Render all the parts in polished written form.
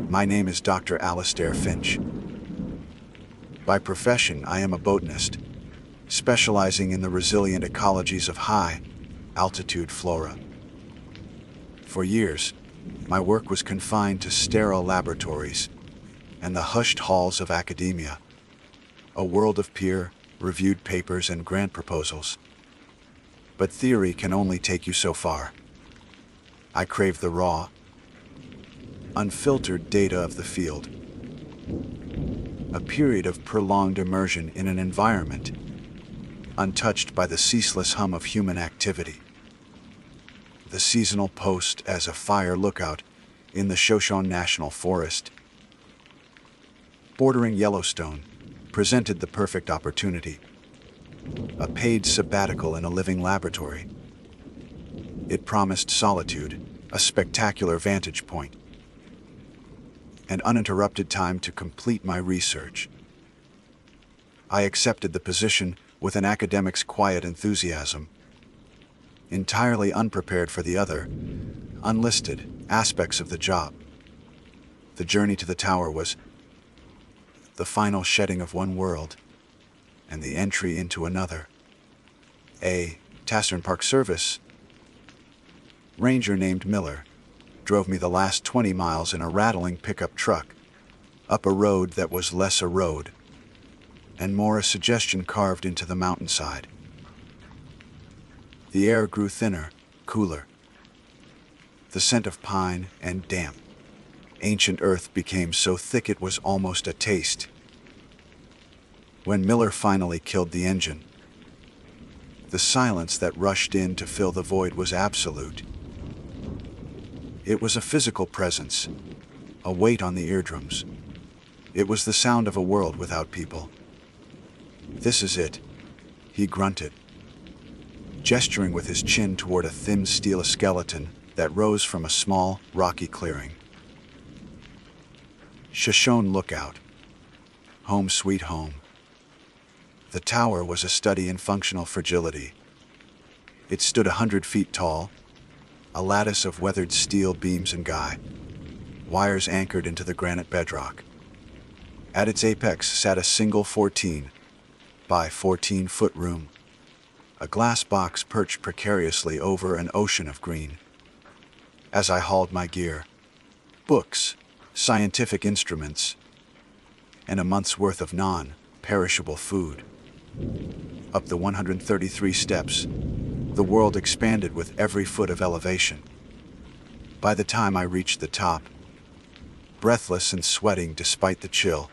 My name is Dr. Alastair Finch. By profession, I am a botanist, specializing in the resilient ecologies of high-altitude flora. For years, my work was confined to sterile laboratories and the hushed halls of academia, a world of peer-reviewed papers and grant proposals. But theory can only take you so far. I crave the raw, unfiltered data of the field. A period of prolonged immersion in an environment untouched by the ceaseless hum of human activity. The seasonal post as a fire lookout in the Shoshone National Forest, bordering Yellowstone, presented the perfect opportunity. A paid sabbatical in a living laboratory. It promised solitude, a spectacular vantage point, and uninterrupted time to complete my research. I accepted the position with an academic's quiet enthusiasm, entirely unprepared for the other, unlisted aspects of the job. The journey to the tower was the final shedding of one world and the entry into another. A Tastern Park Service ranger named Miller drove me the last 20 miles in a rattling pickup truck, up a road that was less a road and more a suggestion carved into the mountainside. The air grew thinner, cooler. The scent of pine and damp, ancient earth became so thick it was almost a taste. When Miller finally killed the engine, the silence that rushed in to fill the void was absolute. It was a physical presence, a weight on the eardrums. It was the sound of a world without people. "This is it," he grunted, gesturing with his chin toward a thin steel skeleton that rose from a small, rocky clearing. Shoshone Lookout. Home sweet home. The tower was a study in functional fragility. It stood 100 feet tall, a lattice of weathered steel beams and guy wires anchored into the granite bedrock. At its apex sat a single 14 by 14-foot room, a glass box perched precariously over an ocean of green. As I hauled my gear, books, scientific instruments, and a month's worth of non-perishable food, up the 133 steps, the world expanded with every foot of elevation. By the time I reached the top, breathless and sweating despite the chill,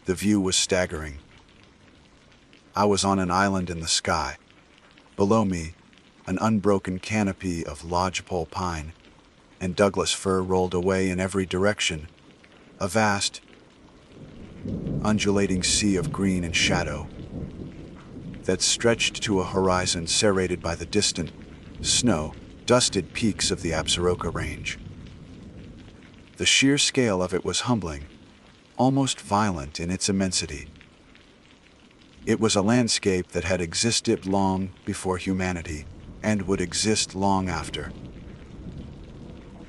the view was staggering. I was on an island in the sky. Below me, an unbroken canopy of lodgepole pine and Douglas fir rolled away in every direction, a vast, undulating sea of green and shadow that stretched to a horizon serrated by the distant, snow-dusted peaks of the Absaroka Range. The sheer scale of it was humbling, almost violent in its immensity. It was a landscape that had existed long before humanity and would exist long after.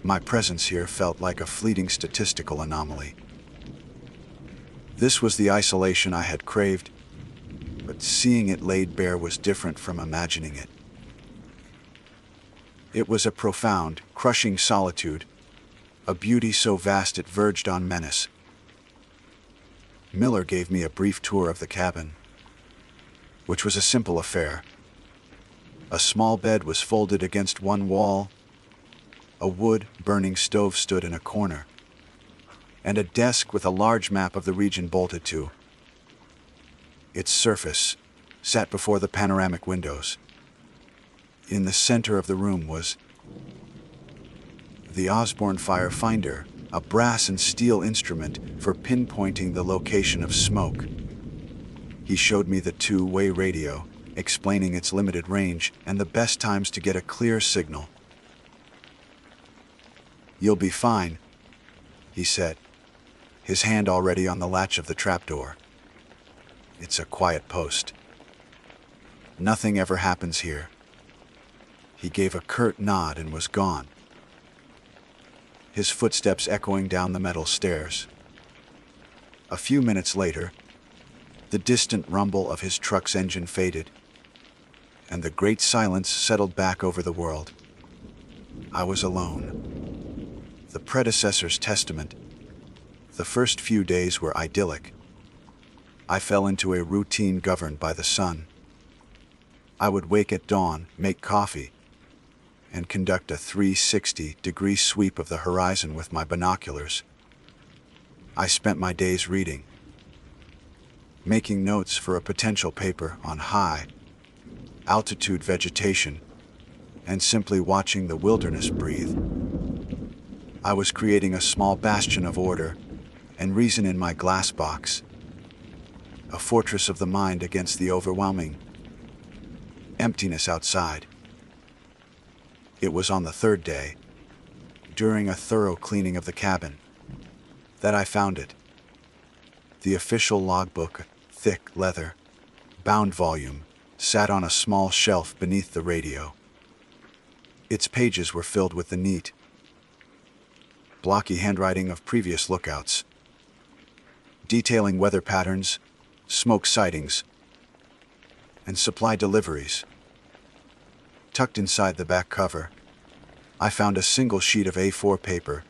My presence here felt like a fleeting statistical anomaly. This was the isolation I had craved, but seeing it laid bare was different from imagining it. It was a profound, crushing solitude, a beauty so vast it verged on menace. Miller gave me a brief tour of the cabin, which was a simple affair. A small bed was folded against one wall, a wood-burning stove stood in a corner, and a desk with a large map of the region bolted to its surface sat before the panoramic windows. In the center of the room was the Osborne Fire Finder, a brass and steel instrument for pinpointing the location of smoke. He showed me the two-way radio, explaining its limited range and the best times to get a clear signal. "You'll be fine," he said, his hand already on the latch of the trapdoor. "It's a quiet post. Nothing ever happens here." He gave a curt nod and was gone. his footsteps echoing down the metal stairs. A few minutes later, the distant rumble of his truck's engine faded, and the great silence settled back over the world. I was alone. The predecessor's testament. The first few days were idyllic. I fell into a routine governed by the sun. I would wake at dawn, make coffee, and conduct a 360-degree sweep of the horizon with my binoculars. I spent my days reading, making notes for a potential paper on high-altitude vegetation, and simply watching the wilderness breathe. I was creating a small bastion of order and reason in my glass box, a fortress of the mind against the overwhelming emptiness outside. It was on the third day, during a thorough cleaning of the cabin, that I found it. The official logbook, thick leather, bound volume, sat on a small shelf beneath the radio. Its pages were filled with the neat, blocky handwriting of previous lookouts, detailing weather patterns, smoke sightings, and supply deliveries. Tucked inside the back cover, I found a single sheet of A4 paper,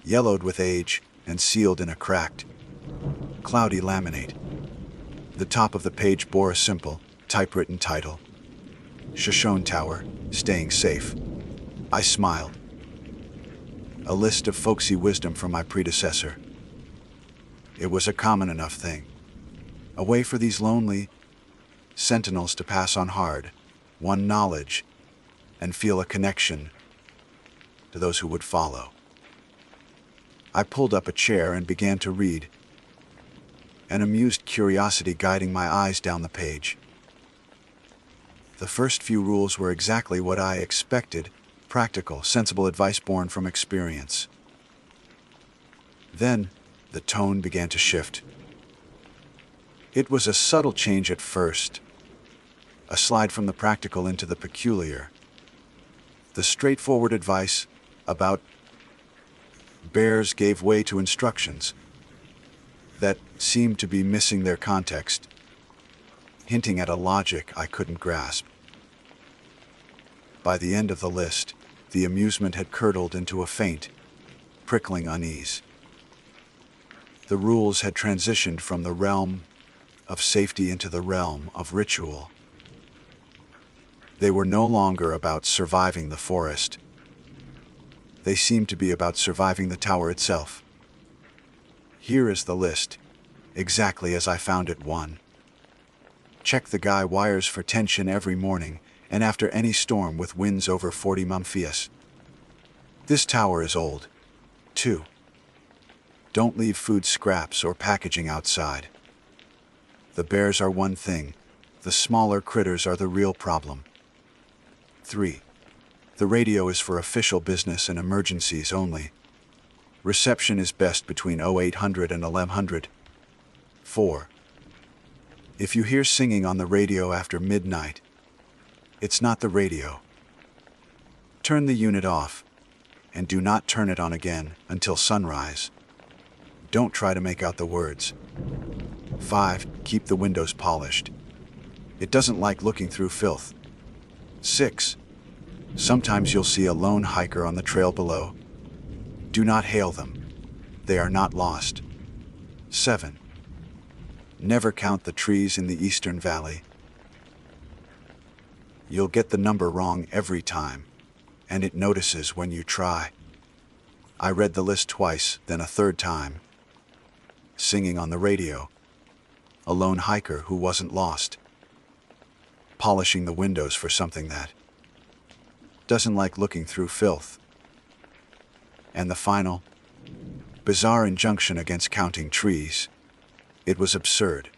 yellowed with age and sealed in a cracked, cloudy laminate. The top of the page bore a simple, typewritten title: Shoshone Tower, Staying Safe. I smiled. A list of folksy wisdom from my predecessor. It was a common enough thing. A way for these lonely sentinels to pass on hard-won knowledge and feel a connection to those who would follow. I pulled up a chair and began to read, an amused curiosity guiding my eyes down the page. The first few rules were exactly what I expected: practical, sensible advice born from experience. Then, the tone began to shift. It was a subtle change at first, a slide from the practical into the peculiar. The straightforward advice about bears gave way to instructions that seemed to be missing their context, hinting at a logic I couldn't grasp. By the end of the list, the amusement had curdled into a faint, prickling unease. The rules had transitioned from the realm of safety into the realm of ritual. They were no longer about surviving the forest. They seemed to be about surviving the tower itself. Here is the list, exactly as I found it. 1. Check the guy wires for tension every morning and after any storm with winds over 40 mph. This tower is old. 2. Don't leave food scraps or packaging outside. The bears are one thing, the smaller critters are the real problem. 3. The radio is for official business and emergencies only. Reception is best between 0800 and 1100. 4. If you hear singing on the radio after midnight, it's not the radio. Turn the unit off, and do not turn it on again until sunrise. Don't try to make out the words. 5. Keep the windows polished. It doesn't like looking through filth. 6. Sometimes you'll see a lone hiker on the trail below. Do not hail them. They are not lost. 7. Never count the trees in the Eastern Valley. You'll get the number wrong every time, and it notices when you try. I read the list twice, then a third time. Singing on the radio. A lone hiker who wasn't lost. Polishing the windows for something that doesn't like looking through filth. And the final, bizarre injunction against counting trees. It was absurd.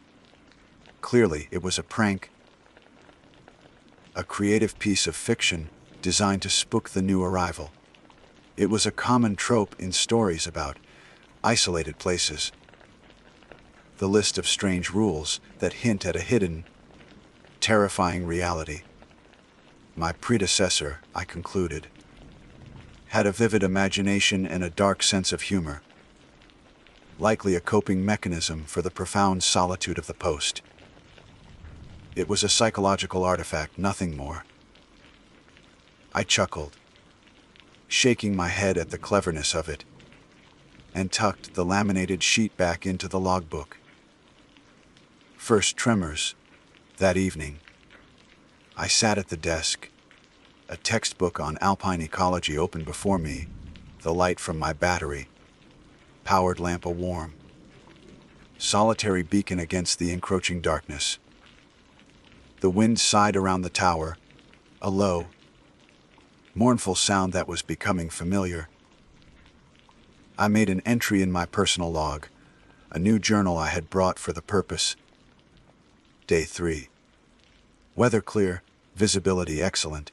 Clearly, it was a prank, a creative piece of fiction designed to spook the new arrival. It was a common trope in stories about isolated places. The list of strange rules that hint at a hidden, terrifying reality. My predecessor, I concluded, had a vivid imagination and a dark sense of humor, likely a coping mechanism for the profound solitude of the post. It was a psychological artifact, nothing more. I chuckled, shaking my head at the cleverness of it, and tucked the laminated sheet back into the logbook. First tremors. That evening, I sat at the desk, a textbook on alpine ecology open before me, the light from my battery-powered lamp a warm, solitary beacon against the encroaching darkness. The wind sighed around the tower, a low, mournful sound that was becoming familiar. I made an entry in my personal log, a new journal I had brought for the purpose. Day 3. Weather clear, visibility excellent.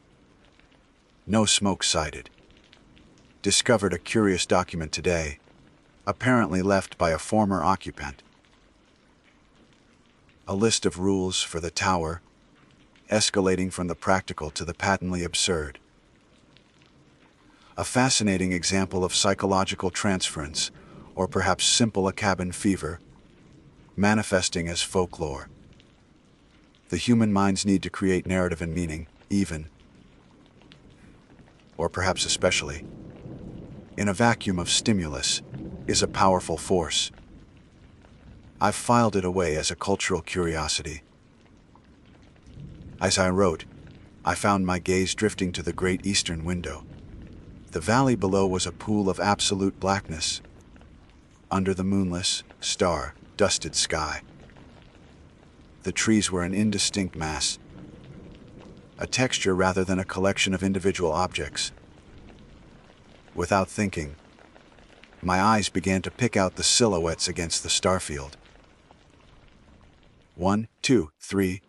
No smoke sighted. Discovered a curious document today, apparently left by a former occupant. A list of rules for the tower, escalating from the practical to the patently absurd. A fascinating example of psychological transference, or perhaps simple a cabin fever, manifesting as folklore. The human mind's need to create narrative and meaning, even, or perhaps especially, in a vacuum of stimulus, is a powerful force. I've filed it away as a cultural curiosity. As I wrote, I found my gaze drifting to the great eastern window. The valley below was a pool of absolute blackness, under the moonless, star-dusted sky. The trees were an indistinct mass, a texture rather than a collection of individual objects. Without thinking, my eyes began to pick out the silhouettes against the starfield. 1, 2, 3.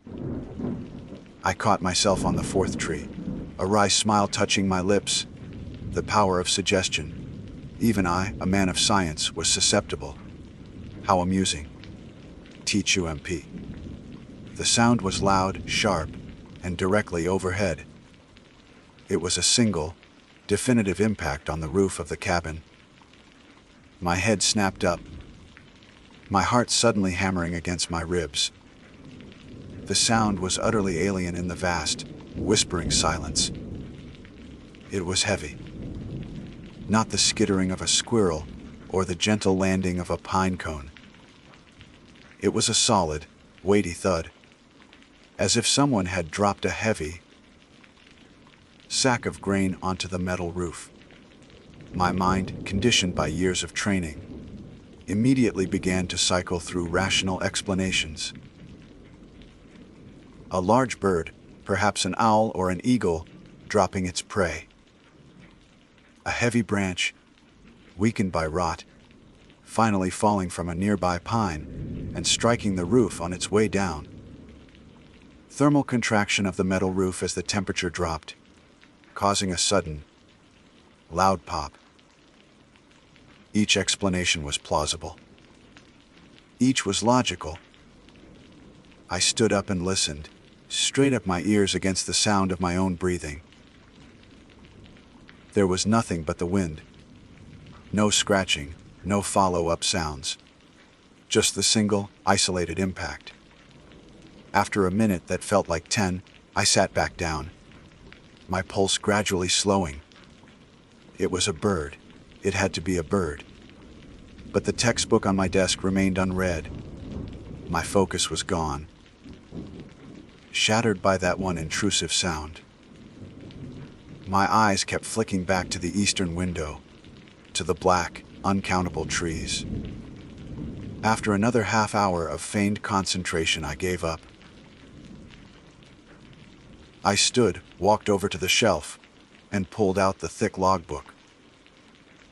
I caught myself on the fourth tree, a wry smile touching my lips. The power of suggestion. Even I, a man of science, was susceptible. How amusing. TUMP. The sound was loud, sharp, and directly overhead. It was a single, definitive impact on the roof of the cabin. My head snapped up, my heart suddenly hammering against my ribs. The sound was utterly alien in the vast, whispering silence. It was heavy. Not the skittering of a squirrel or the gentle landing of a pine cone. It was a solid, weighty thud, as if someone had dropped a heavy sack of grain onto the metal roof. My mind, conditioned by years of training, immediately began to cycle through rational explanations. A large bird, perhaps an owl or an eagle, dropping its prey. A heavy branch, weakened by rot, finally falling from a nearby pine and striking the roof on its way down. Thermal contraction of the metal roof as the temperature dropped, causing a sudden, loud pop. Each explanation was plausible. Each was logical. I stood up and listened, straight up my ears against the sound of my own breathing. There was nothing but the wind. No scratching, no follow-up sounds. Just the single, isolated impact. After a minute that felt like 10, I sat back down, my pulse gradually slowing. It was a bird. It had to be a bird. But the textbook on my desk remained unread. My focus was gone, shattered by that one intrusive sound. My eyes kept flicking back to the eastern window, to the black, uncountable trees. After another half hour of feigned concentration, I gave up. I stood, walked over to the shelf, and pulled out the thick logbook.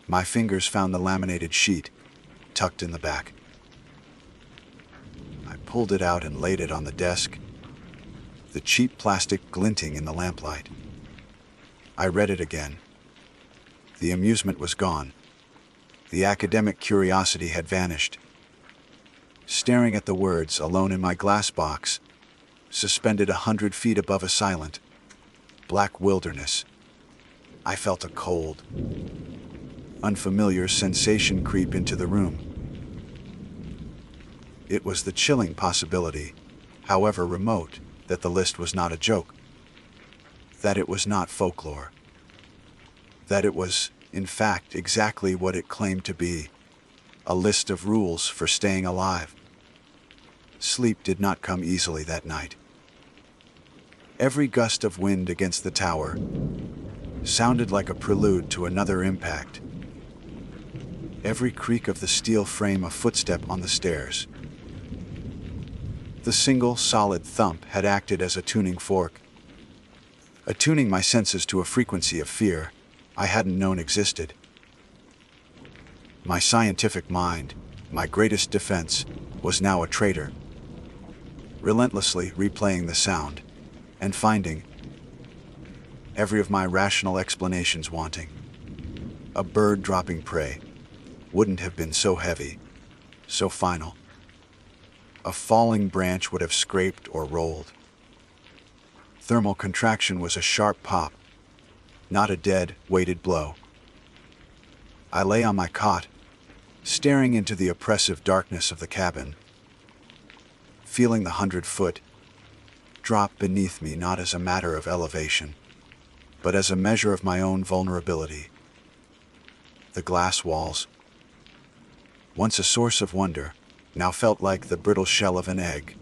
My fingers found the laminated sheet, tucked in the back. I pulled it out and laid it on the desk, the cheap plastic glinting in the lamplight. I read it again. The amusement was gone. The academic curiosity had vanished. Staring at the words alone in my glass box, suspended 100 feet above a silent, black wilderness, I felt a cold, unfamiliar sensation creep into the room. It was the chilling possibility, however remote, that the list was not a joke, that it was not folklore, that it was, in fact, exactly what it claimed to be: a list of rules for staying alive. Sleep did not come easily that night. Every gust of wind against the tower sounded like a prelude to another impact. Every creak of the steel frame a footstep on the stairs. The single, solid thump had acted as a tuning fork, attuning my senses to a frequency of fear I hadn't known existed. My scientific mind, my greatest defense, was now a traitor, relentlessly replaying the sound and finding every of my rational explanations wanting. A bird dropping prey wouldn't have been so heavy, so final. A falling branch would have scraped or rolled. Thermal contraction was a sharp pop, not a dead, weighted blow. I lay on my cot, staring into the oppressive darkness of the cabin, feeling the 100-foot drop beneath me not as a matter of elevation, but as a measure of my own vulnerability. The glass walls, once a source of wonder, now felt like the brittle shell of an egg.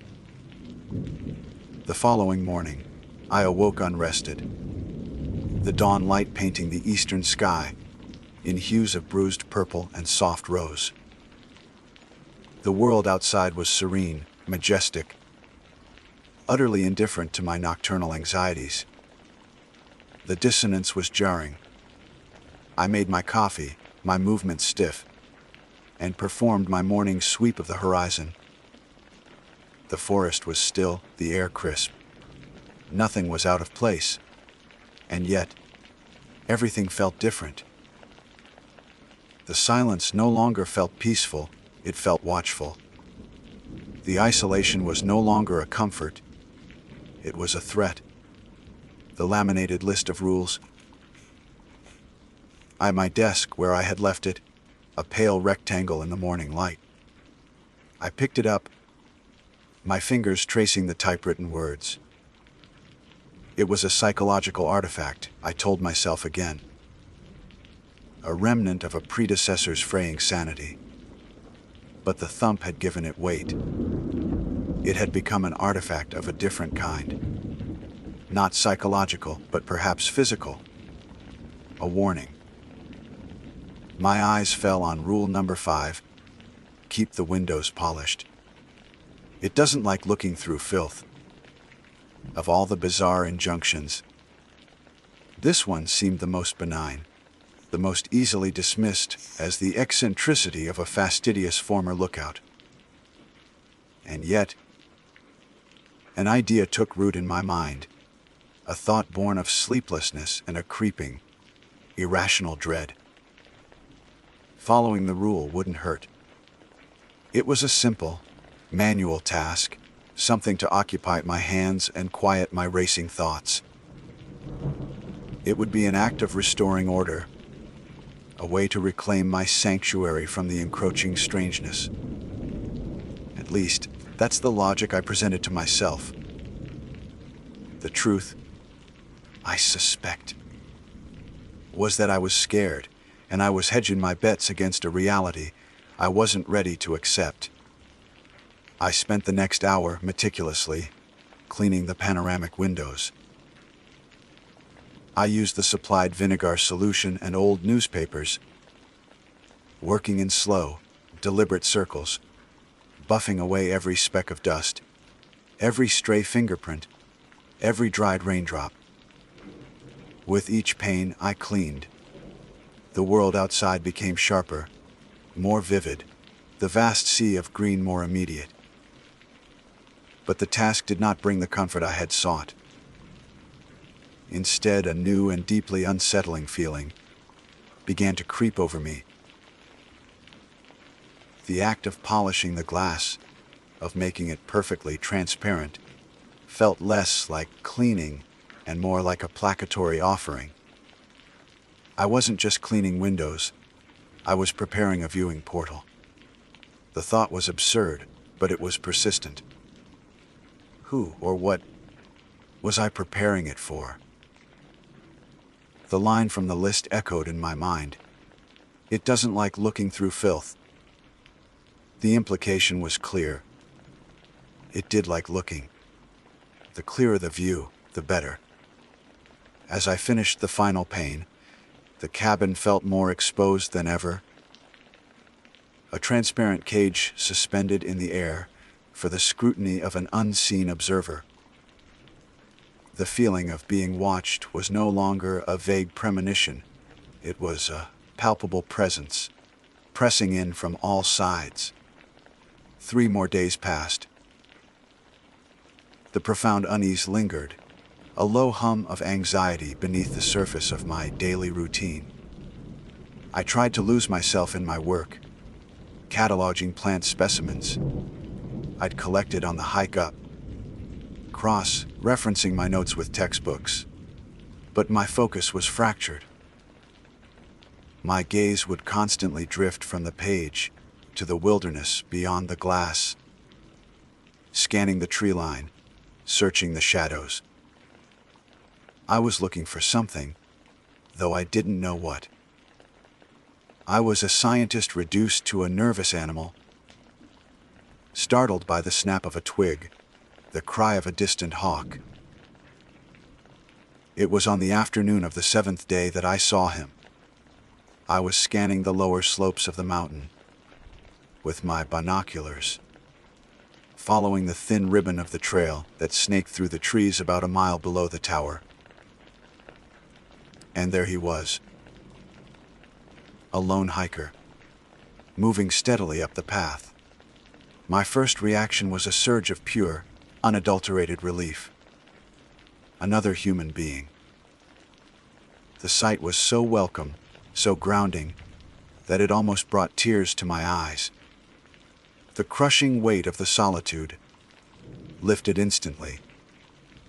The following morning, I awoke unrested, the dawn light painting the eastern sky in hues of bruised purple and soft rose. The world outside was serene, majestic, utterly indifferent to my nocturnal anxieties. The dissonance was jarring. I made my coffee, my movements stiff, and performed my morning sweep of the horizon. The forest was still, the air crisp. Nothing was out of place, and yet everything felt different. The silence no longer felt peaceful, it felt watchful. The isolation was no longer a comfort, it was a threat. The laminated list of rules. At my desk, where I had left it, a pale rectangle in the morning light. I picked it up, my fingers tracing the typewritten words. It was a psychological artifact, I told myself again. A remnant of a predecessor's fraying sanity. But the thump had given it weight. It had become an artifact of a different kind. Not psychological, but perhaps physical. A warning. My eyes fell on rule number 5. Keep the windows polished. It doesn't like looking through filth. Of all the bizarre injunctions, this one seemed the most benign, the most easily dismissed as the eccentricity of a fastidious former lookout. And yet, an idea took root in my mind, a thought born of sleeplessness and a creeping, irrational dread. Following the rule wouldn't hurt. It was a simple, manual task, something to occupy my hands and quiet my racing thoughts. It would be an act of restoring order, a way to reclaim my sanctuary from the encroaching strangeness. At least, that's the logic I presented to myself. The truth, I suspect, was that I was scared, and I was hedging my bets against a reality I wasn't ready to accept. I spent the next hour meticulously cleaning the panoramic windows. I used the supplied vinegar solution and old newspapers, working in slow, deliberate circles, buffing away every speck of dust, every stray fingerprint, every dried raindrop. With each pane I cleaned, the world outside became sharper, more vivid, the vast sea of green more immediate. But the task did not bring the comfort I had sought. Instead, a new and deeply unsettling feeling began to creep over me. The act of polishing the glass, of making it perfectly transparent, felt less like cleaning and more like a placatory offering. I wasn't just cleaning windows, I was preparing a viewing portal. The thought was absurd, but it was persistent. Who or what was I preparing it for? The line from the list echoed in my mind. It doesn't like looking through filth. The implication was clear. It did like looking. The clearer the view, the better. As I finished the final pane, the cabin felt more exposed than ever. A transparent cage suspended in the air for the scrutiny of an unseen observer. The feeling of being watched was no longer a vague premonition. It was a palpable presence, pressing in from all sides. 3 more days passed. The profound unease lingered, a low hum of anxiety beneath the surface of my daily routine. I tried to lose myself in my work, cataloging plant specimens I'd collected on the hike up, cross-referencing my notes with textbooks, but my focus was fractured. My gaze would constantly drift from the page to the wilderness beyond the glass, scanning the tree line, searching the shadows. I was looking for something, though I didn't know what. I was a scientist reduced to a nervous animal, startled by the snap of a twig, the cry of a distant hawk. It was on the afternoon of the 7th day that I saw him. I was scanning the lower slopes of the mountain with my binoculars, following the thin ribbon of the trail that snaked through the trees about a mile below the tower. And there he was, a lone hiker, moving steadily up the path. My first reaction was a surge of pure, unadulterated relief. Another human being. The sight was so welcome, so grounding, that it almost brought tears to my eyes. The crushing weight of the solitude lifted instantly.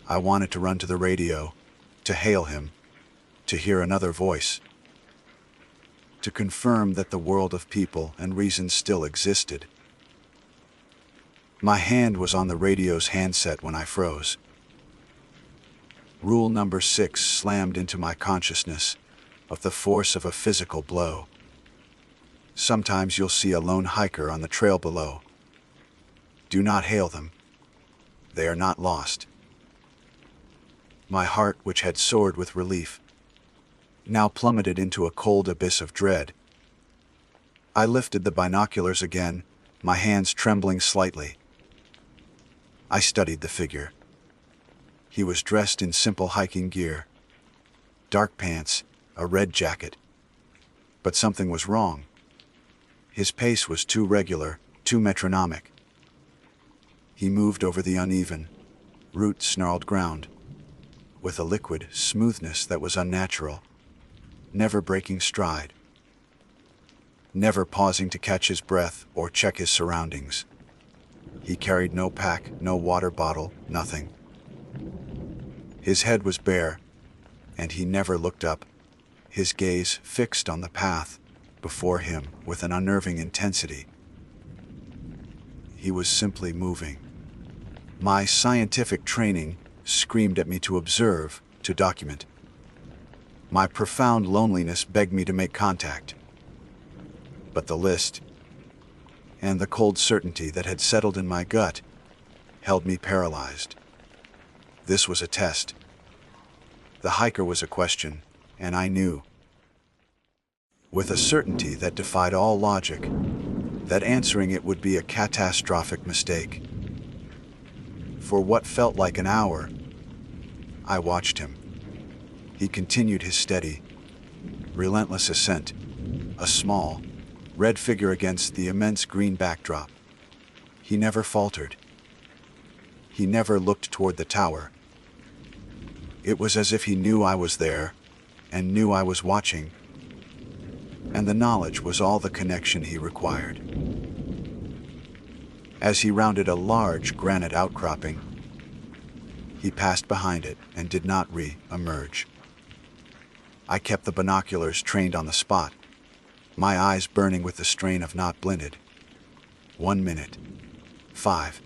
I wanted to run to the radio, to hail him, to hear another voice, to confirm that the world of people and reason still existed. My hand was on the radio's handset when I froze. Rule number 6 slammed into my consciousness of the force of a physical blow. Sometimes you'll see a lone hiker on the trail below. Do not hail them. They are not lost. My heart, which had soared with relief, now plummeted into a cold abyss of dread. I lifted the binoculars again, my hands trembling slightly. I studied the figure. He was dressed in simple hiking gear, dark pants, a red jacket. But something was wrong. His pace was too regular, too metronomic. He moved over the uneven, root-snarled ground, with a liquid smoothness that was unnatural, never breaking stride, never pausing to catch his breath or check his surroundings. He carried no pack, no water bottle, nothing. His head was bare, and he never looked up, his gaze fixed on the path before him with an unnerving intensity. He was simply moving. My scientific training screamed at me to observe, to document. My profound loneliness begged me to make contact. But the list, and the cold certainty that had settled in my gut, held me paralyzed. This was a test. The hiker was a question, and I knew, with a certainty that defied all logic, that answering it would be a catastrophic mistake. For what felt like an hour, I watched him. He continued his steady, relentless ascent, a small, red figure against the immense green backdrop. He never faltered. He never looked toward the tower. It was as if he knew I was there, and knew I was watching, and the knowledge was all the connection he required. As he rounded a large granite outcropping, he passed behind it and did not re-emerge. I kept the binoculars trained on the spot, my eyes burning with the strain of not blinded. 1 minute. 5.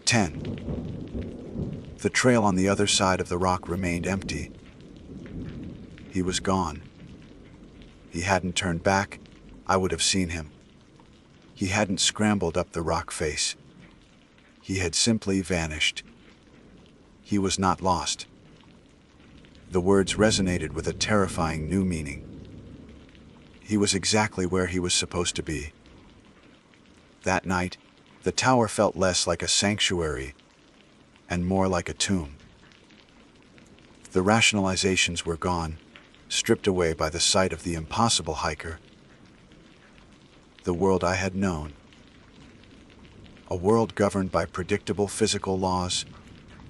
10. The trail on the other side of the rock remained empty. He was gone. He hadn't turned back. I would have seen him. He hadn't scrambled up the rock face. He had simply vanished. He was not lost. The words resonated with a terrifying new meaning. He was exactly where he was supposed to be. That night, the tower felt less like a sanctuary and more like a tomb. The rationalizations were gone, stripped away by the sight of the impossible hiker. The world I had known, a world governed by predictable physical laws,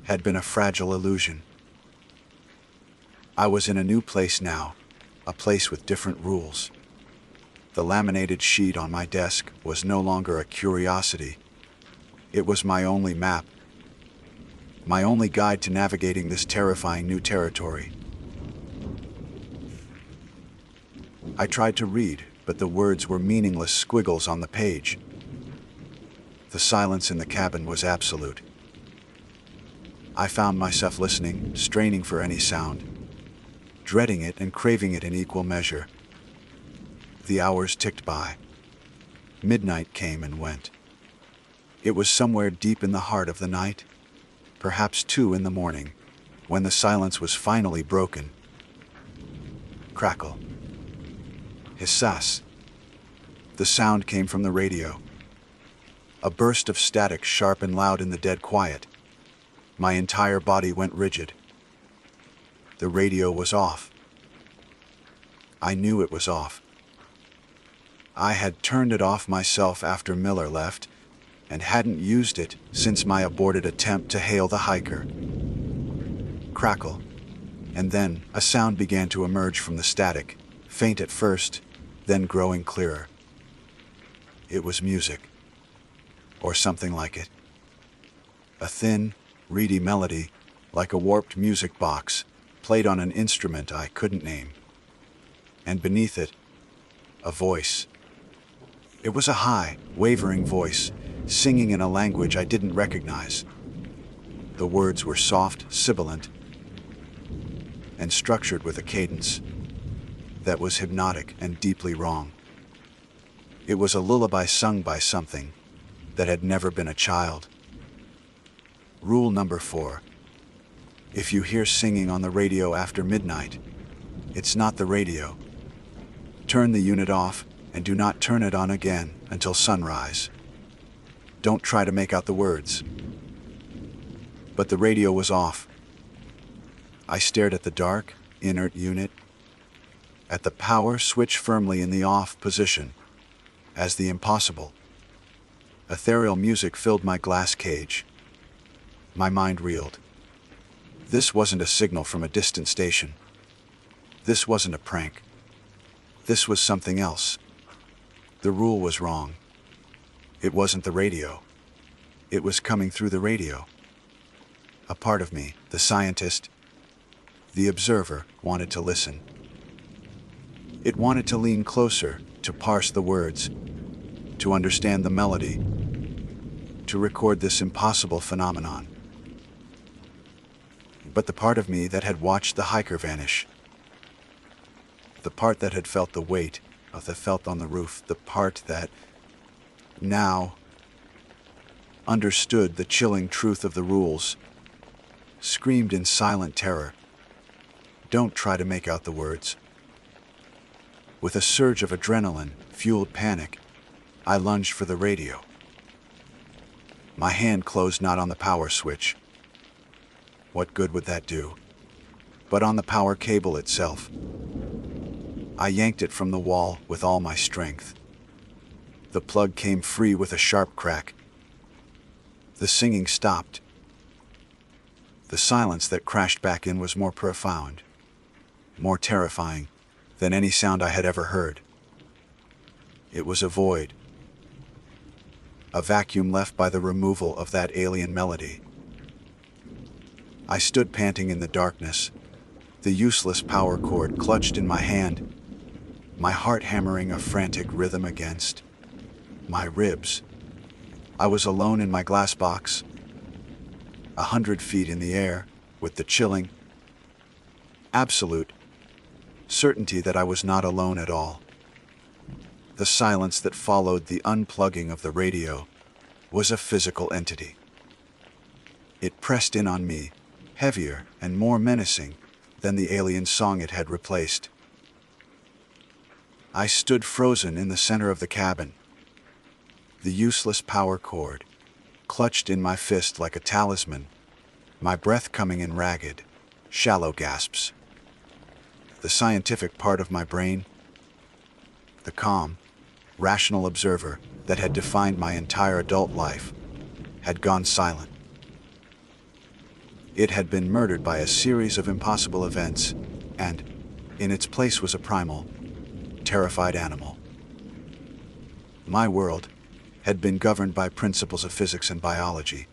had been a fragile illusion. I was in a new place now, a place with different rules. The laminated sheet on my desk was no longer a curiosity. It was my only map, my only guide to navigating this terrifying new territory. I tried to read, but the words were meaningless squiggles on the page. The silence in the cabin was absolute. I found myself listening, straining for any sound, dreading it and craving it in equal measure. The hours ticked by. Midnight came and went. It was somewhere deep in the heart of the night, perhaps 2 in the morning, when the silence was finally broken. Crackle. Hiss. The sound came from the radio. A burst of static, sharp and loud in the dead quiet. My entire body went rigid. The radio was off. I knew it was off. I had turned it off myself after Miller left, and hadn't used it since my aborted attempt to hail the hiker. Crackle. And then a sound began to emerge from the static, faint at first, then growing clearer. It was music, or something like it. A thin, reedy melody, like a warped music box, played on an instrument I couldn't name. And beneath it, a voice. It was a high, wavering voice, singing in a language I didn't recognize. The words were soft, sibilant, and structured with a cadence that was hypnotic and deeply wrong. It was a lullaby sung by something that had never been a child. Rule number 4. If you hear singing on the radio after midnight, it's not the radio. Turn the unit off and do not turn it on again until sunrise. Don't try to make out the words. But the radio was off. I stared at the dark, inert unit, at the power switch firmly in the off position, as the impossible. Ethereal music filled my glass cage. My mind reeled. This wasn't a signal from a distant station. This wasn't a prank. This was something else. The rule was wrong. It wasn't the radio. It was coming through the radio. A part of me, the scientist, the observer, wanted to listen. It wanted to lean closer, to parse the words, to understand the melody, to record this impossible phenomenon. But the part of me that had watched the hiker vanish, the part that had felt the weight of the felt on the roof, the part that now understood the chilling truth of the rules, screamed in silent terror. Don't try to make out the words. With a surge of adrenaline-fueled panic, I lunged for the radio. My hand closed not on the power switch. What good would that do? But on the power cable itself. I yanked it from the wall with all my strength. The plug came free with a sharp crack. The singing stopped. The silence that crashed back in was more profound, more terrifying than any sound I had ever heard. It was a void, a vacuum left by the removal of that alien melody. I stood panting in the darkness, the useless power cord clutched in my hand, my heart hammering a frantic rhythm against my ribs. I was alone in my glass box, 100 feet in the air, with the chilling, absolute certainty that I was not alone at all. The silence that followed the unplugging of the radio was a physical entity. It pressed in on me, heavier and more menacing than the alien song it had replaced. I stood frozen in the center of the cabin, the useless power cord clutched in my fist like a talisman, my breath coming in ragged, shallow gasps. The scientific part of my brain, the calm, rational observer that had defined my entire adult life, had gone silent. It had been murdered by a series of impossible events, and in its place was a primal, terrified animal. My world had been governed by principles of physics and biology,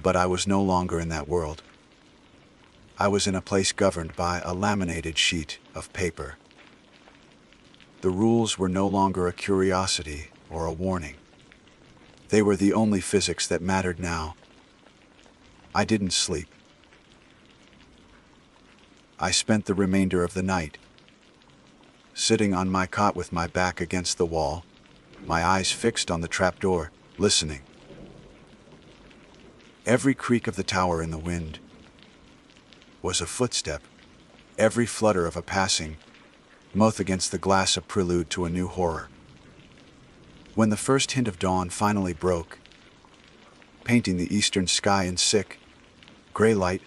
but I was no longer in that world. I was in a place governed by a laminated sheet of paper. The rules were no longer a curiosity or a warning. They were the only physics that mattered now. I didn't sleep. I spent the remainder of the night sitting on my cot with my back against the wall, my eyes fixed on the trapdoor, listening. Every creak of the tower in the wind was a footstep, every flutter of a passing moth against the glass a prelude to a new horror. When the first hint of dawn finally broke, painting the eastern sky in sick, gray light,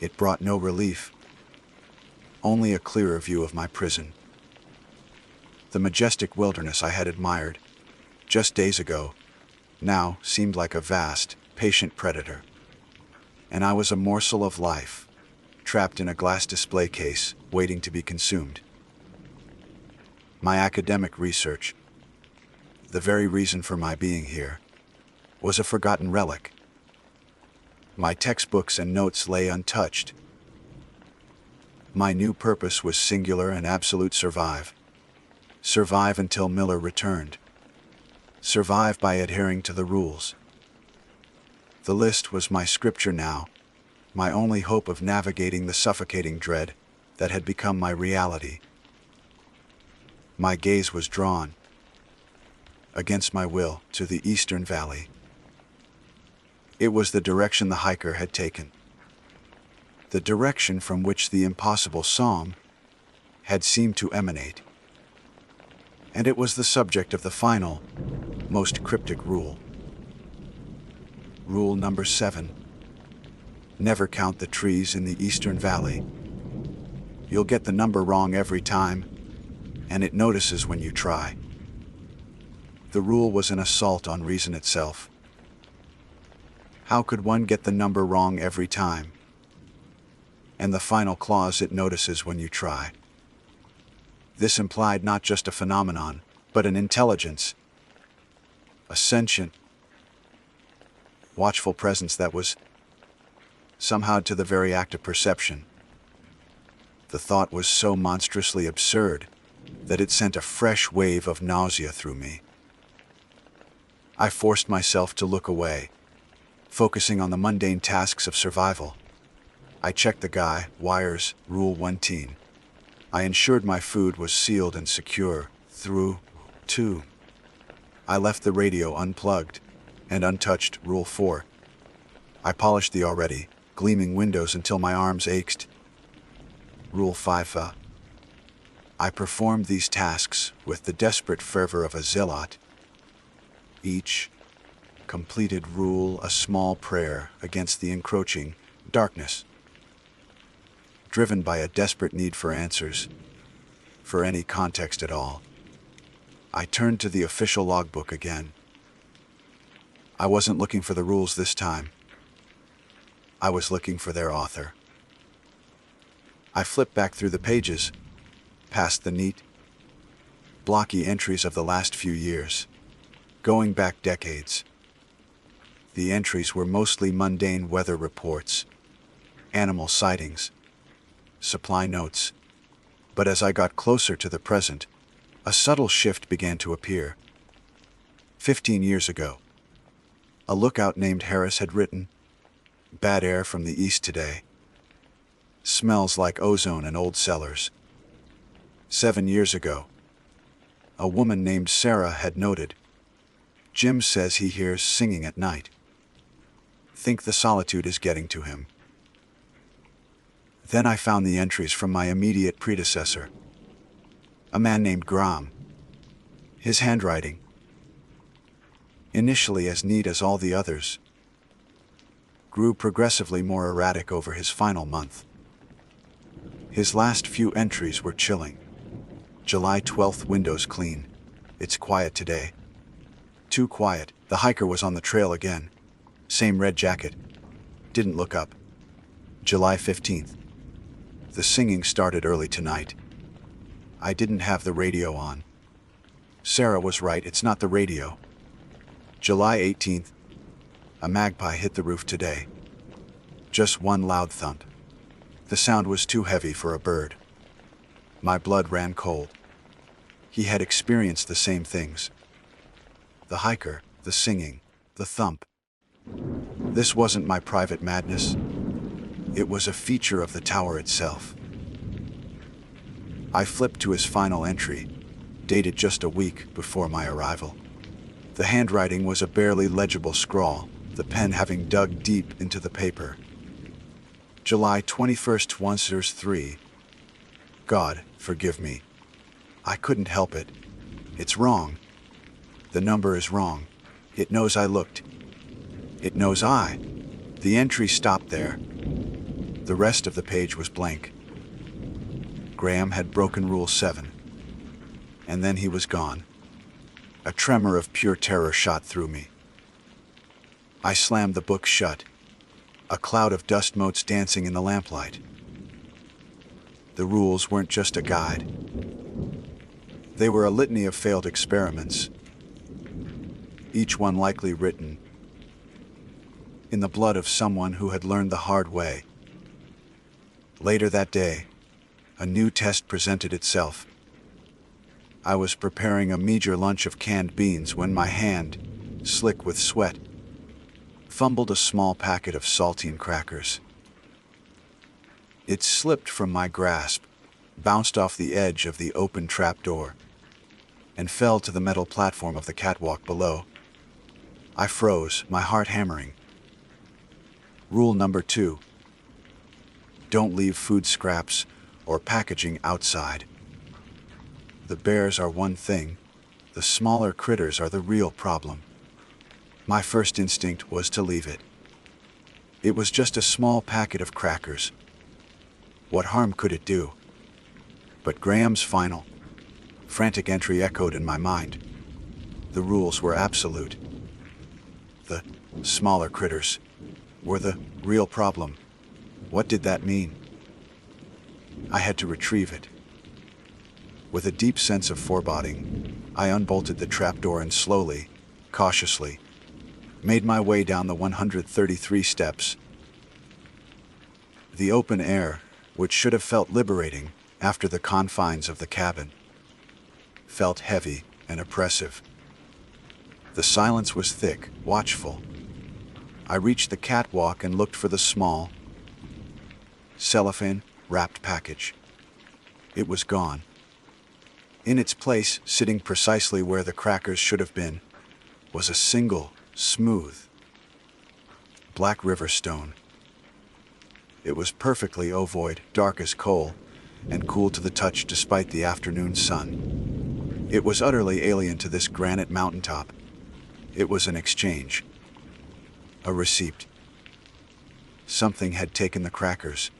it brought no relief, only a clearer view of my prison. The majestic wilderness I had admired just days ago now seemed like a vast, patient predator, and I was a morsel of life, trapped in a glass display case, waiting to be consumed. My academic research, the very reason for my being here, was a forgotten relic. My textbooks and notes lay untouched. My new purpose was singular and absolute: survive. Survive until Miller returned. Survive by adhering to the rules. The list was my scripture now, my only hope of navigating the suffocating dread that had become my reality. My gaze was drawn, against my will, to the eastern valley. It was the direction the hiker had taken, the direction from which the impossible psalm had seemed to emanate. And it was the subject of the final, most cryptic rule. Rule number 7. Never count the trees in the eastern valley. You'll get the number wrong every time, and it notices when you try. The rule was an assault on reason itself. How could one get the number wrong every time? And the final clause: it notices when you try. This implied not just a phenomenon, but an intelligence, a sentient, watchful presence that was somehow to the very act of perception. The thought was so monstrously absurd that it sent a fresh wave of nausea through me. I forced myself to look away, focusing on the mundane tasks of survival. I checked the guy wires, Rule 1. I ensured my food was sealed and secure. Through 2. I left the radio unplugged and untouched. Rule 4. I polished the already gleaming windows until my arms ached. Rule 5. I performed these tasks with the desperate fervor of a zealot. Each completed rule a small prayer against the encroaching darkness, driven by a desperate need for answers, for any context at all. I turned to the official logbook again. I wasn't looking for the rules this time. I was looking for their author. I flipped back through the pages, past the neat, blocky entries of the last few years, going back decades. The entries were mostly mundane weather reports, animal sightings, supply notes. But as I got closer to the present, a subtle shift began to appear. 15 years ago, a lookout named Harris had written, "Bad air from the east today. Smells like ozone and old cellars." 7 years ago, a woman named Sarah had noted, "Jim says he hears singing at night. Think the solitude is getting to him." Then I found the entries from my immediate predecessor, a man named Graham. His handwriting, initially as neat as all the others, grew progressively more erratic over his final month. His last few entries were chilling. July 12th, windows clean. It's quiet today. Too quiet. The hiker was on the trail again. Same red jacket. Didn't look up. July 15th. The singing started early tonight. I didn't have the radio on. Sarah was right, it's not the radio. July 18th. A magpie hit the roof today. Just one loud thump. The sound was too heavy for a bird. My blood ran cold. He had experienced the same things. The hiker, the singing, the thump. This wasn't my private madness. It was a feature of the tower itself. I flipped to his final entry, dated just a week before my arrival. The handwriting was a barely legible scrawl, the pen having dug deep into the paper. July 21st, 103. God, forgive me. I couldn't help it. It's wrong. The number is wrong. It knows I looked. It knows I. The entry stopped there. The rest of the page was blank. Graham had broken Rule 7. And then he was gone. A tremor of pure terror shot through me. I slammed the book shut, a cloud of dust motes dancing in the lamplight. The rules weren't just a guide. They were a litany of failed experiments, each one likely written in the blood of someone who had learned the hard way. Later that day, a new test presented itself. I was preparing a meager lunch of canned beans when my hand, slick with sweat, fumbled a small packet of saltine crackers. It slipped from my grasp, bounced off the edge of the open trapdoor, and fell to the metal platform of the catwalk below. I froze, my heart hammering. Rule number 2. Don't leave food scraps or packaging outside. The bears are one thing, the smaller critters are the real problem. My first instinct was to leave it. It was just a small packet of crackers. What harm could it do? But Graham's final, frantic entry echoed in my mind. The rules were absolute. The smaller critters were the real problem. What did that mean? I had to retrieve it. With a deep sense of foreboding, I unbolted the trapdoor and slowly, cautiously, made my way down the 133 steps. The open air, which should have felt liberating after the confines of the cabin, felt heavy and oppressive. The silence was thick, watchful. I reached the catwalk and looked for the small, cellophane-wrapped package. It was gone. In its place, sitting precisely where the crackers should have been, was a single, smooth, black river stone. It was perfectly ovoid, dark as coal, and cool to the touch despite the afternoon sun. It was utterly alien to this granite mountaintop. It was an exchange. A receipt. Something had taken the crackers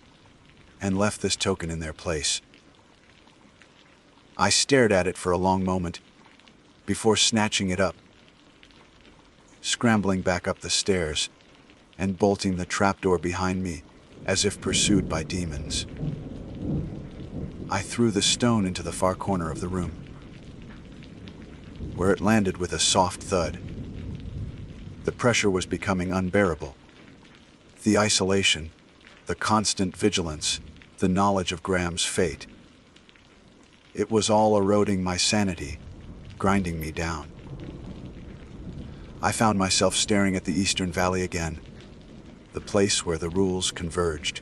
and left this token in their place. I stared at it for a long moment before snatching it up, scrambling back up the stairs and bolting the trapdoor behind me as if pursued by demons. I threw the stone into the far corner of the room, where it landed with a soft thud. The pressure was becoming unbearable. The isolation, the constant vigilance, the knowledge of Graham's fate. It was all eroding my sanity, grinding me down. I found myself staring at the Eastern Valley again, the place where the rules converged.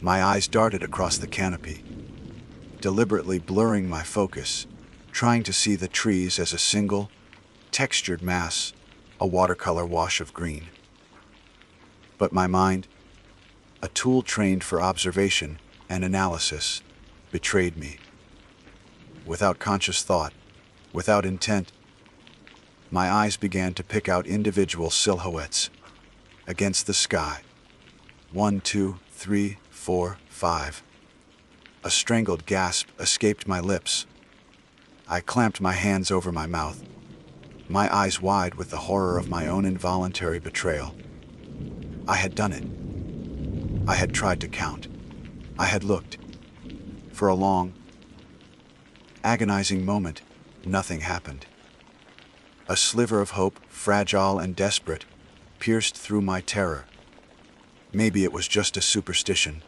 My eyes darted across the canopy, deliberately blurring my focus, trying to see the trees as a single, textured mass, a watercolor wash of green. But my mind, a tool trained for observation and analysis, betrayed me. Without conscious thought, without intent, my eyes began to pick out individual silhouettes against the sky. 1, 2, 3, 4, 5. A strangled gasp escaped my lips. I clamped my hands over my mouth, my eyes wide with the horror of my own involuntary betrayal. I had done it. I had tried to count. I had looked. For a long, agonizing moment, nothing happened. A sliver of hope, fragile and desperate, pierced through my terror. Maybe it was just a superstition.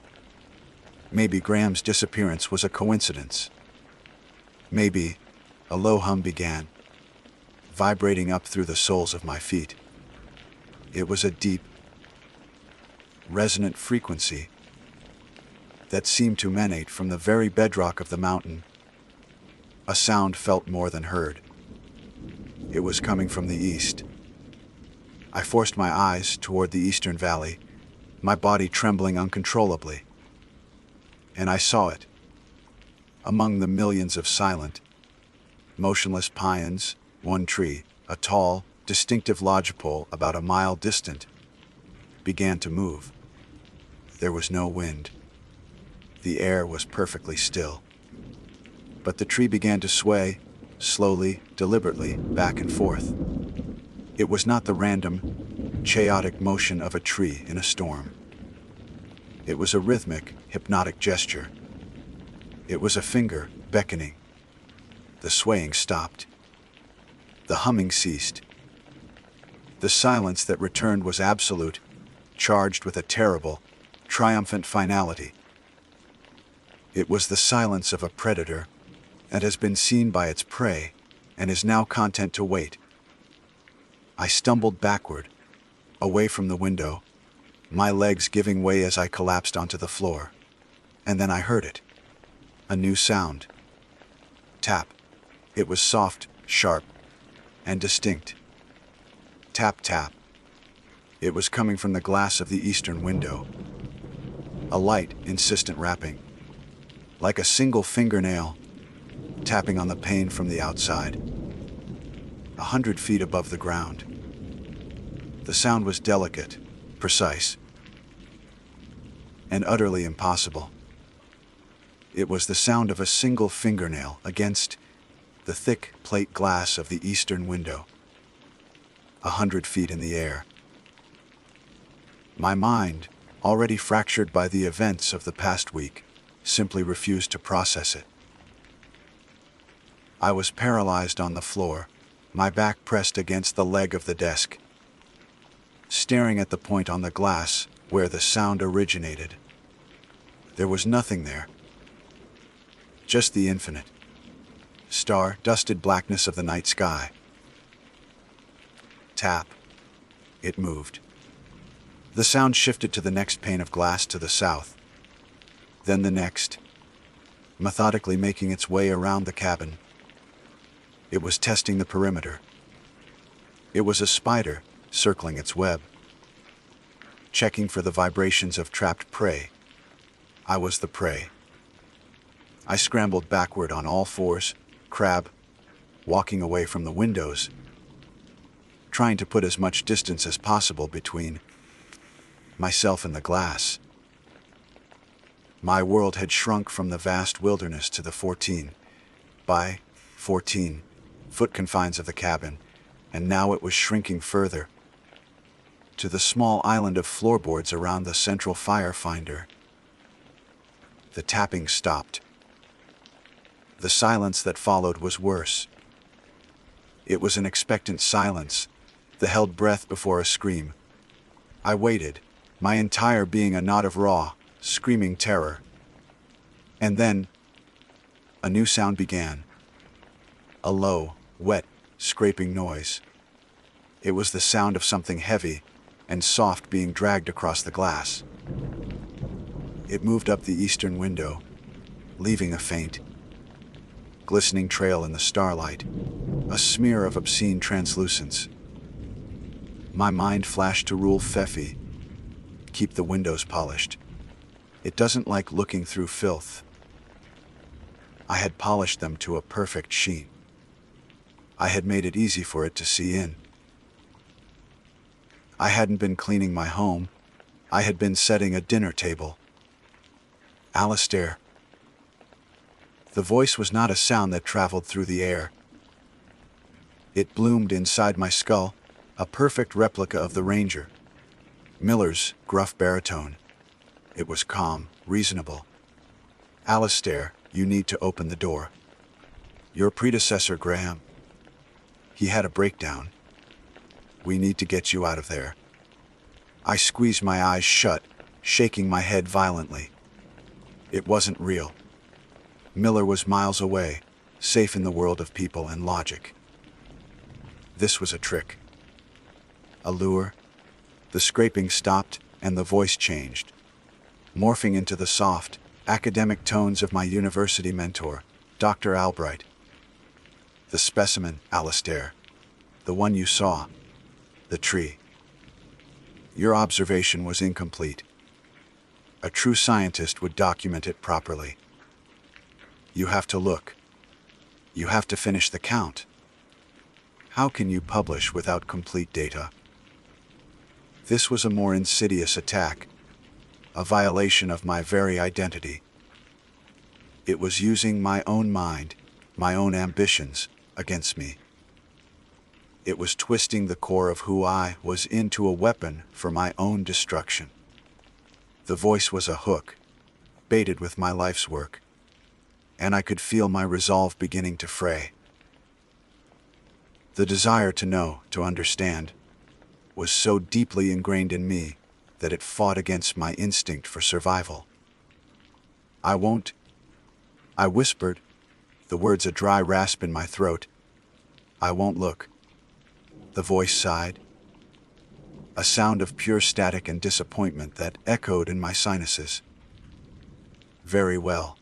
Maybe Graham's disappearance was a coincidence. Maybe a low hum began, vibrating up through the soles of my feet. It was a deep, resonant frequency that seemed to emanate from the very bedrock of the mountain. A sound felt more than heard. It was coming from the east. I forced my eyes toward the Eastern Valley, my body trembling uncontrollably. And I saw it. Among the millions of silent, motionless pines, one tree, a tall, distinctive lodgepole about a mile distant, began to move. There was no wind. The air was perfectly still. But the tree began to sway, slowly, deliberately, back and forth. It was not the random, chaotic motion of a tree in a storm. It was a rhythmic, hypnotic gesture. It was a finger beckoning. The swaying stopped. The humming ceased. The silence that returned was absolute, charged with a terrible, triumphant finality. It was the silence of a predator that has been seen by its prey and is now content to wait. I stumbled backward, away from the window, my legs giving way as I collapsed onto the floor. And then I heard it. A new sound. Tap. It was soft, sharp, and distinct. Tap, tap. It was coming from the glass of the eastern window. A light, insistent rapping, like a single fingernail, tapping on the pane from the outside. 100 feet above the ground. The sound was delicate, precise, and utterly impossible. It was the sound of a single fingernail against the thick plate glass of the eastern window. 100 feet in the air. My mind, already fractured by the events of the past week, simply refused to process it. I was paralyzed on the floor, my back pressed against the leg of the desk, staring at the point on the glass where the sound originated. There was nothing there. Just the infinite, star-dusted blackness of the night sky. Tap. It moved. The sound shifted to the next pane of glass to the south, then the next, methodically making its way around the cabin. It was testing the perimeter. It was a spider circling its web, checking for the vibrations of trapped prey. I was the prey. I scrambled backward on all fours, crab, walking away from the windows, trying to put as much distance as possible between myself and the glass. My world had shrunk from the vast wilderness to the 14 by 14 foot confines of the cabin, and now it was shrinking further to the small island of floorboards around the central fire finder. The tapping stopped. The silence that followed was worse. It was an expectant silence, the held breath before a scream. I waited, my entire being a knot of raw, screaming terror. And then, a new sound began. A low, wet, scraping noise. It was the sound of something heavy and soft being dragged across the glass. It moved up the eastern window, leaving a faint, glistening trail in the starlight, a smear of obscene translucence. My mind flashed to Rule Fefi: keep the windows polished. It doesn't like looking through filth. I had polished them to a perfect sheen. I had made it easy for it to see in. I hadn't been cleaning my home. I had been setting a dinner table. Alistair. The voice was not a sound that traveled through the air. It bloomed inside my skull, a perfect replica of the Ranger. Miller's gruff baritone. It was calm, reasonable. Alistair, you need to open the door. Your predecessor, Graham. He had a breakdown. We need to get you out of there. I squeezed my eyes shut, shaking my head violently. It wasn't real. Miller was miles away, safe in the world of people and logic. This was a trick. A lure. The scraping stopped and the voice changed, morphing into the soft, academic tones of my university mentor, Dr. Albright. The specimen, Alistair. The one you saw. The tree. Your observation was incomplete. A true scientist would document it properly. You have to look. You have to finish the count. How can you publish without complete data? This was a more insidious attack, a violation of my very identity. It was using my own mind, my own ambitions, against me. It was twisting the core of who I was into a weapon for my own destruction. The voice was a hook, baited with my life's work, and I could feel my resolve beginning to fray. The desire to know, to understand, was so deeply ingrained in me that it fought against my instinct for survival. I won't, I whispered, the words a dry rasp in my throat. I won't look. The voice sighed, a sound of pure static and disappointment that echoed in my sinuses. Very well.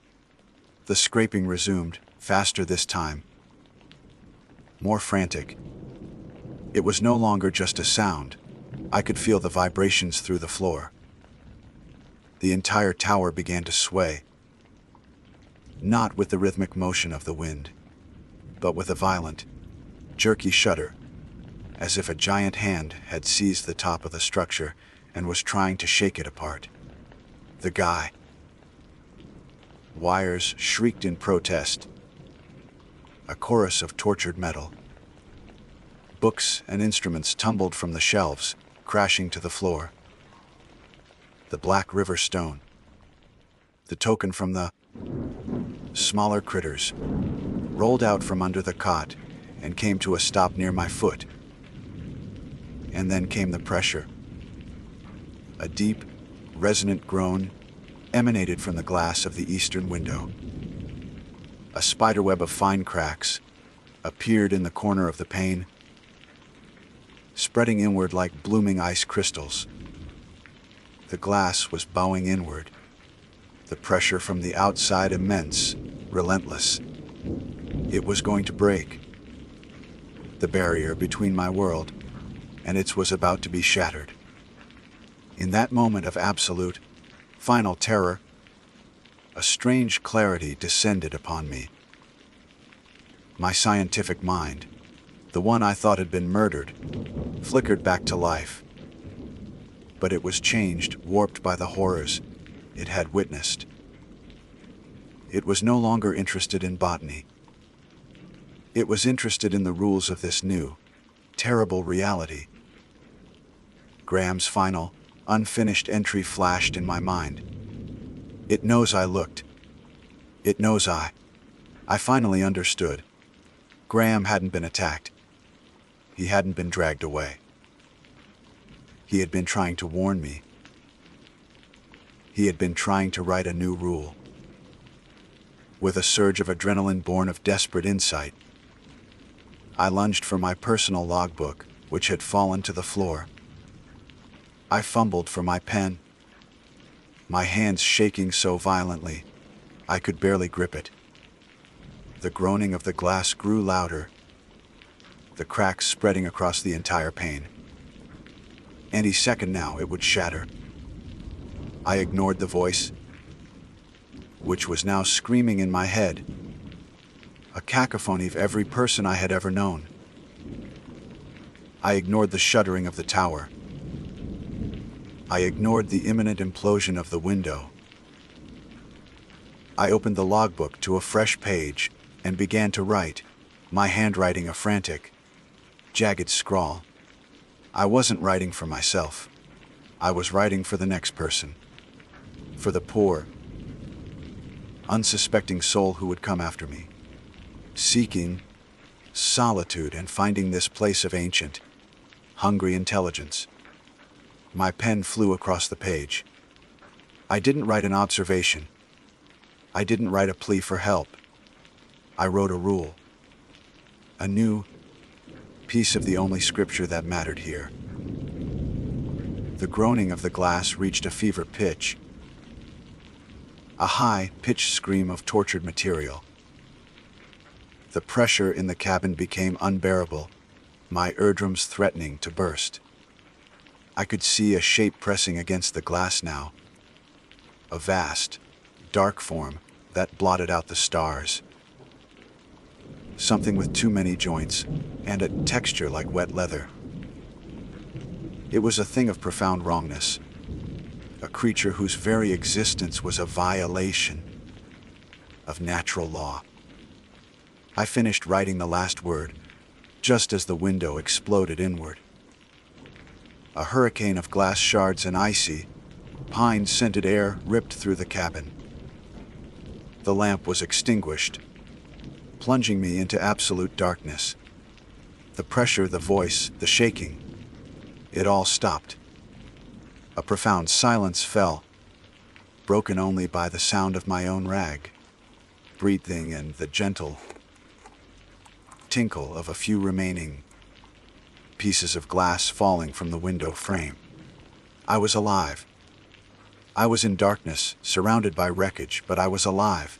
The scraping resumed, faster this time. More frantic. It was no longer just a sound. I could feel the vibrations through the floor. The entire tower began to sway, not with the rhythmic motion of the wind, but with a violent, jerky shudder, as if a giant hand had seized the top of the structure and was trying to shake it apart. The guy. Wires shrieked in protest. A chorus of tortured metal. Books and instruments tumbled from the shelves, crashing to the floor. The Black River stone. The token from the smaller critters rolled out from under the cot and came to a stop near my foot. And then came the pressure. A deep, resonant groan emanated from the glass of the eastern window. A spiderweb of fine cracks appeared in the corner of the pane, spreading inward like blooming ice crystals. The glass was bowing inward, the pressure from the outside immense, relentless. It was going to break. The barrier between my world and its was about to be shattered. In that moment of absolute, final terror, a strange clarity descended upon me. My scientific mind, the one I thought had been murdered, flickered back to life. But it was changed, warped by the horrors it had witnessed. It was no longer interested in botany. It was interested in the rules of this new, terrible reality. Graham's final, unfinished entry flashed in my mind. It knows I looked. It knows I finally understood. Graham hadn't been attacked. He hadn't been dragged away. He had been trying to warn me. He had been trying to write a new rule. With a surge of adrenaline born of desperate insight, I lunged for my personal logbook, which had fallen to the floor. I fumbled for my pen, my hands shaking so violently I could barely grip it. The groaning of the glass grew louder, the cracks spreading across the entire pane. Any second now it would shatter. I ignored the voice, which was now screaming in my head, a cacophony of every person I had ever known. I ignored the shuddering of the tower. I ignored the imminent implosion of the window. I opened the logbook to a fresh page and began to write, my handwriting a frantic, jagged scrawl. I wasn't writing for myself. I was writing for the next person, for the poor, unsuspecting soul who would come after me, seeking solitude and finding this place of ancient, hungry intelligence. My pen flew across the page. I didn't write an observation. I didn't write a plea for help. I wrote a rule, a new piece of the only scripture that mattered here. The groaning of the glass reached a fever pitch, a high-pitched scream of tortured material. The pressure in the cabin became unbearable, my eardrums threatening to burst. I could see a shape pressing against the glass now, a vast, dark form that blotted out the stars. Something with too many joints and a texture like wet leather. It was a thing of profound wrongness, a creature whose very existence was a violation of natural law. I finished writing the last word just as the window exploded inward. A hurricane of glass shards and icy, pine-scented air ripped through the cabin. The lamp was extinguished, plunging me into absolute darkness. The pressure, the voice, the shaking, it all stopped. A profound silence fell, broken only by the sound of my own rag, breathing and the gentle tinkle of a few remaining pieces of glass falling from the window frame. I was alive. I was in darkness, surrounded by wreckage, but I was alive.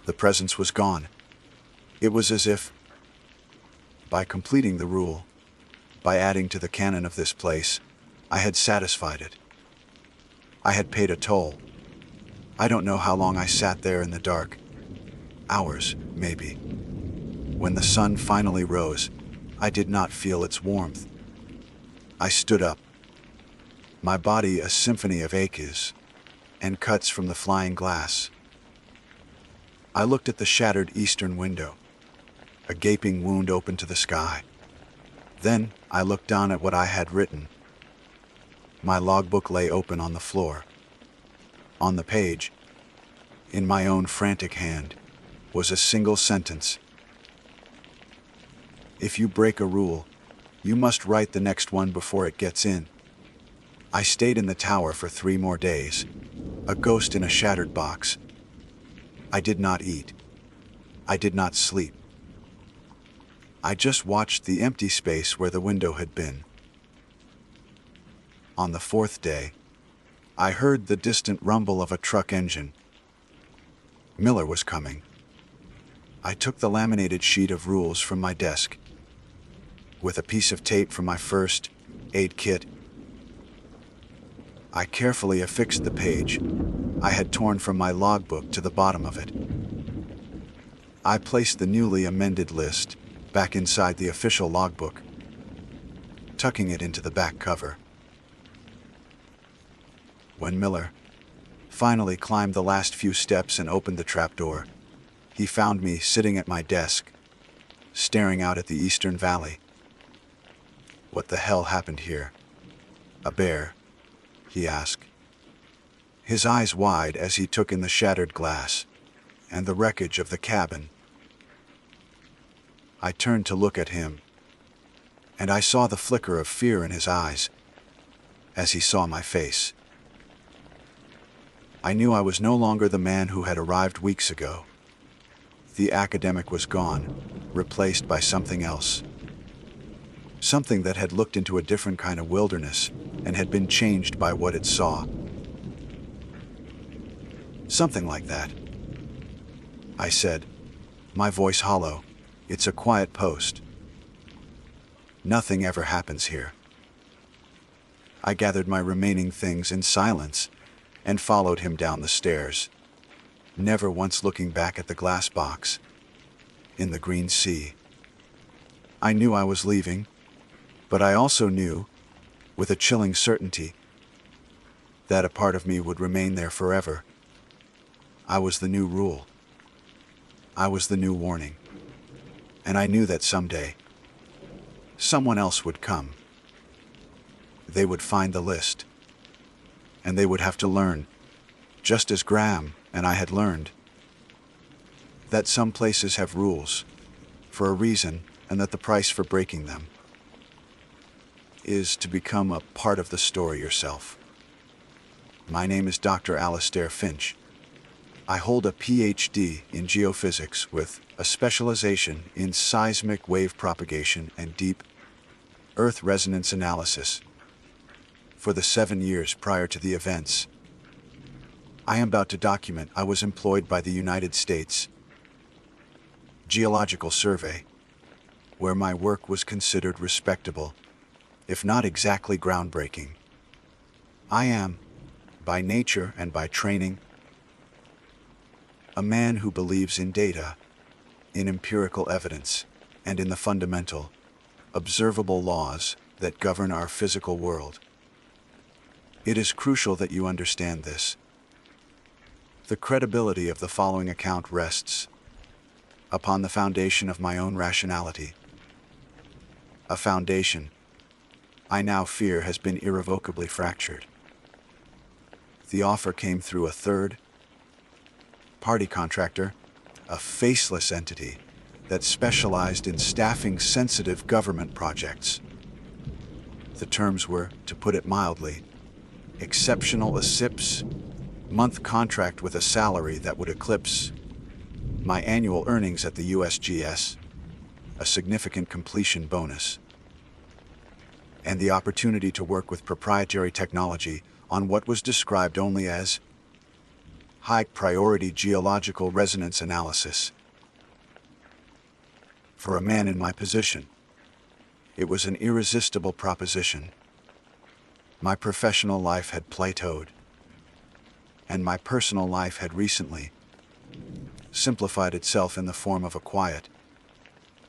The presence was gone. It was as if, by completing the rule, by adding to the canon of this place, I had satisfied it. I had paid a toll. I don't know how long I sat there in the dark. Hours, maybe. When the sun finally rose, I did not feel its warmth. I stood up, my body a symphony of aches and cuts from the flying glass. I looked at the shattered eastern window, a gaping wound open to the sky. Then I looked down at what I had written. My logbook lay open on the floor. On the page, in my own frantic hand, was a single sentence. If you break a rule, you must write the next one before it gets in. I stayed in the tower for 3 more days, a ghost in a shattered box. I did not eat. I did not sleep. I just watched the empty space where the window had been. On the 4th day, I heard the distant rumble of a truck engine. Miller was coming. I took the laminated sheet of rules from my desk. With a piece of tape from my first aid kit, I carefully affixed the page I had torn from my logbook to the bottom of it. I placed the newly amended list back inside the official logbook, tucking it into the back cover. When Miller finally climbed the last few steps and opened the trapdoor, he found me sitting at my desk, staring out at the eastern valley. What the hell happened here? A bear? He asked, his eyes wide as he took in the shattered glass and the wreckage of the cabin. I turned to look at him, and I saw the flicker of fear in his eyes as he saw my face. I knew I was no longer the man who had arrived weeks ago. The academic was gone, replaced by something else. Something that had looked into a different kind of wilderness and had been changed by what it saw. Something like that. I said, my voice hollow. It's a quiet post. Nothing ever happens here. I gathered my remaining things in silence and followed him down the stairs, never once looking back at the glass box in the green sea. I knew I was leaving, but I also knew, with a chilling certainty, that a part of me would remain there forever. I was the new rule. I was the new warning. And I knew that someday, someone else would come. They would find the list. And they would have to learn, just as Graham and I had learned, that some places have rules for a reason, and that the price for breaking them is to become a part of the story yourself. My name is Dr. Alastair Finch. I hold a PhD in geophysics with a specialization in seismic wave propagation and deep Earth resonance analysis. For the 7 years prior to the events I am about to document, I was employed by the United States Geological Survey, where my work was considered respectable, if not exactly groundbreaking. I am, by nature and by training, a man who believes in data, in empirical evidence, and in the fundamental, observable laws that govern our physical world. It is crucial that you understand this. The credibility of the following account rests upon the foundation of my own rationality. A foundation I now fear has been irrevocably fractured. The offer came through a third-party contractor, a faceless entity that specialized in staffing sensitive government projects. The terms were, to put it mildly, exceptional, a 6-month contract with a salary that would eclipse my annual earnings at the USGS, a significant completion bonus, and the opportunity to work with proprietary technology on what was described only as high-priority geological resonance analysis. For a man in my position, it was an irresistible proposition. My professional life had plateaued, and my personal life had recently simplified itself in the form of a quiet,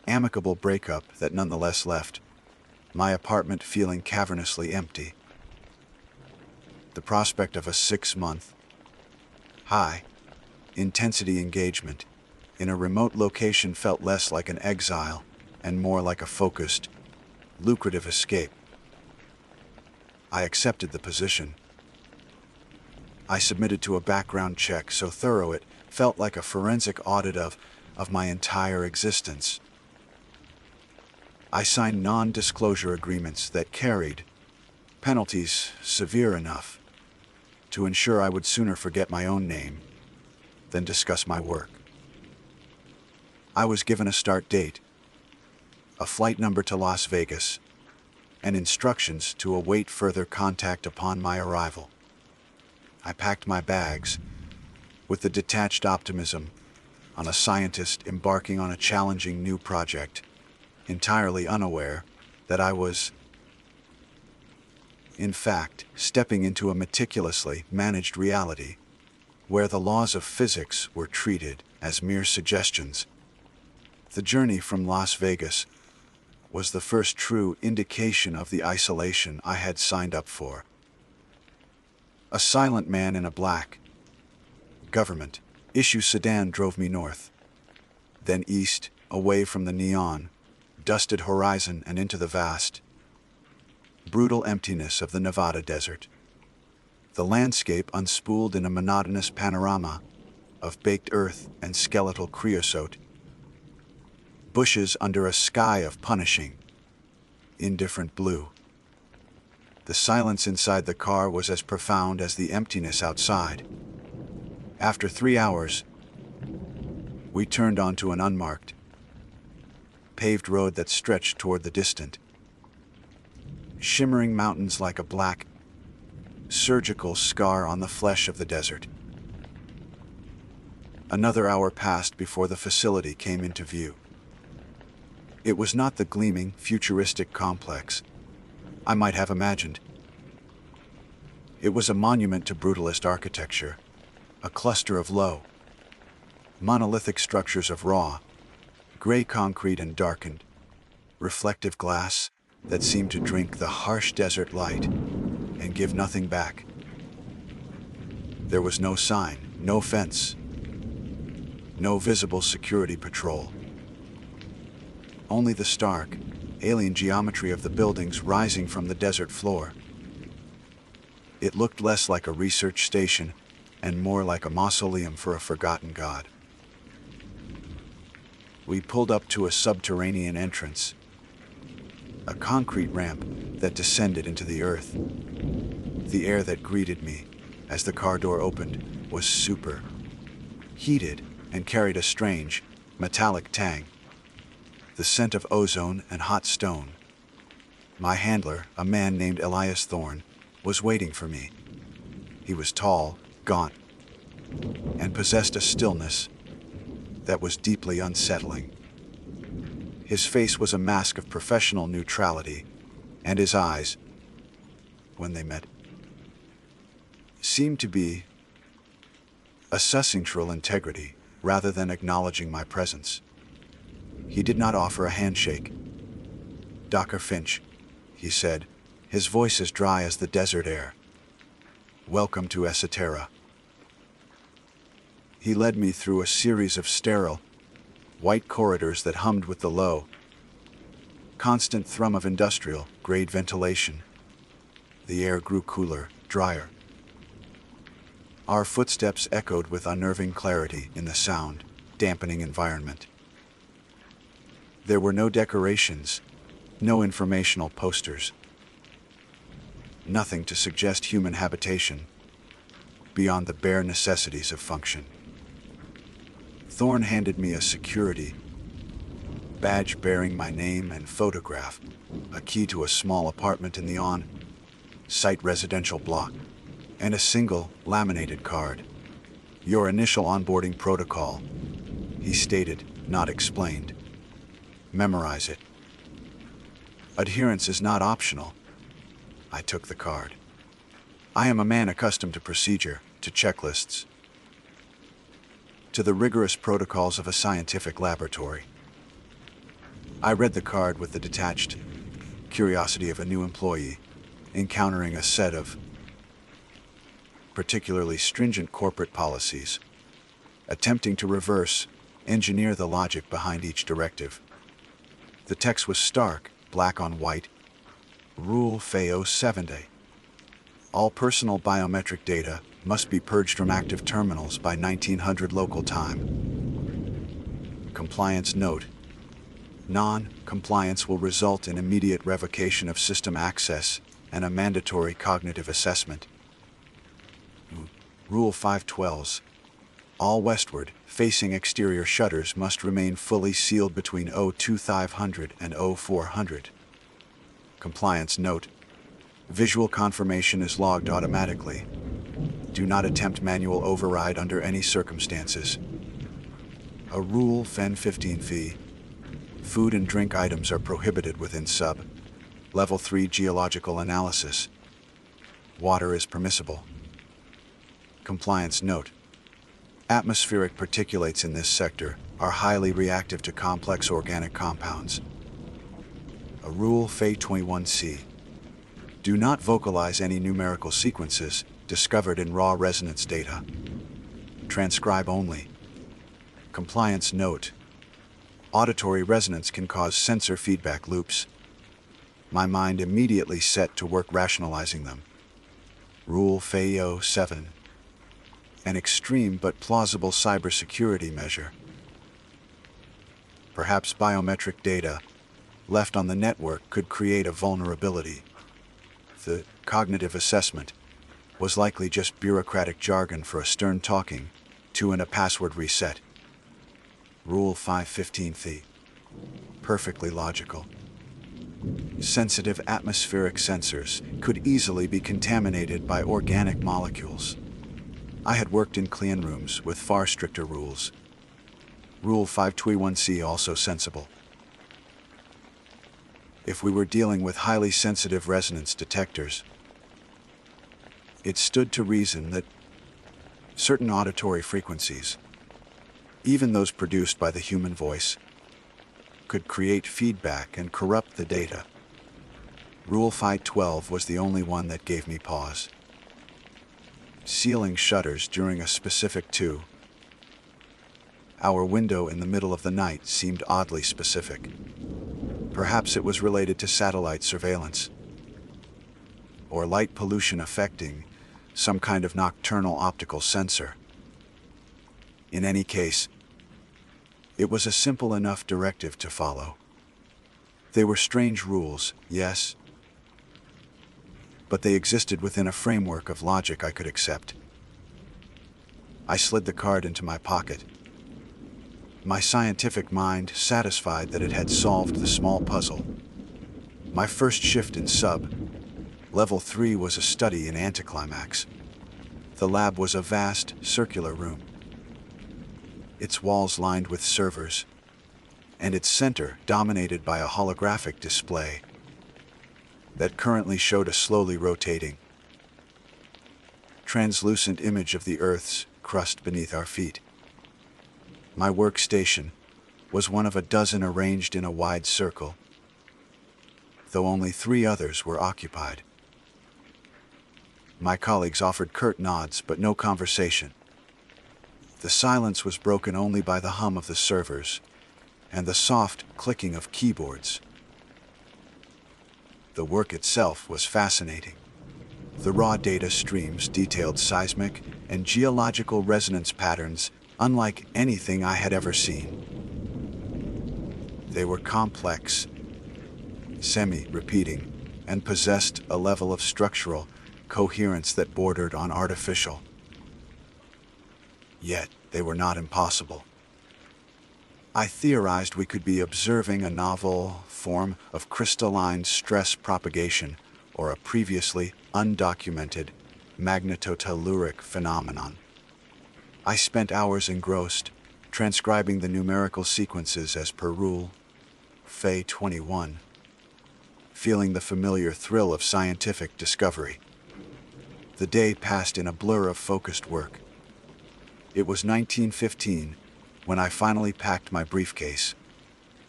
amicable breakup that nonetheless left my apartment feeling cavernously empty. The prospect of a 6-month, high-intensity engagement in a remote location felt less like an exile and more like a focused, lucrative escape. I accepted the position. I submitted to a background check so thorough it felt like a forensic audit of my entire existence. I signed non-disclosure agreements that carried penalties severe enough to ensure I would sooner forget my own name than discuss my work. I was given a start date, a flight number to Las Vegas, and instructions to await further contact upon my arrival. I packed my bags with the detached optimism on a scientist embarking on a challenging new project, entirely unaware that I was, in fact, stepping into a meticulously managed reality where the laws of physics were treated as mere suggestions. The journey from Las Vegas was the first true indication of the isolation I had signed up for. A silent man in a black government-issue sedan drove me north, then east, away from the neon, dusted horizon and into the vast, brutal emptiness of the Nevada desert. The landscape unspooled in a monotonous panorama of baked earth and skeletal creosote, bushes under a sky of punishing, indifferent blue. The silence inside the car was as profound as the emptiness outside. After 3 hours, we turned onto an unmarked, paved road that stretched toward the distant, shimmering mountains like a black, surgical scar on the flesh of the desert. Another hour passed before the facility came into view. It was not the gleaming, futuristic complex I might have imagined. It was a monument to brutalist architecture, a cluster of low, monolithic structures of raw, gray concrete and darkened, reflective glass that seemed to drink the harsh desert light and give nothing back. There was no sign, no fence, no visible security patrol. Only the stark, alien geometry of the buildings rising from the desert floor. It looked less like a research station and more like a mausoleum for a forgotten god. We pulled up to a subterranean entrance, a concrete ramp that descended into the earth. The air that greeted me as the car door opened was super heated and carried a strange, metallic tang, the scent of ozone and hot stone. My handler, a man named Elias Thorne, was waiting for me. He was tall, gaunt, and possessed a stillness that was deeply unsettling. His face was a mask of professional neutrality, and his eyes, when they met, seemed to be assessing true integrity rather than acknowledging my presence. He did not offer a handshake. "Dr. Finch," he said, his voice as dry as the desert air. "Welcome to Esoterra." He led me through a series of sterile, white corridors that hummed with the low, constant thrum of industrial-grade ventilation. The air grew cooler, drier. Our footsteps echoed with unnerving clarity in the sound, dampening environment. There were no decorations, no informational posters. Nothing to suggest human habitation beyond the bare necessities of function. Thorne handed me a security badge bearing my name and photograph, a key to a small apartment in the on-site residential block, and a single laminated card. "Your initial onboarding protocol," he stated, not explained. "Memorize it. Adherence is not optional." I took the card. I am a man accustomed to procedure, to checklists, to the rigorous protocols of a scientific laboratory. I read the card with the detached curiosity of a new employee, encountering a set of particularly stringent corporate policies, attempting to reverse engineer the logic behind each directive. The text was stark, black on white. Rule FAO 70. All personal biometric data must be purged from active terminals by 1900 local time. Compliance note. Non-compliance will result in immediate revocation of system access and a mandatory cognitive assessment. Rule 512. All westward-facing exterior shutters must remain fully sealed between 0200 and 0400. Compliance note. Visual confirmation is logged automatically. Do not attempt manual override under any circumstances. A Rule FEN 15 fee. Food and drink items are prohibited within Level 3 geological analysis. Water is permissible. Compliance note. Atmospheric particulates in this sector are highly reactive to complex organic compounds. A Rule FE 21C. Do not vocalize any numerical sequences discovered in raw resonance data. Transcribe only. Compliance note. Auditory resonance can cause sensor feedback loops. My mind immediately set to work rationalizing them. Rule FAO 7. An extreme but plausible cybersecurity measure. Perhaps biometric data left on the network could create a vulnerability. The cognitive assessment was likely just bureaucratic jargon for a stern-talking, 2 and a password reset. Rule 515 perfectly logical. Sensitive atmospheric sensors could easily be contaminated by organic molecules. I had worked in clean rooms with far stricter rules. Rule 521c also sensible. If we were dealing with highly sensitive resonance detectors, it stood to reason that certain auditory frequencies, even those produced by the human voice, could create feedback and corrupt the data. Rule 512 was the only one that gave me pause. Sealing shutters during a specific 2-hour window in the middle of the night seemed oddly specific. Perhaps it was related to satellite surveillance, or light pollution affecting some kind of nocturnal optical sensor. In any case, it was a simple enough directive to follow. They were strange rules, yes, but they existed within a framework of logic I could accept. I slid the card into my pocket, my scientific mind satisfied that it had solved the small puzzle. My first shift in sub, level 3, was a study in anticlimax. The lab was a vast, circular room, its walls lined with servers, and its center dominated by a holographic display that currently showed a slowly rotating, translucent image of the Earth's crust beneath our feet. My workstation was one of a dozen arranged in a wide circle, though only 3 others were occupied. My colleagues offered curt nods, but no conversation. The silence was broken only by the hum of the servers and the soft clicking of keyboards. The work itself was fascinating. The raw data streams detailed seismic and geological resonance patterns unlike anything I had ever seen. They were complex, semi-repeating, and possessed a level of structural coherence that bordered on artificial. Yet they were not impossible. I theorized we could be observing a novel form of crystalline stress propagation or a previously undocumented magnetotelluric phenomenon. I spent hours engrossed, transcribing the numerical sequences as per Rule 521, feeling the familiar thrill of scientific discovery. The day passed in a blur of focused work. It was 1915 when I finally packed my briefcase,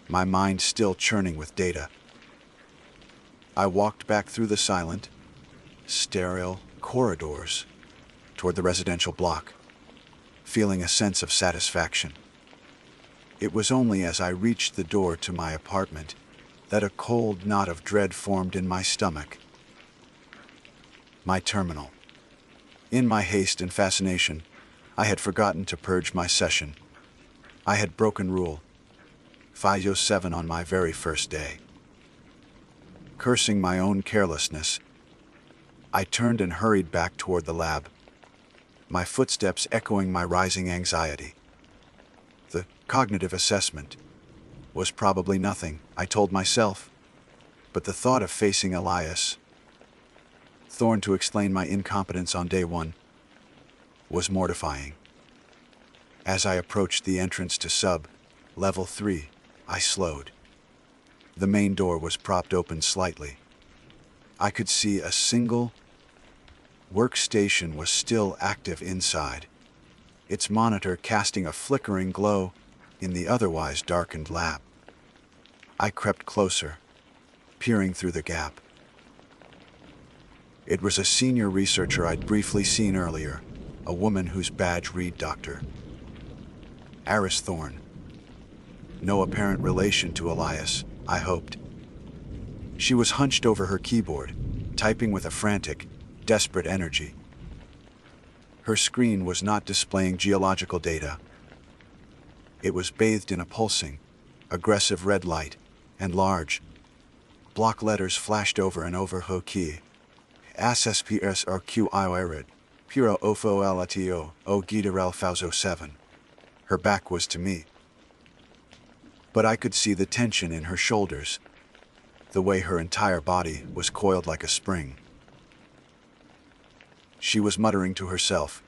my mind still churning with data. I walked back through the silent, sterile corridors toward the residential block, feeling a sense of satisfaction. It was only as I reached the door to my apartment that a cold knot of dread formed in my stomach. My terminal. In my haste and fascination, I had forgotten to purge my session. I had broken Rule 507 on my very first day. Cursing my own carelessness, I turned and hurried back toward the lab, my footsteps echoing my rising anxiety. The cognitive assessment was probably nothing, I told myself, but the thought of facing Elias Thorne to explain my incompetence on day 1 was mortifying. As I approached the entrance to sub, level 3, I slowed. The main door was propped open slightly. I could see a single workstation was still active inside, its monitor casting a flickering glow in the otherwise darkened lab. I crept closer, peering through the gap. It was a senior researcher I'd briefly seen earlier, a woman whose badge read Dr. Aris Thorne. No apparent relation to Elias, I hoped. She was hunched over her keyboard, typing with a frantic, desperate energy. Her screen was not displaying geological data. It was bathed in a pulsing, aggressive red light, and large block letters flashed over and over her key. SSPSRQIRID. Puro ofo elatio o giderel fauzo 7. Her back was to me. But I could see the tension in her shoulders, the way her entire body was coiled like a spring. She was muttering to herself,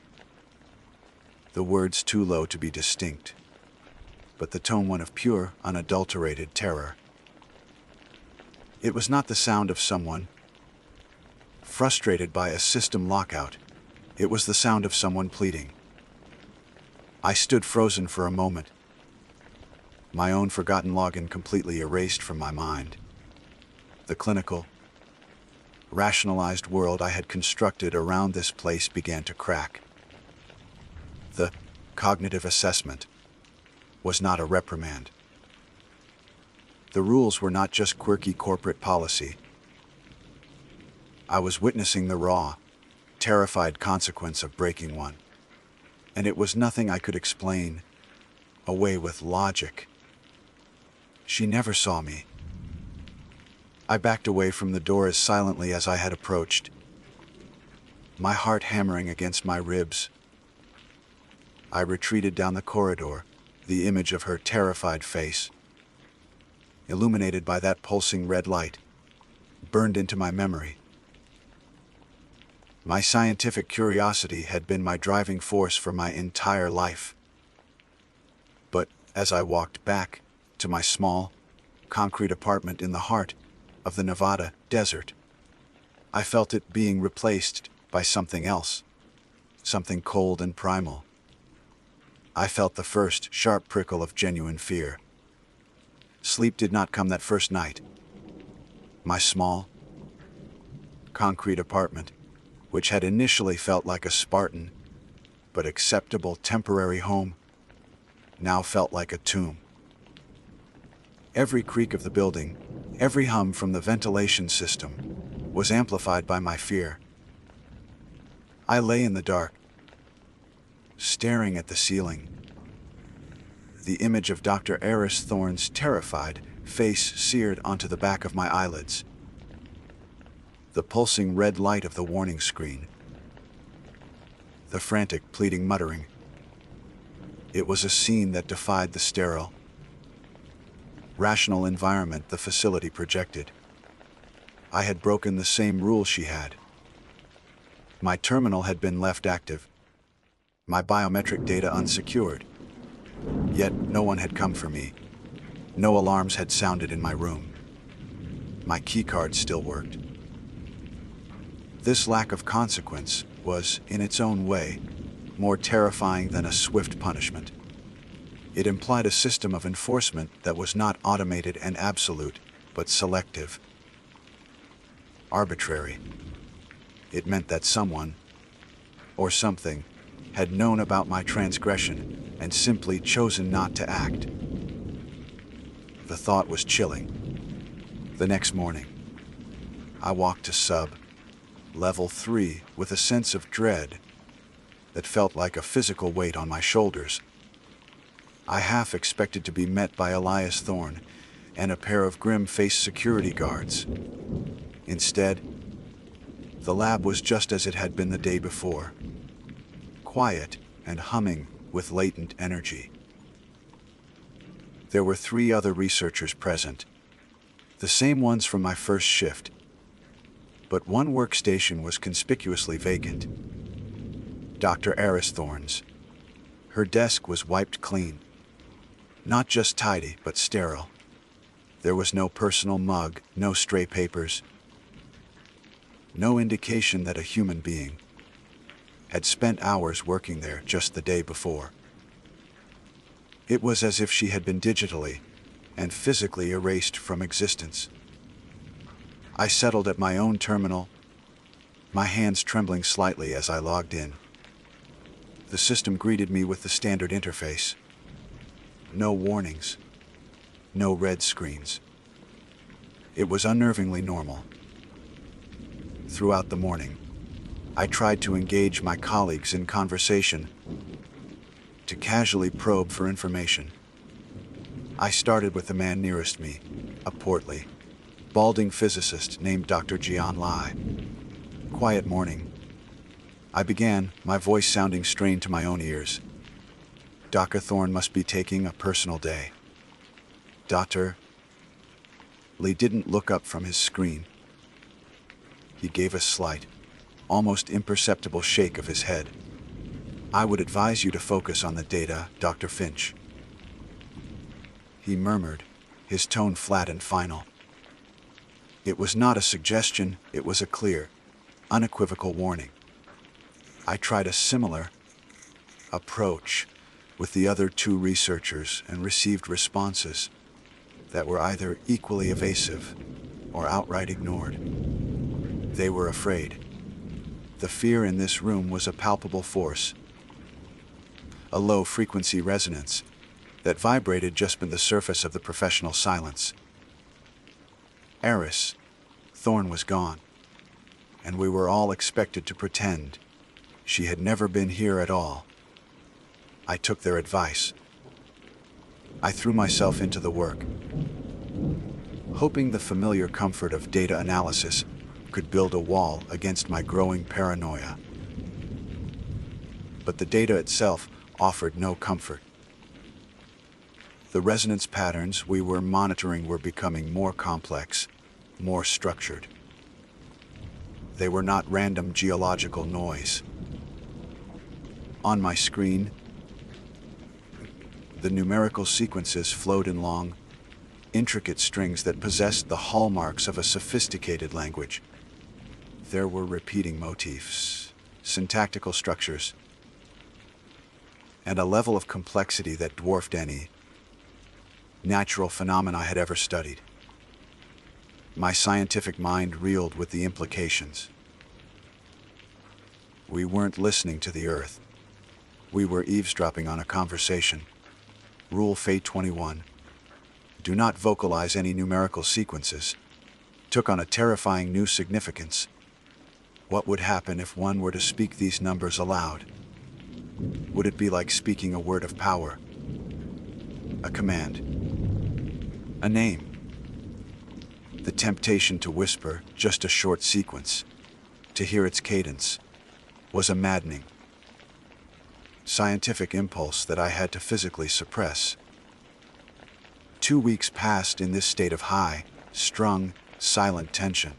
the words too low to be distinct, but the tone one of pure, unadulterated terror. It was not the sound of someone frustrated by a system lockout. It was the sound of someone pleading. I stood frozen for a moment, my own forgotten login completely erased from my mind. The clinical, rationalized world I had constructed around this place began to crack. The cognitive assessment was not a reprimand. The rules were not just quirky corporate policy. I was witnessing the raw, terrified consequence of breaking one, and it was nothing I could explain away with logic. She never saw me. I backed away from the door as silently as I had approached, my heart hammering against my ribs. I retreated down the corridor, the image of her terrified face, illuminated by that pulsing red light, burned into my memory. My scientific curiosity had been my driving force for my entire life. But as I walked back to my small, concrete apartment in the heart of the Nevada desert, I felt it being replaced by something else, something cold and primal. I felt the first sharp prickle of genuine fear. Sleep did not come that first night. My small, concrete apartment, which had initially felt like a Spartan but acceptable temporary home, now felt like a tomb. Every creak of the building, every hum from the ventilation system, was amplified by my fear. I lay in the dark, staring at the ceiling. The image of Dr. Eris Thorne's terrified face seared onto the back of my eyelids. The pulsing red light of the warning screen. The frantic, pleading muttering. It was a scene that defied the sterile, rational environment the facility projected. I had broken the same rule she had. My terminal had been left active, my biometric data unsecured. Yet no one had come for me. No alarms had sounded in my room. My keycard still worked. This lack of consequence was, in its own way, more terrifying than a swift punishment. It implied a system of enforcement that was not automated and absolute, but selective, arbitrary. It meant that someone, or something, had known about my transgression and simply chosen not to act. The thought was chilling. The next morning, I walked to Level 3 with a sense of dread that felt like a physical weight on my shoulders. I half expected to be met by Elias Thorne and a pair of grim-faced security guards. Instead, the lab was just as it had been the day before, quiet and humming with latent energy. There were 3 other researchers present, the same ones from my first shift, but one workstation was conspicuously vacant. Dr. Eris Thorne's. Her desk was wiped clean. Not just tidy, but sterile. There was no personal mug, no stray papers, no indication that a human being had spent hours working there just the day before. It was as if she had been digitally and physically erased from existence. I settled at my own terminal, my hands trembling slightly as I logged in. The system greeted me with the standard interface. No warnings, no red screens. It was unnervingly normal. Throughout the morning, I tried to engage my colleagues in conversation, to casually probe for information. I started with the man nearest me, a portly, balding physicist named Dr. Jian Lai. Quiet morning. I began, my voice sounding strained to my own ears. Dr. Thorne must be taking a personal day. Dr. Lee didn't look up from his screen. He gave a slight, almost imperceptible shake of his head. I would advise you to focus on the data, Dr. Finch. He murmured, his tone flat and final. It was not a suggestion, it was a clear, unequivocal warning. I tried a similar approach with the other two researchers and received responses that were either equally evasive or outright ignored. They were afraid. The fear in this room was a palpable force, a low-frequency resonance that vibrated just beneath the surface of the professional silence. Eris, Thorne was gone, and we were all expected to pretend she had never been here at all. I took their advice. I threw myself into the work, hoping the familiar comfort of data analysis could build a wall against my growing paranoia. But the data itself offered no comfort. The resonance patterns we were monitoring were becoming more complex, more structured. They were not random geological noise. On my screen, the numerical sequences flowed in long, intricate strings that possessed the hallmarks of a sophisticated language. There were repeating motifs, syntactical structures, and a level of complexity that dwarfed any natural phenomena I had ever studied. My scientific mind reeled with the implications. We weren't listening to the Earth. We were eavesdropping on a conversation. Rule Fate 21. Do not vocalize any numerical sequences. Took on a terrifying new significance. What would happen if one were to speak these numbers aloud? Would it be like speaking a word of power? A command? A name? The temptation to whisper just a short sequence, to hear its cadence, was a maddening, scientific impulse that I had to physically suppress. 2 weeks passed in this state of high, strung, silent tension.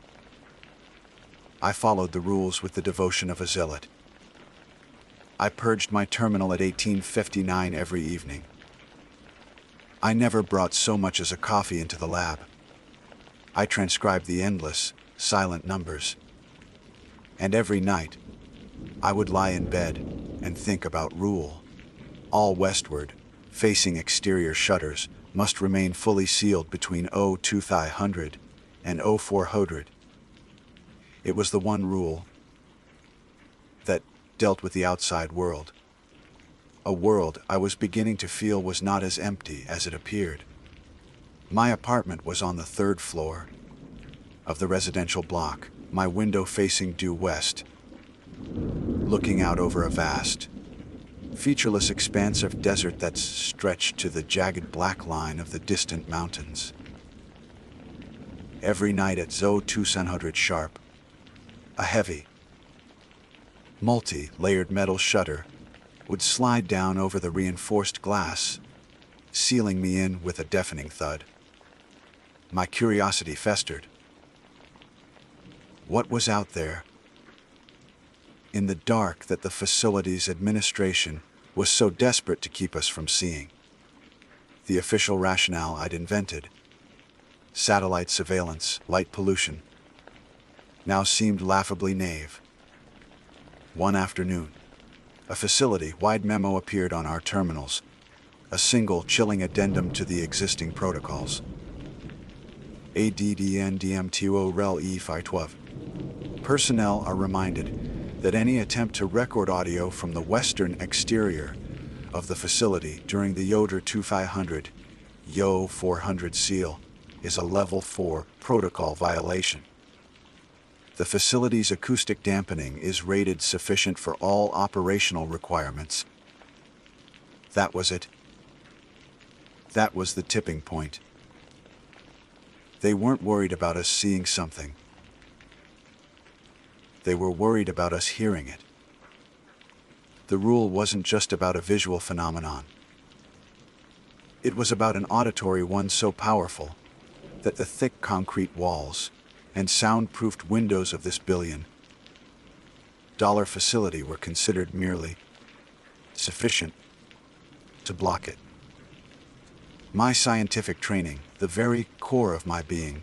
I followed the rules with the devotion of a zealot. I purged my terminal at 1859 every evening. I never brought so much as a coffee into the lab. I transcribed the endless, silent numbers. And every night, I would lie in bed and think about rule. All westward, facing exterior shutters, must remain fully sealed between 0200 and 0400. It was the one rule that dealt with the outside world. A world I was beginning to feel was not as empty as it appeared. My apartment was on the 3rd floor of the residential block, my window facing due west, looking out over a vast, featureless expanse of desert that stretched to the jagged black line of the distant mountains. Every night at 0200 sharp, a heavy, multi-layered metal shutter would slide down over the reinforced glass, sealing me in with a deafening thud. My curiosity festered. What was out there in the dark that the facility's administration was so desperate to keep us from seeing? The official rationale I'd invented, satellite surveillance, light pollution, now seemed laughably naive. One afternoon, a facility-wide memo appeared on our terminals, a single chilling addendum to the existing protocols. ADDNDM20 REL E512. Personnel are reminded that any attempt to record audio from the western exterior of the facility during the Yoder 2500 Yo 400 seal is a Level 4 protocol violation. The facility's acoustic dampening is rated sufficient for all operational requirements. That was it. That was the tipping point. They weren't worried about us seeing something. They were worried about us hearing it. The rule wasn't just about a visual phenomenon. It was about an auditory one so powerful that the thick concrete walls and soundproofed windows of this billion-dollar facility were considered merely sufficient to block it. My scientific training, the very core of my being,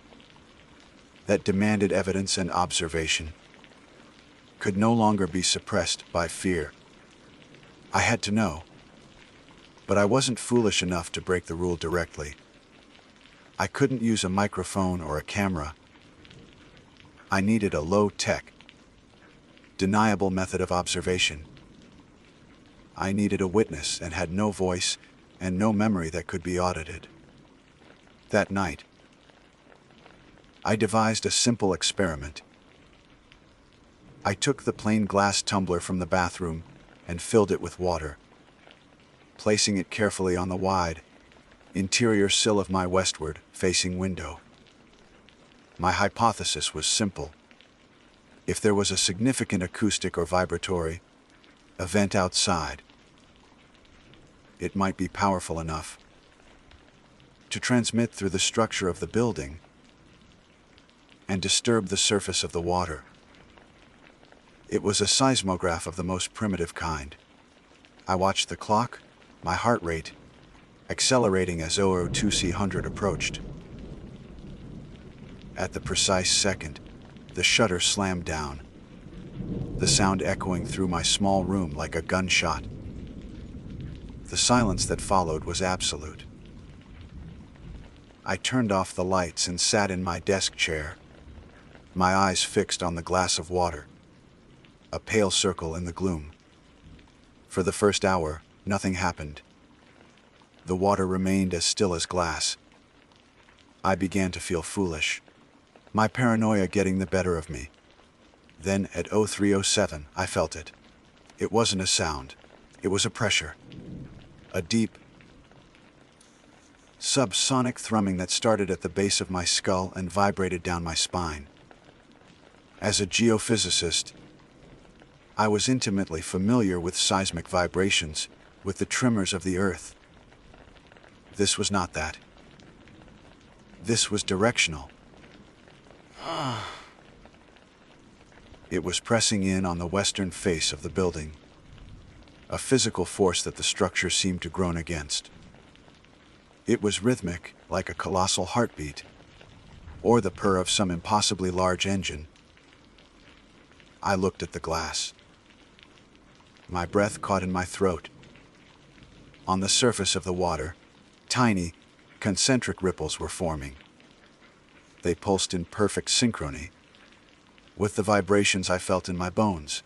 that demanded evidence and observation, could no longer be suppressed by fear. I had to know, but I wasn't foolish enough to break the rule directly. I couldn't use a microphone or a camera. I needed a low-tech, deniable method of observation. I needed a witness and had no voice and no memory that could be audited. That night, I devised a simple experiment. I took the plain glass tumbler from the bathroom and filled it with water, placing it carefully on the wide, interior sill of my westward-facing window. My hypothesis was simple. If there was a significant acoustic or vibratory event outside, it might be powerful enough to transmit through the structure of the building and disturb the surface of the water. It was a seismograph of the most primitive kind. I watched the clock, my heart rate accelerating as 00200 approached. At the precise second, the shutter slammed down, the sound echoing through my small room like a gunshot. The silence that followed was absolute. I turned off the lights and sat in my desk chair, my eyes fixed on the glass of water, a pale circle in the gloom. For the first hour, nothing happened. The water remained as still as glass. I began to feel foolish, my paranoia getting the better of me. Then at 0307, I felt it. It wasn't a sound. It was a pressure. A deep, subsonic thrumming that started at the base of my skull and vibrated down my spine. As a geophysicist, I was intimately familiar with seismic vibrations, with the tremors of the earth. This was not that. This was directional. It was pressing in on the western face of the building, a physical force that the structure seemed to groan against. It was rhythmic, like a colossal heartbeat, or the purr of some impossibly large engine. I looked at the glass. My breath caught in my throat. On the surface of the water, tiny, concentric ripples were forming. They pulsed in perfect synchrony with the vibrations I felt in my bones.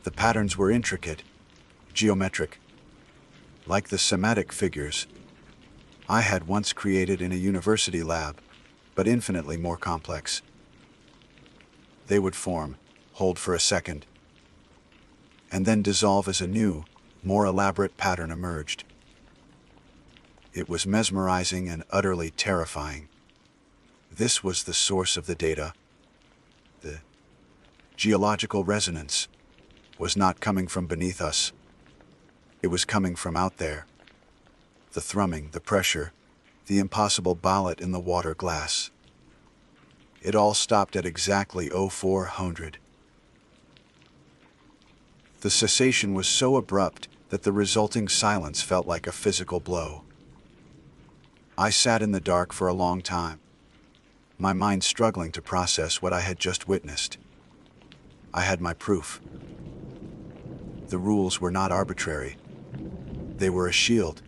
The patterns were intricate, geometric, like the somatic figures I had once created in a university lab, but infinitely more complex. They would form, hold for a second, and then dissolve as a new, more elaborate pattern emerged. It was mesmerizing and utterly terrifying. This was the source of the data. The geological resonance was not coming from beneath us. It was coming from out there. The thrumming, the pressure, the impossible ballot in the water glass. It all stopped at exactly 0400. The cessation was so abrupt that the resulting silence felt like a physical blow. I sat in the dark for a long time, my mind struggling to process what I had just witnessed. I had my proof. The rules were not arbitrary. They were a shield,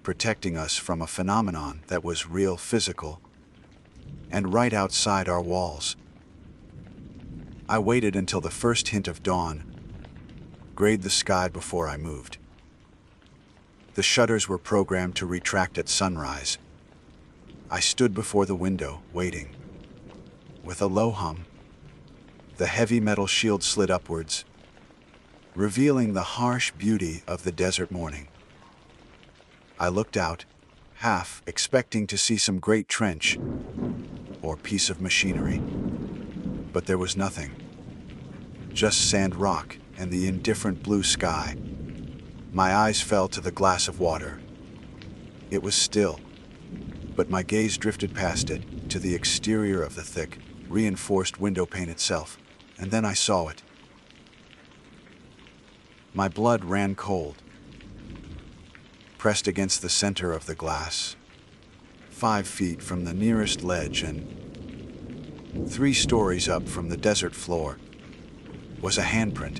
protecting us from a phenomenon that was real, physical, and right outside our walls. I waited until the first hint of dawn grayed the sky before I moved. The shutters were programmed to retract at sunrise. I stood before the window, waiting. With a low hum, the heavy metal shield slid upwards, revealing the harsh beauty of the desert morning. I looked out, half expecting to see some great trench or piece of machinery, but there was nothing. Just sand, rock, and the indifferent blue sky, my eyes fell to the glass of water. It was still, but my gaze drifted past it to the exterior of the thick, reinforced window pane itself, and then I saw it. My blood ran cold. Pressed against the center of the glass, 5 feet from the nearest ledge and 3 stories up from the desert floor, was a handprint.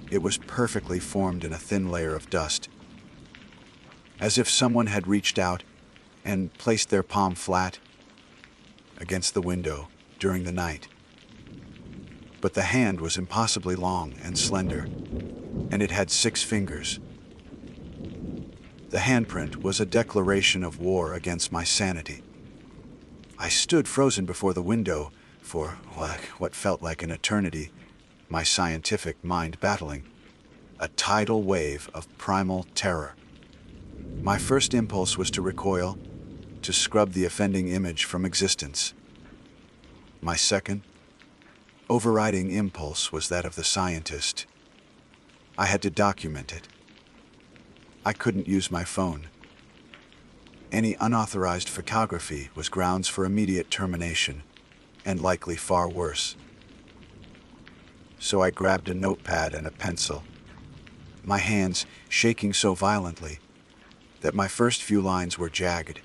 It was perfectly formed in a thin layer of dust, as if someone had reached out and placed their palm flat against the window during the night. But the hand was impossibly long and slender, and it had 6 fingers. The handprint was a declaration of war against my sanity. I stood frozen before the window for what felt like an eternity, my scientific mind battling a tidal wave of primal terror. My first impulse was to recoil, to scrub the offending image from existence. My second, overriding impulse was that of the scientist. I had to document it. I couldn't use my phone. Any unauthorized photography was grounds for immediate termination, and likely far worse. So I grabbed a notepad and a pencil, my hands shaking so violently that my first few lines were jagged,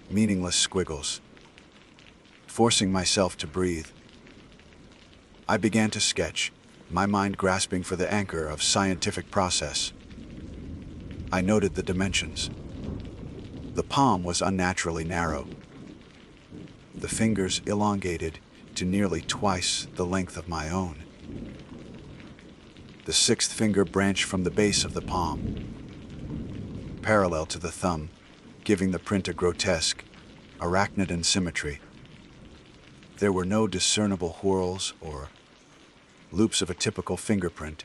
meaningless squiggles. Forcing myself to breathe, I began to sketch, my mind grasping for the anchor of scientific process. I noted the dimensions. The palm was unnaturally narrow. The fingers elongated to nearly twice the length of my own. The 6th finger branched from the base of the palm, parallel to the thumb, giving the print a grotesque, arachnid symmetry. There were no discernible whorls or loops of a typical fingerprint,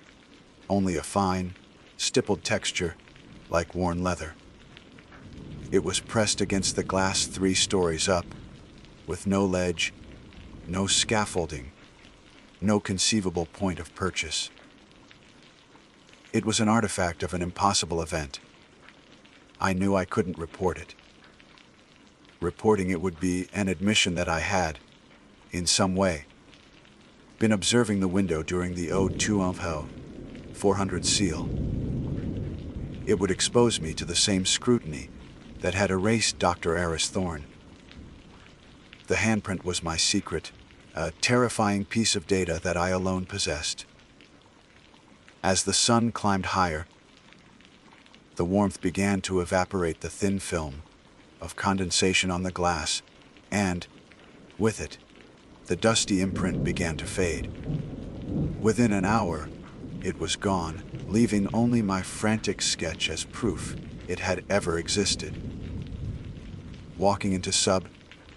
only a fine, stippled texture like worn leather. It was pressed against the glass 3 stories up, with no ledge, no scaffolding, no conceivable point of purchase. It was an artifact of an impossible event. I knew I couldn't report it. Reporting it would be an admission that I had, in some way, been observing the window during the Ode to Unho 400 seal. It would expose me to the same scrutiny that had erased Dr. Eris Thorne. The handprint was my secret, a terrifying piece of data that I alone possessed. As the sun climbed higher, the warmth began to evaporate the thin film of condensation on the glass, and, with it, the dusty imprint began to fade. Within an hour, it was gone, leaving only my frantic sketch as proof it had ever existed. Walking into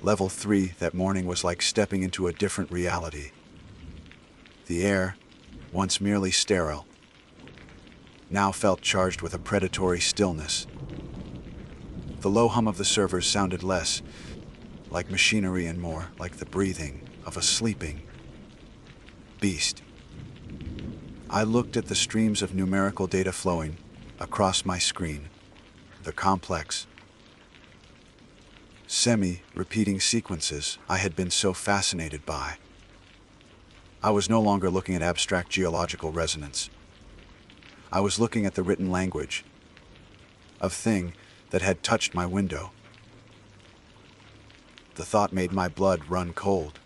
Level 3 that morning was like stepping into a different reality. The air, once merely sterile, now felt charged with a predatory stillness. The low hum of the servers sounded less like machinery and more like the breathing of a sleeping beast. I looked at the streams of numerical data flowing across my screen, the complex, semi-repeating sequences I had been so fascinated by. I was no longer looking at abstract geological resonance. I was looking at the written language of thing that had touched my window. The thought made my blood run cold.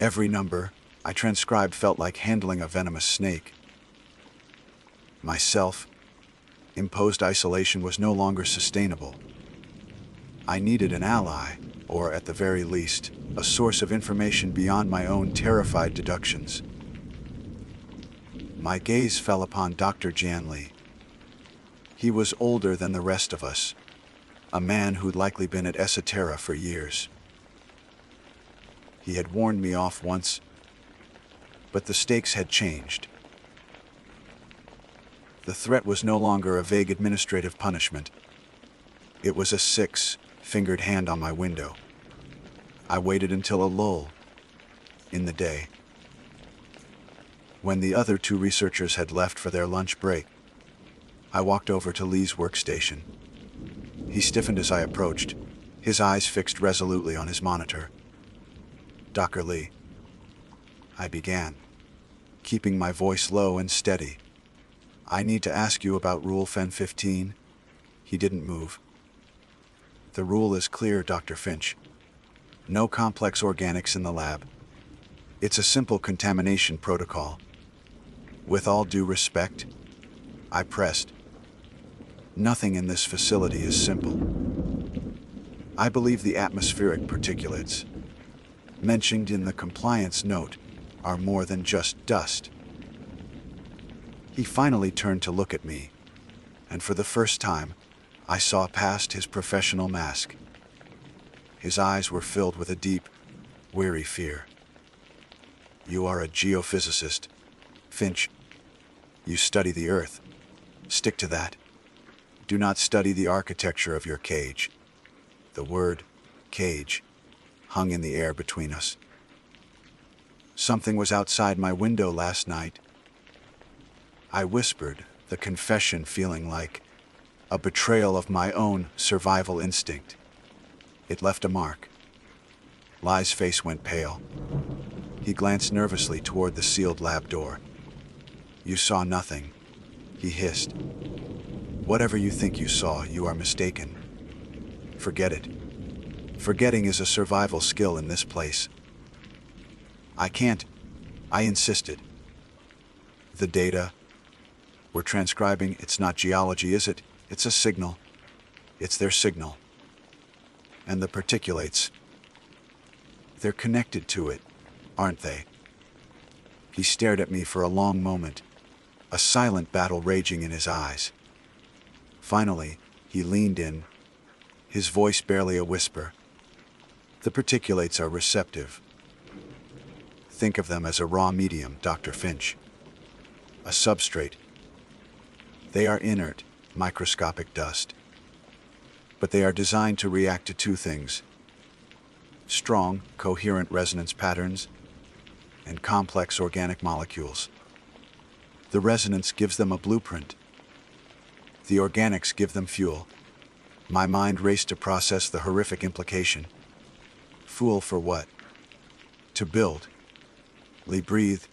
Every number I transcribed felt like handling a venomous snake. My self-imposed isolation was no longer sustainable. I needed an ally, or at the very least, a source of information beyond my own terrified deductions. My gaze fell upon Dr. Janley. He was older than the rest of us, a man who'd likely been at Esoterra for years. He had warned me off once, but the stakes had changed. The threat was no longer a vague administrative punishment. It was a 6-fingered hand on my window. I waited until a lull in the day, When the other two researchers had left for their lunch break, I walked over to Lee's workstation. He stiffened as I approached, his eyes fixed resolutely on his monitor. "Dr. Lee," I began, keeping my voice low and steady. "I need to ask you about Rule Fen 15. He didn't move. "The rule is clear, Dr. Finch. No complex organics in the lab. It's a simple contamination protocol." "With all due respect," I pressed, "nothing in this facility is simple. I believe the atmospheric particulates mentioned in the compliance note are more than just dust." He finally turned to look at me, and for the first time, I saw past his professional mask. His eyes were filled with a deep, weary fear. "You are a geophysicist, Finch. You study the Earth. Stick to that. Do not study the architecture of your cage." The word cage hung in the air between us. "Something was outside my window last night," I whispered, the confession feeling like a betrayal of my own survival instinct. It left a mark. Lai's face went pale. He glanced nervously toward the sealed lab door. "You saw nothing," he hissed. "Whatever you think you saw, you are mistaken. Forget it. Forgetting is a survival skill in this place." "I can't," I insisted. "The data we're transcribing, it's not geology, is it? It's a signal. It's their signal. And the particulates, they're connected to it, aren't they?" He stared at me for a long moment, a silent battle raging in his eyes. Finally, he leaned in, his voice barely a whisper. "The particulates are receptive. Think of them as a raw medium, Dr. Finch. A substrate. They are inert, microscopic dust. But they are designed to react to two things: strong, coherent resonance patterns and complex organic molecules. The resonance gives them a blueprint. The organics give them fuel." My mind raced to process the horrific implication. Fuel for what? To build. Lee breathed,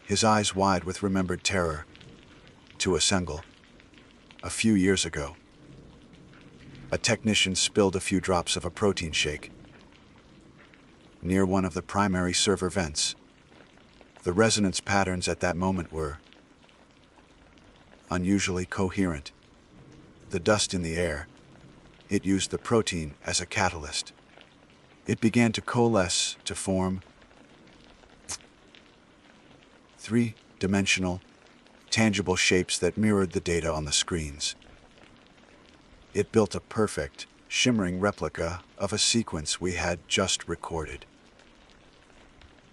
his eyes wide with remembered terror. To assemble. A few years ago, a technician spilled a few drops of a protein shake near one of the primary server vents. The resonance patterns at that moment were unusually coherent. The dust in the air, it used the protein as a catalyst. It began to coalesce to form three-dimensional, tangible shapes that mirrored the data on the screens. It built a perfect, shimmering replica of a sequence we had just recorded.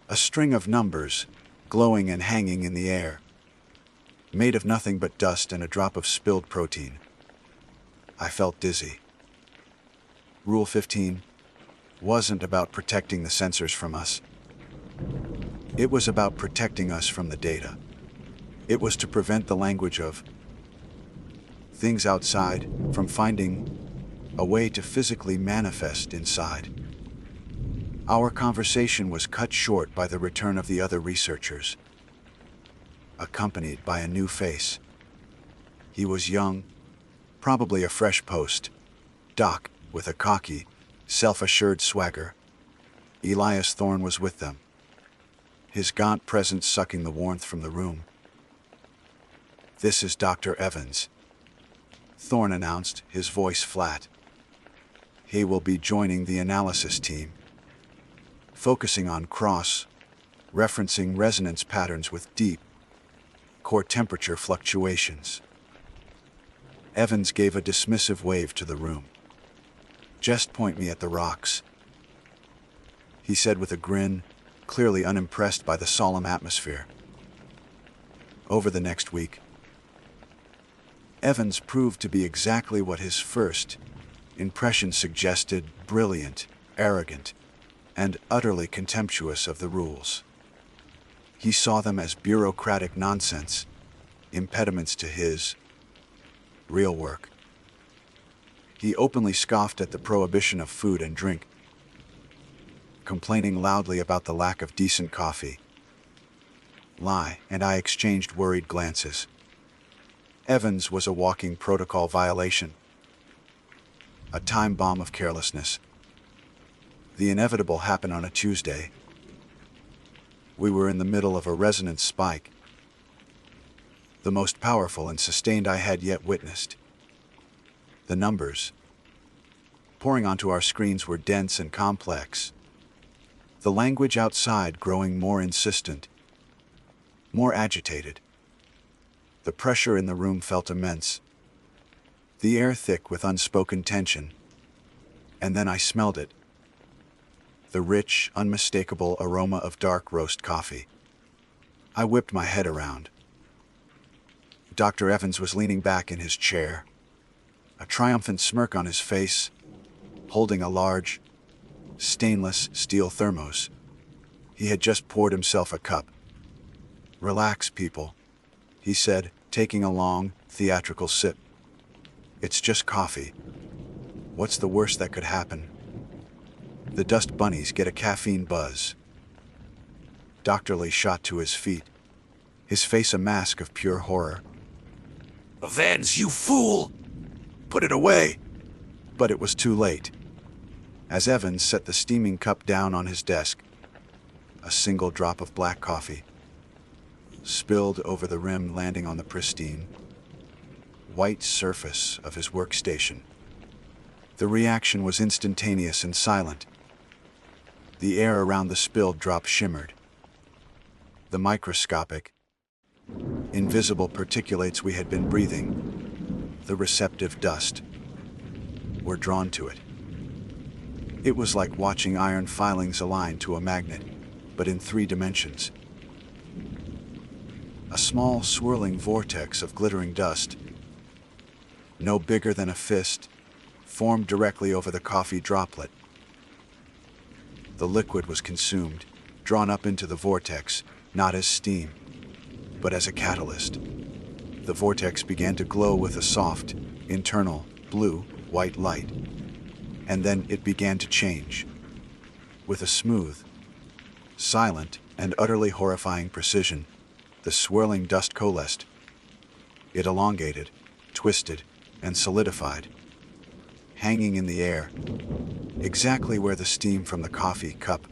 A string of numbers, glowing and hanging in the air, made of nothing but dust and a drop of spilled protein. I felt dizzy. Rule 15 wasn't about protecting the sensors from us. It was about protecting us from the data. It was to prevent the language of things outside from finding a way to physically manifest inside. Our conversation was cut short by the return of the other researchers, accompanied by a new face. He was young, probably a fresh post, Doc, with a cocky, self-assured swagger. Elias Thorne was with them, his gaunt presence sucking the warmth from the room. "This is Dr. Evans," Thorne announced, his voice flat. "He will be joining the analysis team, focusing on referencing resonance patterns with deep, core temperature fluctuations." Evans gave a dismissive wave to the room. "Just point me at the rocks," he said with a grin, clearly unimpressed by the solemn atmosphere. Over the next week, Evans proved to be exactly what his first impression suggested: brilliant, arrogant, and utterly contemptuous of the rules. He saw them as bureaucratic nonsense, impediments to his real work. He openly scoffed at the prohibition of food and drink, complaining loudly about the lack of decent coffee. And I exchanged worried glances. Evans was a walking protocol violation, a time bomb of carelessness. The inevitable happened on a Tuesday. We were in the middle of a resonance spike, the most powerful and sustained I had yet witnessed. The numbers pouring onto our screens were dense and complex, the language outside growing more insistent, more agitated. The pressure in the room felt immense, the air thick with unspoken tension. And then I smelled it. The rich, unmistakable aroma of dark roast coffee. I whipped my head around. Dr. Evans was leaning back in his chair, a triumphant smirk on his face, holding a large, stainless steel thermos. He had just poured himself a cup. "Relax, people," he said, taking a long, theatrical sip. "It's just coffee. What's the worst that could happen? The dust bunnies get a caffeine buzz." Dr. Lee shot to his feet, his face a mask of pure horror. "Evans, you fool! Put it away!" But it was too late. As Evans set the steaming cup down on his desk, a single drop of black coffee spilled over the rim, landing on the pristine, white surface of his workstation. The reaction was instantaneous and silent. The air around the spilled drop shimmered. The microscopic, invisible particulates we had been breathing, the receptive dust, were drawn to it. It was like watching iron filings align to a magnet, but in 3 dimensions. A small, swirling vortex of glittering dust, no bigger than a fist, formed directly over the coffee droplet. The liquid was consumed, drawn up into the vortex, not as steam, but as a catalyst. The vortex began to glow with a soft, internal, blue-white light, and then it began to change. With a smooth, silent, and utterly horrifying precision, the swirling dust coalesced. It elongated, twisted, and solidified, hanging in the air, exactly where the steam from the coffee cup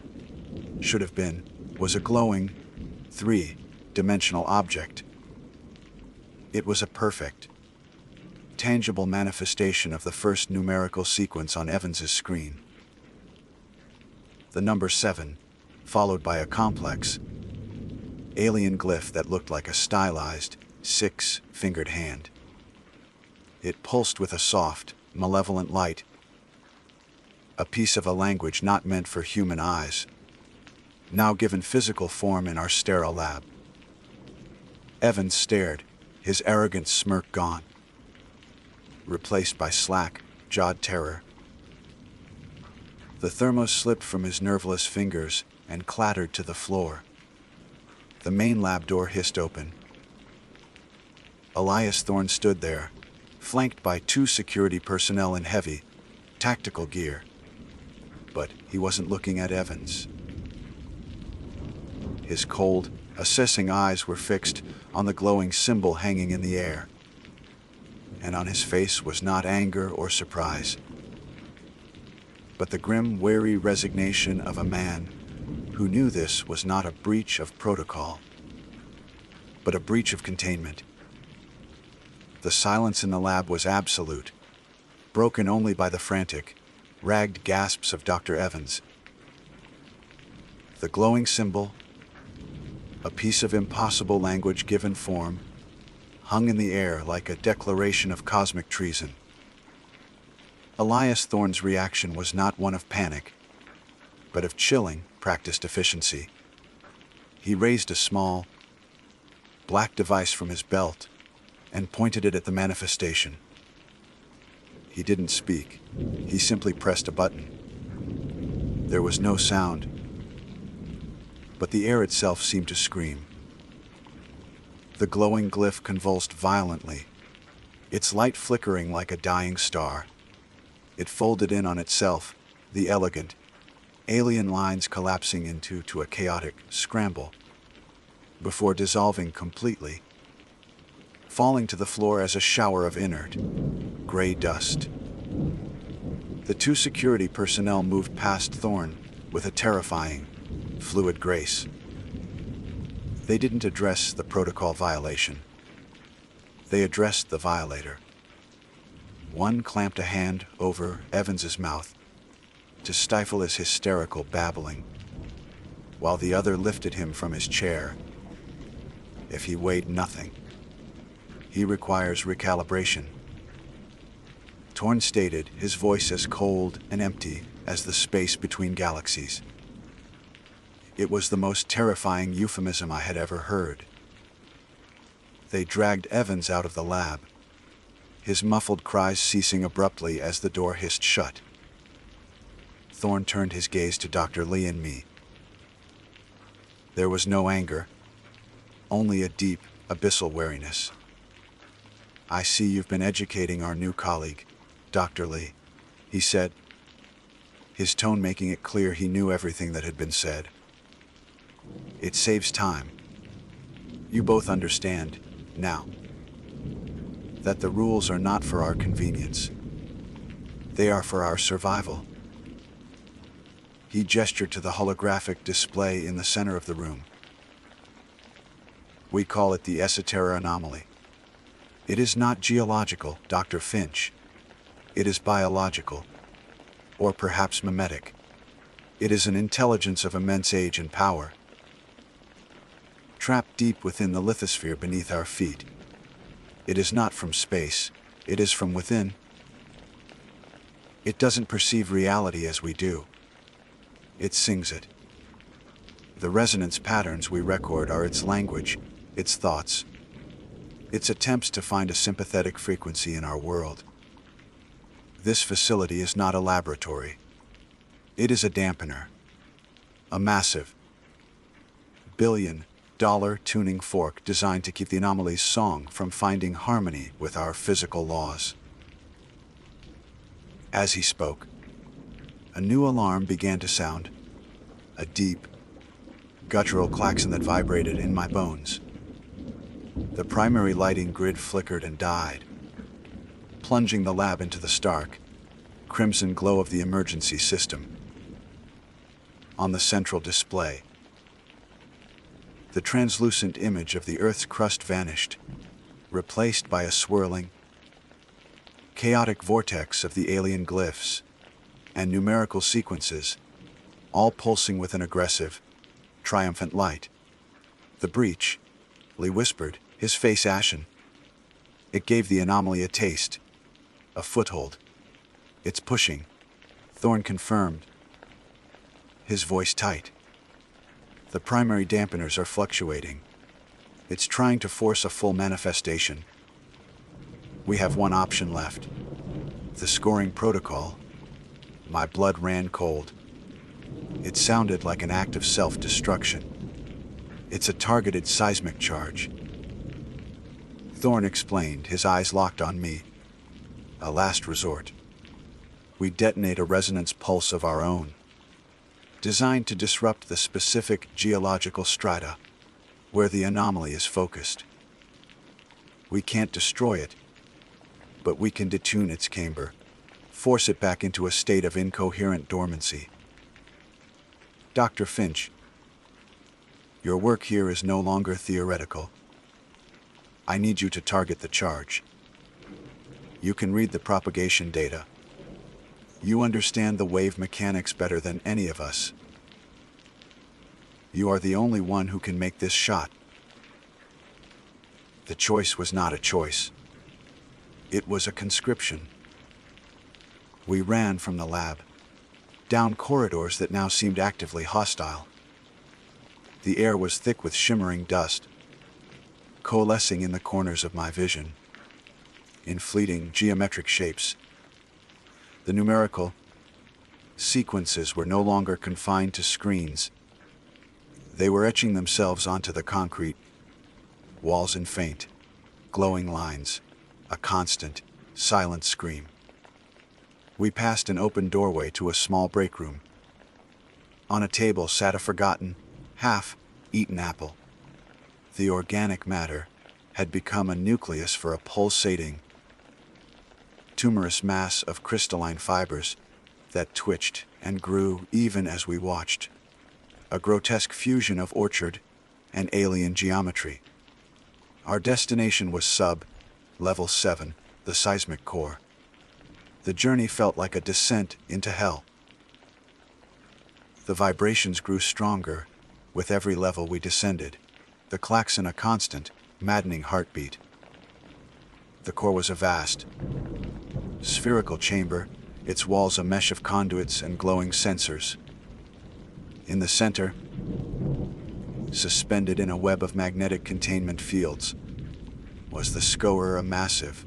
should have been, was a glowing, 3-dimensional object. It was a perfect, tangible manifestation of the first numerical sequence on Evans's screen. The number 7, followed by a complex, alien glyph that looked like a stylized, 6-fingered hand. It pulsed with a soft, malevolent light, a piece of a language not meant for human eyes, now given physical form in our sterile lab. Evans stared, his arrogant smirk gone, replaced by slack-jawed terror. The thermos slipped from his nerveless fingers and clattered to the floor. The main lab door hissed open. Elias Thorne stood there, flanked by 2 security personnel in heavy, tactical gear. But he wasn't looking at Evans. His cold, assessing eyes were fixed on the glowing symbol hanging in the air. And on his face was not anger or surprise, but the grim, wary resignation of a man who knew this was not a breach of protocol, but a breach of containment. The silence in the lab was absolute, broken only by the frantic, ragged gasps of Dr. Evans. The glowing symbol, a piece of impossible language given form, hung in the air like a declaration of cosmic treason. Elias Thorne's reaction was not one of panic, but of chilling, practiced efficiency. He raised a small, black device from his belt and pointed it at the manifestation. He didn't speak. He simply pressed a button. There was no sound. but the air itself seemed to scream. The glowing glyph convulsed violently, its light flickering like a dying star. It folded in on itself, the elegant, alien lines collapsing into a chaotic scramble, before dissolving completely, falling to the floor as a shower of inert, gray dust. The two security personnel moved past Thorn with a terrifying, fluid grace. They didn't address the protocol violation. They addressed the violator. One clamped a hand over Evans's mouth to stifle his hysterical babbling, while the other lifted him from his chair. If he weighed nothing, he requires recalibration. Torn stated, his voice as cold and empty as the space between galaxies. It was the most terrifying euphemism I had ever heard. They dragged Evans out of the lab, his muffled cries ceasing abruptly as the door hissed shut. Thorn turned his gaze to Dr. Lee and me. There was no anger, only a deep, abyssal wariness. "I see you've been educating our new colleague, Dr. Lee," he said, his tone making it clear he knew everything that had been said. "It saves time. You both understand, now, that the rules are not for our convenience. They are for our survival." He gestured to the holographic display in the center of the room. "We call it the Esoterra anomaly. It is not geological, Dr. Finch. It is biological, or perhaps mimetic. It is an intelligence of immense age and power, trapped deep within the lithosphere beneath our feet. It is not from space, it is from within. It doesn't perceive reality as we do. It sings it. The resonance patterns we record are its language, its thoughts, its attempts to find a sympathetic frequency in our world. This facility is not a laboratory. It is a dampener. A massive, billion-dollar tuning fork designed to keep the anomaly's song from finding harmony with our physical laws." As he spoke, a new alarm began to sound, a deep, guttural klaxon that vibrated in my bones. The primary lighting grid flickered and died, plunging the lab into the stark, crimson glow of the emergency system. On the central display, the translucent image of the Earth's crust vanished, replaced by a swirling, chaotic vortex of the alien glyphs and numerical sequences, all pulsing with an aggressive, triumphant light. "The breach," Lee whispered, his face ashen. "It gave the anomaly a taste, a foothold. It's pushing," Thorn confirmed, his voice tight. "The primary dampeners are fluctuating. It's trying to force a full manifestation. We have one option left. The scoring protocol." My blood ran cold. It sounded like an act of self-destruction. "It's a targeted seismic charge," Thorn explained, his eyes locked on me. "A last resort. We detonate a resonance pulse of our own, designed to disrupt the specific geological strata where the anomaly is focused. We can't destroy it, but we can detune its camber, force it back into a state of incoherent dormancy. Dr. Finch, your work here is no longer theoretical. I need you to target the charge. You can read the propagation data. You understand the wave mechanics better than any of us. You are the only one who can make this shot." The choice was not a choice. It was a conscription. We ran from the lab, down corridors that now seemed actively hostile. The air was thick with shimmering dust, coalescing in the corners of my vision, in fleeting geometric shapes. The numerical sequences were no longer confined to screens. They were etching themselves onto the concrete, walls in faint, glowing lines, a constant, silent scream. We passed an open doorway to a small break room. On a table sat a forgotten, half-eaten apple. The organic matter had become a nucleus for a pulsating, tumorous mass of crystalline fibers that twitched and grew even as we watched. A grotesque fusion of orchard and alien geometry. Our destination was Level 7, the seismic core. The journey felt like a descent into hell. The vibrations grew stronger with every level we descended, the klaxon a constant, maddening heartbeat. The core was a vast, spherical chamber, its walls a mesh of conduits and glowing sensors. In the center, suspended in a web of magnetic containment fields, was the scour, a massive,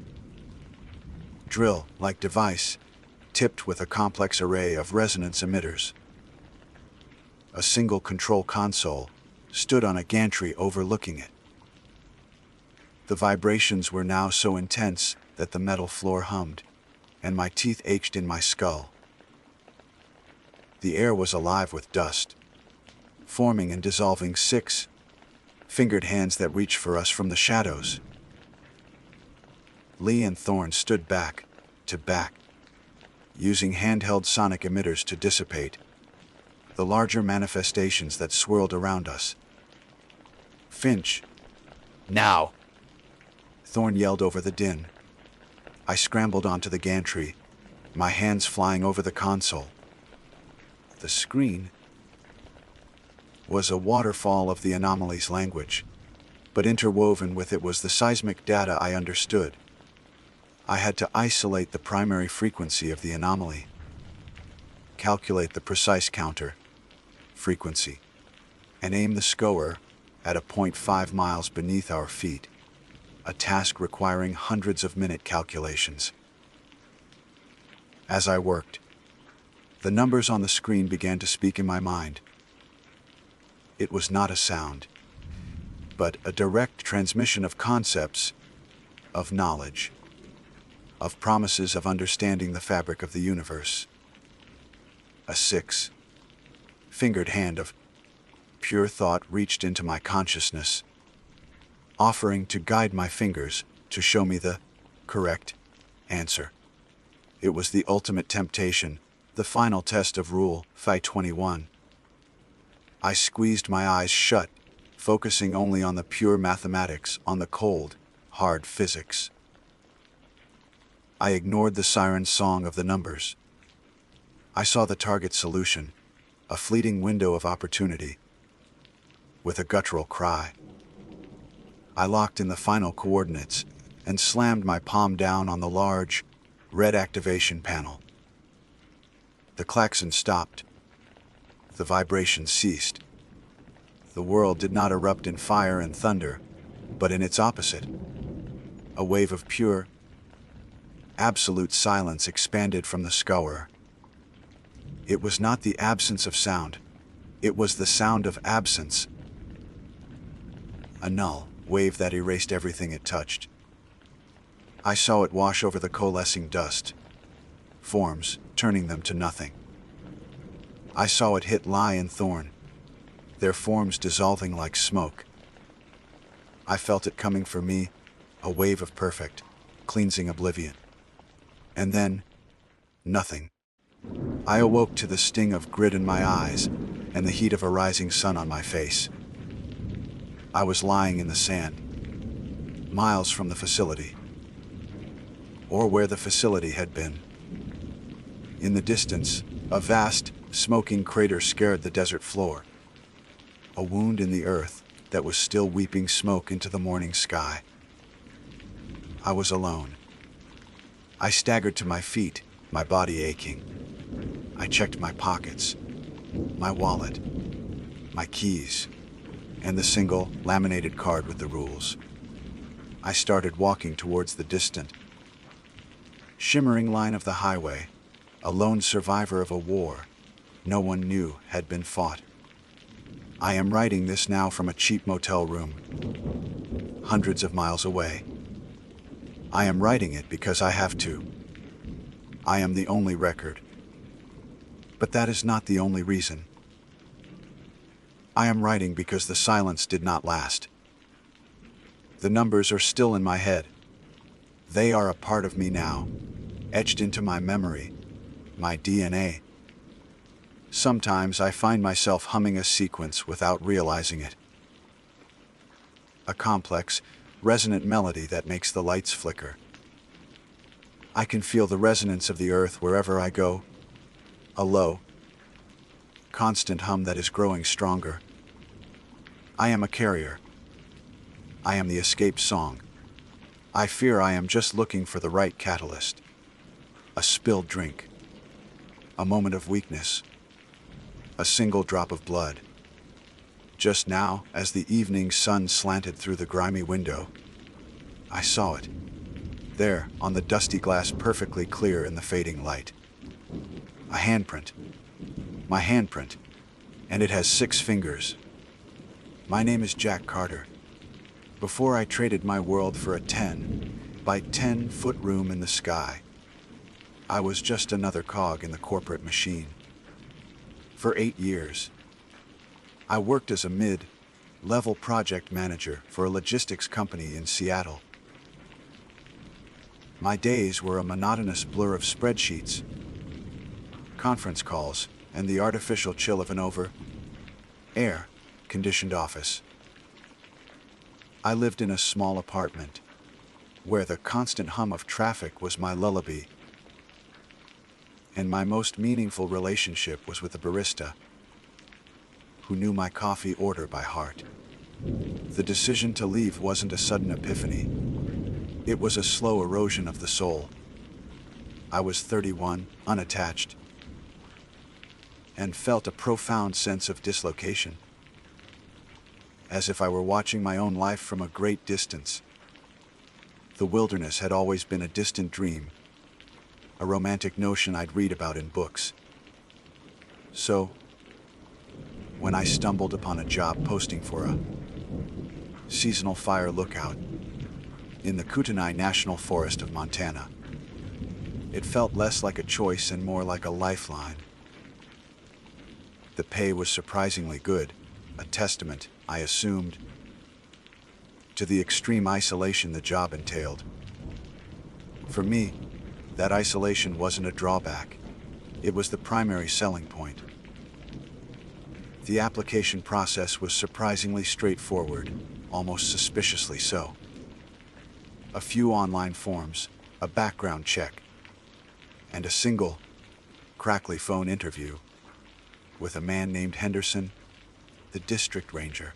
drill-like device tipped with a complex array of resonance emitters. A single control console stood on a gantry overlooking it. The vibrations were now so intense that the metal floor hummed, and my teeth ached in my skull. The air was alive with dust, forming and dissolving six-fingered hands that reached for us from the shadows. Lee and Thorne stood back to back, using handheld sonic emitters to dissipate the larger manifestations that swirled around us. "Finch, now!" Thorne yelled over the din. I scrambled onto the gantry, my hands flying over the console. The screen was a waterfall of the anomaly's language, but interwoven with it was the seismic data I understood. I had to isolate the primary frequency of the anomaly, calculate the precise counter frequency, and aim the scour at a point 5 miles beneath our feet, a task requiring hundreds of minute calculations. As I worked, the numbers on the screen began to speak in my mind. It was not a sound, but a direct transmission of concepts, of knowledge, of promises of understanding the fabric of the universe. A six-fingered hand of pure thought reached into my consciousness, offering to guide my fingers to show me the correct answer. It was the ultimate temptation, the final test of Rule Phi 21. I squeezed my eyes shut, focusing only on the pure mathematics, on the cold, hard physics. I ignored the siren song of the numbers. I saw the target solution, a fleeting window of opportunity. With a guttural cry, I locked in the final coordinates and slammed my palm down on the large, red activation panel. The klaxon stopped. The vibration ceased. The world did not erupt in fire and thunder, but in its opposite. A wave of pure, absolute silence expanded from the scour. It was not the absence of sound. It was the sound of absence. A null wave that erased everything it touched. I saw it wash over the coalescing dust, forms turning them to nothing. I saw it hit Lie and Thorne, their forms dissolving like smoke. I felt it coming for me, a wave of perfect, cleansing oblivion. And then, nothing. I awoke to the sting of grit in my eyes and the heat of a rising sun on my face. I was lying in the sand, miles from the facility, or where the facility had been. In the distance, a vast, smoking crater scared the desert floor, a wound in the earth that was still weeping smoke into the morning sky. I was alone. I staggered to my feet, my body aching. I checked my pockets, my wallet, my keys, and the single, laminated card with the rules. I started walking towards the distant, shimmering line of the highway, a lone survivor of a war no one knew had been fought. I am writing this now from a cheap motel room, hundreds of miles away. I am writing it because I have to. I am the only record. But that is not the only reason. I am writing because the silence did not last. The numbers are still in my head. They are a part of me now, etched into my memory, my DNA. Sometimes I find myself humming a sequence without realizing it. A complex, resonant melody that makes the lights flicker. I can feel the resonance of the earth wherever I go. A low, constant hum that is growing stronger. I am a carrier. I am the escape song. I fear I am just looking for the right catalyst. A spilled drink. A moment of weakness. A single drop of blood. Just now, as the evening sun slanted through the grimy window, I saw it. There, on the dusty glass, perfectly clear in the fading light. A handprint. My handprint. And it has 6 fingers. My name is Jack Carter. Before I traded my world for a 10 by 10-foot room in the sky, I was just another cog in the corporate machine. For 8 years, I worked as a mid-level project manager for a logistics company in Seattle. My days were a monotonous blur of spreadsheets, conference calls, and the artificial chill of an air-conditioned office. I lived in a small apartment, where the constant hum of traffic was my lullaby, and my most meaningful relationship was with a barista who knew my coffee order by heart. The decision to leave wasn't a sudden epiphany. It was a slow erosion of the soul. I was 31, unattached, and felt a profound sense of dislocation, as if I were watching my own life from a great distance. The wilderness had always been a distant dream, a romantic notion I'd read about in books. So, when I stumbled upon a job posting for a seasonal fire lookout in the Kootenai National Forest of Montana, it felt less like a choice and more like a lifeline. The pay was surprisingly good, a testament, I assumed, to the extreme isolation the job entailed. For me, that isolation wasn't a drawback. It was the primary selling point. The application process was surprisingly straightforward, almost suspiciously so. A few online forms, a background check, and a single, crackly phone interview with a man named Henderson, the district ranger.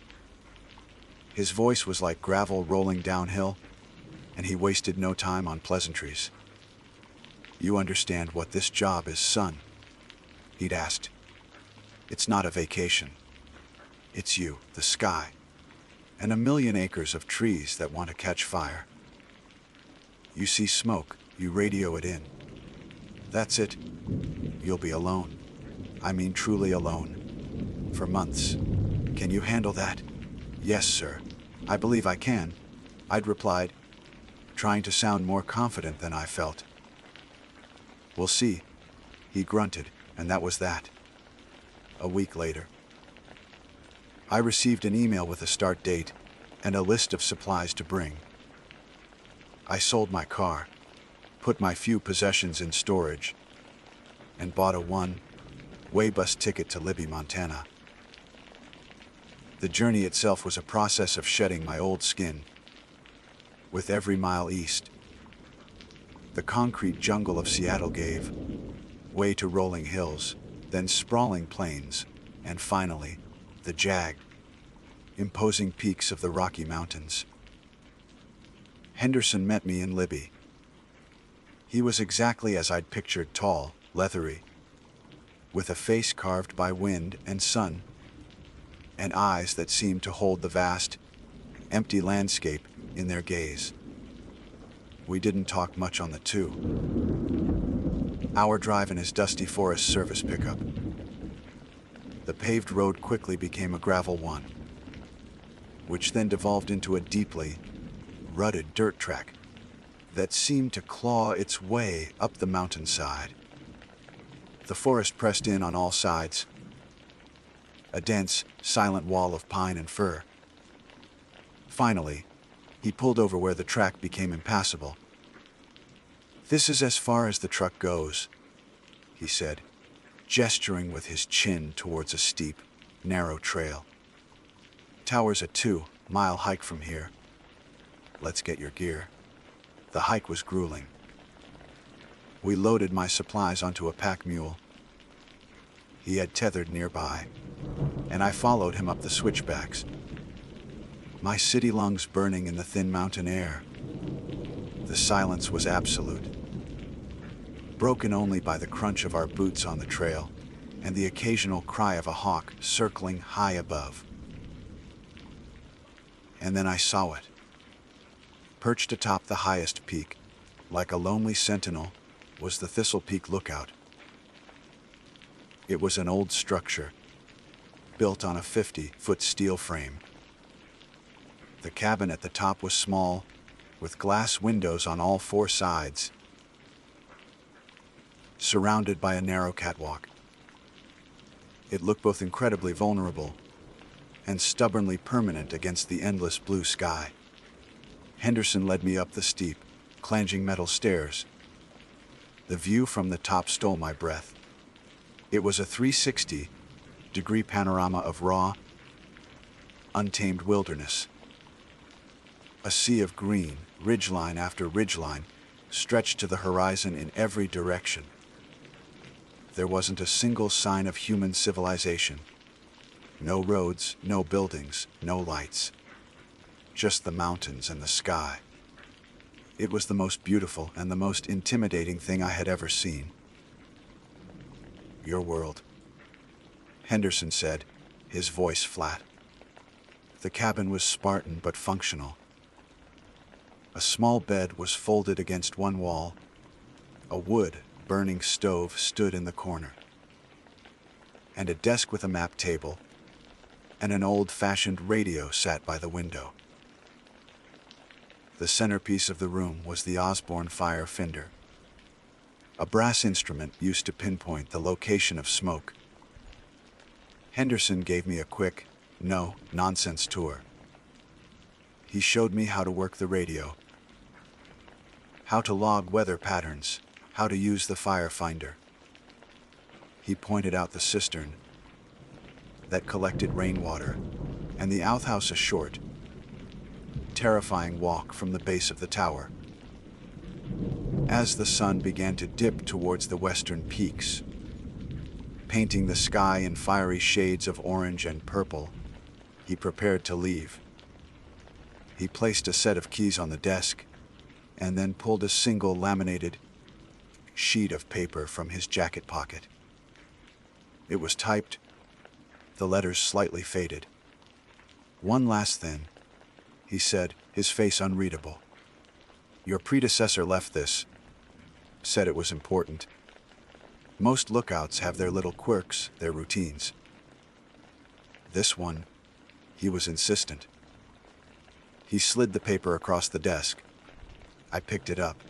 His voice was like gravel rolling downhill, and he wasted no time on pleasantries. "You understand what this job is, son?" he'd asked. "It's not a vacation. It's you, the sky, and a million acres of trees that want to catch fire. You see smoke, you radio it in. That's it. You'll be alone. I mean truly alone. For months. Can you handle that?" "Yes, sir. I believe I can," I'd replied, trying to sound more confident than I felt. "We'll see," he grunted, and that was that. A week later, I received an email with a start date and a list of supplies to bring. I sold my car, put my few possessions in storage, and bought a one-way bus ticket to Libby, Montana. The journey itself was a process of shedding my old skin. With every mile east, the concrete jungle of Seattle gave way to rolling hills, then sprawling plains, and finally, the jagged, imposing peaks of the Rocky Mountains. Henderson met me in Libby. He was exactly as I'd pictured, tall, leathery, with a face carved by wind and sun, and eyes that seemed to hold the vast, empty landscape in their gaze. We didn't talk much on the 2-hour drive in his dusty Forest Service pickup. The paved road quickly became a gravel one, which then devolved into a deeply rutted dirt track that seemed to claw its way up the mountainside. The forest pressed in on all sides, a dense, silent wall of pine and fir. Finally, he pulled over where the track became impassable. "This is as far as the truck goes," he said, gesturing with his chin towards a steep, narrow trail. "Tower's a 2-mile hike from here. Let's get your gear." The hike was grueling. We loaded my supplies onto a pack mule. He had tethered nearby, and I followed him up the switchbacks, my city lungs burning in the thin mountain air. The silence was absolute, broken only by the crunch of our boots on the trail and the occasional cry of a hawk circling high above. And then I saw it. Perched atop the highest peak, like a lonely sentinel, was the Thistle Peak Lookout. It was an old structure, built on a 50-foot steel frame. The cabin at the top was small, with glass windows on all 4 sides, surrounded by a narrow catwalk. It looked both incredibly vulnerable and stubbornly permanent against the endless blue sky. Henderson led me up the steep, clanging metal stairs. The view from the top stole my breath. It was a 360-degree panorama of raw, untamed wilderness. A sea of green, ridgeline after ridgeline, stretched to the horizon in every direction. There wasn't a single sign of human civilization. No roads, no buildings, no lights. Just the mountains and the sky. It was the most beautiful and the most intimidating thing I had ever seen. "Your world," Henderson said, his voice flat. The cabin was Spartan but functional. A small bed was folded against one wall. A wood-burning stove stood in the corner, and a desk with a map table and an old-fashioned radio sat by the window. The centerpiece of the room was the Osborne fire finder, a brass instrument used to pinpoint the location of smoke. Henderson gave me a quick, no-nonsense tour. He showed me how to work the radio, how to log weather patterns, how to use the fire finder. He pointed out the cistern that collected rainwater and the outhouse a short, terrifying walk from the base of the tower. As the sun began to dip towards the western peaks, painting the sky in fiery shades of orange and purple, he prepared to leave. He placed a set of keys on the desk and then pulled a single laminated sheet of paper from his jacket pocket. It was typed, the letters slightly faded. "One last thing," he said, his face unreadable. "Your predecessor left this, said it was important. Most lookouts have their little quirks, their routines. This one," he was insistent. He slid the paper across the desk. I picked it up.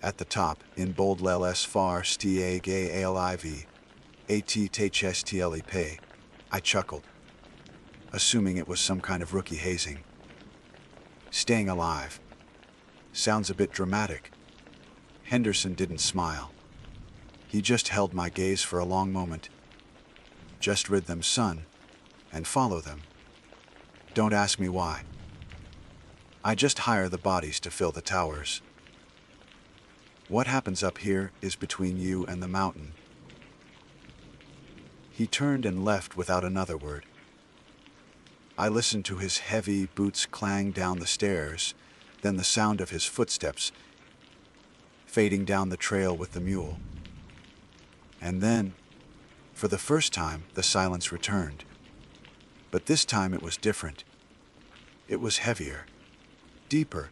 At the top, in bold LS far stag aliv, at I chuckled, assuming it was some kind of rookie hazing. "Staying alive. Sounds a bit dramatic." Henderson didn't smile. He just held my gaze for a long moment. "Just rid them, son, and follow them. Don't ask me why. I just hire the bodies to fill the towers. What happens up here is between you and the mountain." He turned and left without another word. I listened to his heavy boots clang down the stairs, then the sound of his footsteps fading down the trail with the mule. And then, for the first time, the silence returned. But this time it was different. It was heavier, deeper.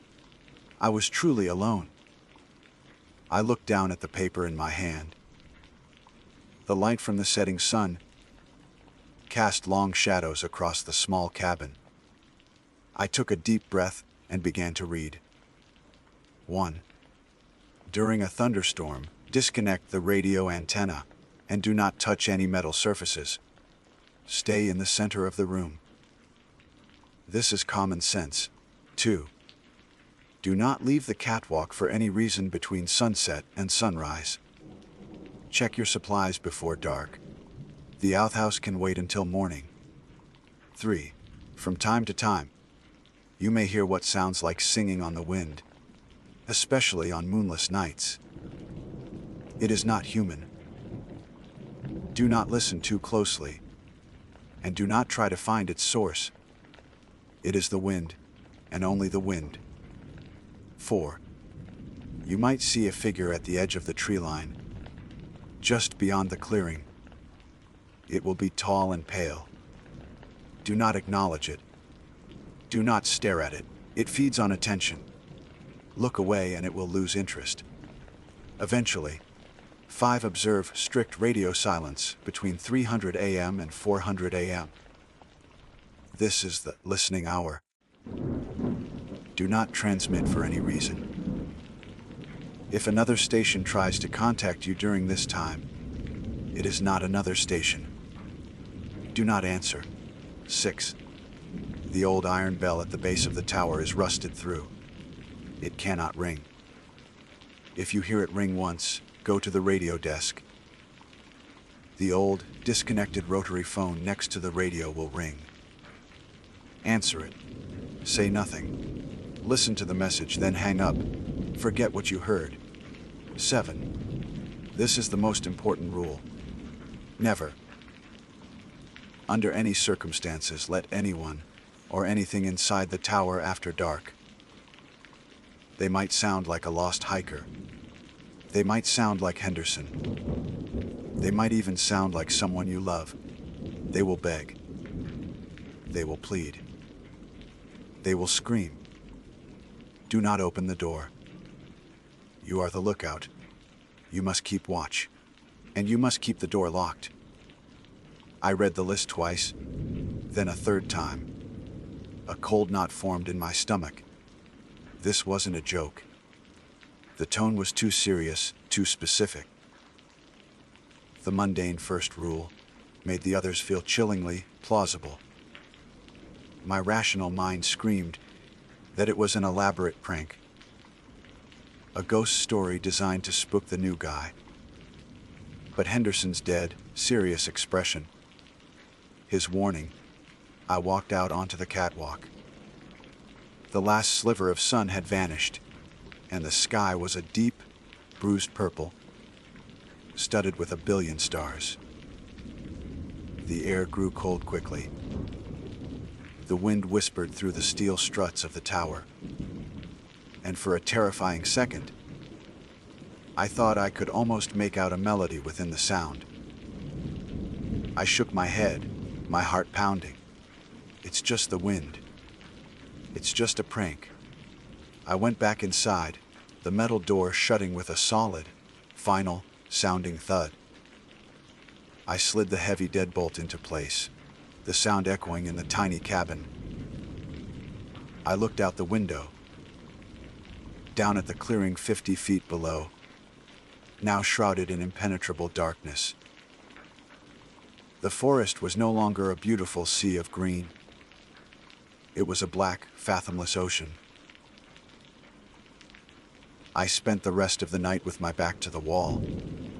I was truly alone. I looked down at the paper in my hand. The light from the setting sun cast long shadows across the small cabin. I took a deep breath and began to read. 1. During a thunderstorm, disconnect the radio antenna and do not touch any metal surfaces. Stay in the center of the room. This is common sense. 2. Do not leave the catwalk for any reason between sunset and sunrise. Check your supplies before dark. The outhouse can wait until morning. 3. From time to time, you may hear what sounds like singing on the wind, especially on moonless nights. It is not human. Do not listen too closely, and do not try to find its source. It is the wind, and only the wind. 4. You might see a figure at the edge of the tree line, just beyond the clearing. It will be tall and pale. Do not acknowledge it. Do not stare at it. It feeds on attention. Look away and it will lose interest. Eventually. 5. Observe strict radio silence between 300 a.m. and 400 a.m. This is the listening hour. Do not transmit for any reason. If another station tries to contact you during this time, it is not another station. Do not answer. 6. The old iron bell at the base of the tower is rusted through. It cannot ring. If you hear it ring once, go to the radio desk. The old, disconnected rotary phone next to the radio will ring. Answer it. Say nothing. Listen to the message, then hang up. Forget what you heard. 7. This is the most important rule. Never, under any circumstances, let anyone or anything inside the tower after dark. They might sound like a lost hiker. They might sound like Henderson. They might even sound like someone you love. They will beg. They will plead. They will scream. Do not open the door. You are the lookout. You must keep watch. And you must keep the door locked. I read the list twice, then a third time. A cold knot formed in my stomach. This wasn't a joke. The tone was too serious, too specific. The mundane first rule made the others feel chillingly plausible. My rational mind screamed that it was an elaborate prank. A ghost story designed to spook the new guy. But Henderson's dead, serious expression, his warning, I walked out onto the catwalk. The last sliver of sun had vanished, and the sky was a deep, bruised purple, studded with a billion stars. The air grew cold quickly. The wind whispered through the steel struts of the tower, and for a terrifying second, I thought I could almost make out a melody within the sound. I shook my head, my heart pounding. It's just the wind. It's just a prank. I went back inside, the metal door shutting with a solid, final, sounding thud. I slid the heavy deadbolt into place, the sound echoing in the tiny cabin. I looked out the window, down at the clearing 50 feet below, now shrouded in impenetrable darkness. The forest was no longer a beautiful sea of green. It was a black, fathomless ocean. I spent the rest of the night with my back to the wall,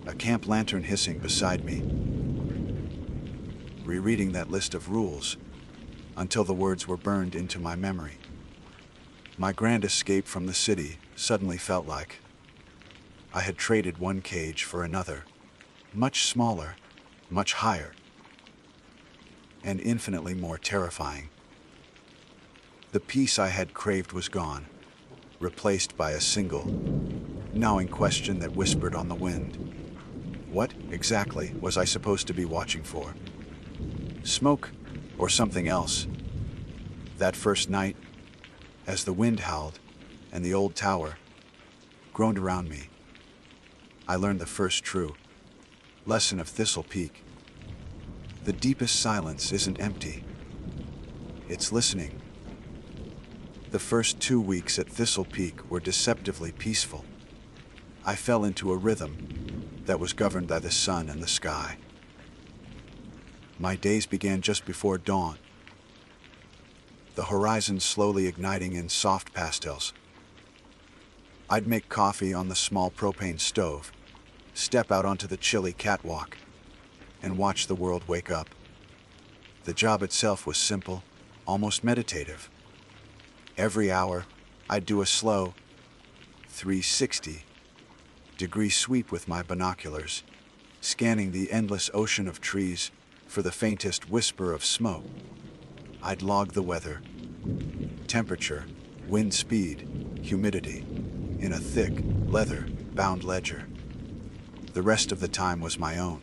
a camp lantern hissing beside me, rereading that list of rules until the words were burned into my memory. My grand escape from the city suddenly felt like I had traded one cage for another, much smaller, much higher, and infinitely more terrifying. The peace I had craved was gone, replaced by a single, gnawing question that whispered on the wind. What, exactly, was I supposed to be watching for? Smoke, or something else? That first night, as the wind howled and the old tower groaned around me, I learned the first true lesson of Thistle Peak. The deepest silence isn't empty. It's listening. The first 2 weeks at Thistle Peak were deceptively peaceful. I fell into a rhythm that was governed by the sun and the sky. My days began just before dawn, the horizon slowly igniting in soft pastels. I'd make coffee on the small propane stove, step out onto the chilly catwalk, and watch the world wake up. The job itself was simple, almost meditative. Every hour, I'd do a slow 360-degree sweep with my binoculars, scanning the endless ocean of trees for the faintest whisper of smoke. I'd log the weather, temperature, wind speed, humidity, in a thick, leather-bound ledger. The rest of the time was my own.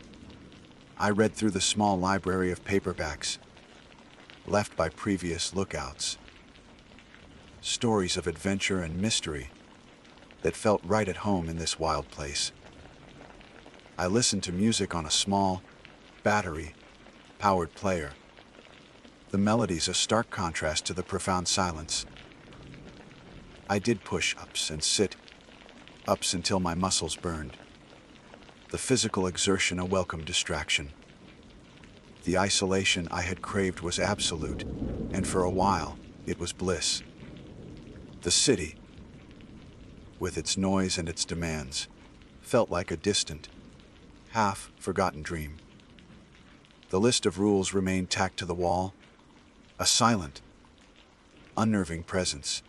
I read through the small library of paperbacks left by previous lookouts. Stories of adventure and mystery that felt right at home in this wild place. I listened to music on a small, battery-powered player. The melodies a stark contrast to the profound silence. I did push-ups and sit-ups until my muscles burned. The physical exertion a welcome distraction. The isolation I had craved was absolute, and for a while, it was bliss. The city, with its noise and its demands, felt like a distant, half-forgotten dream. The list of rules remained tacked to the wall, a silent, unnerving presence.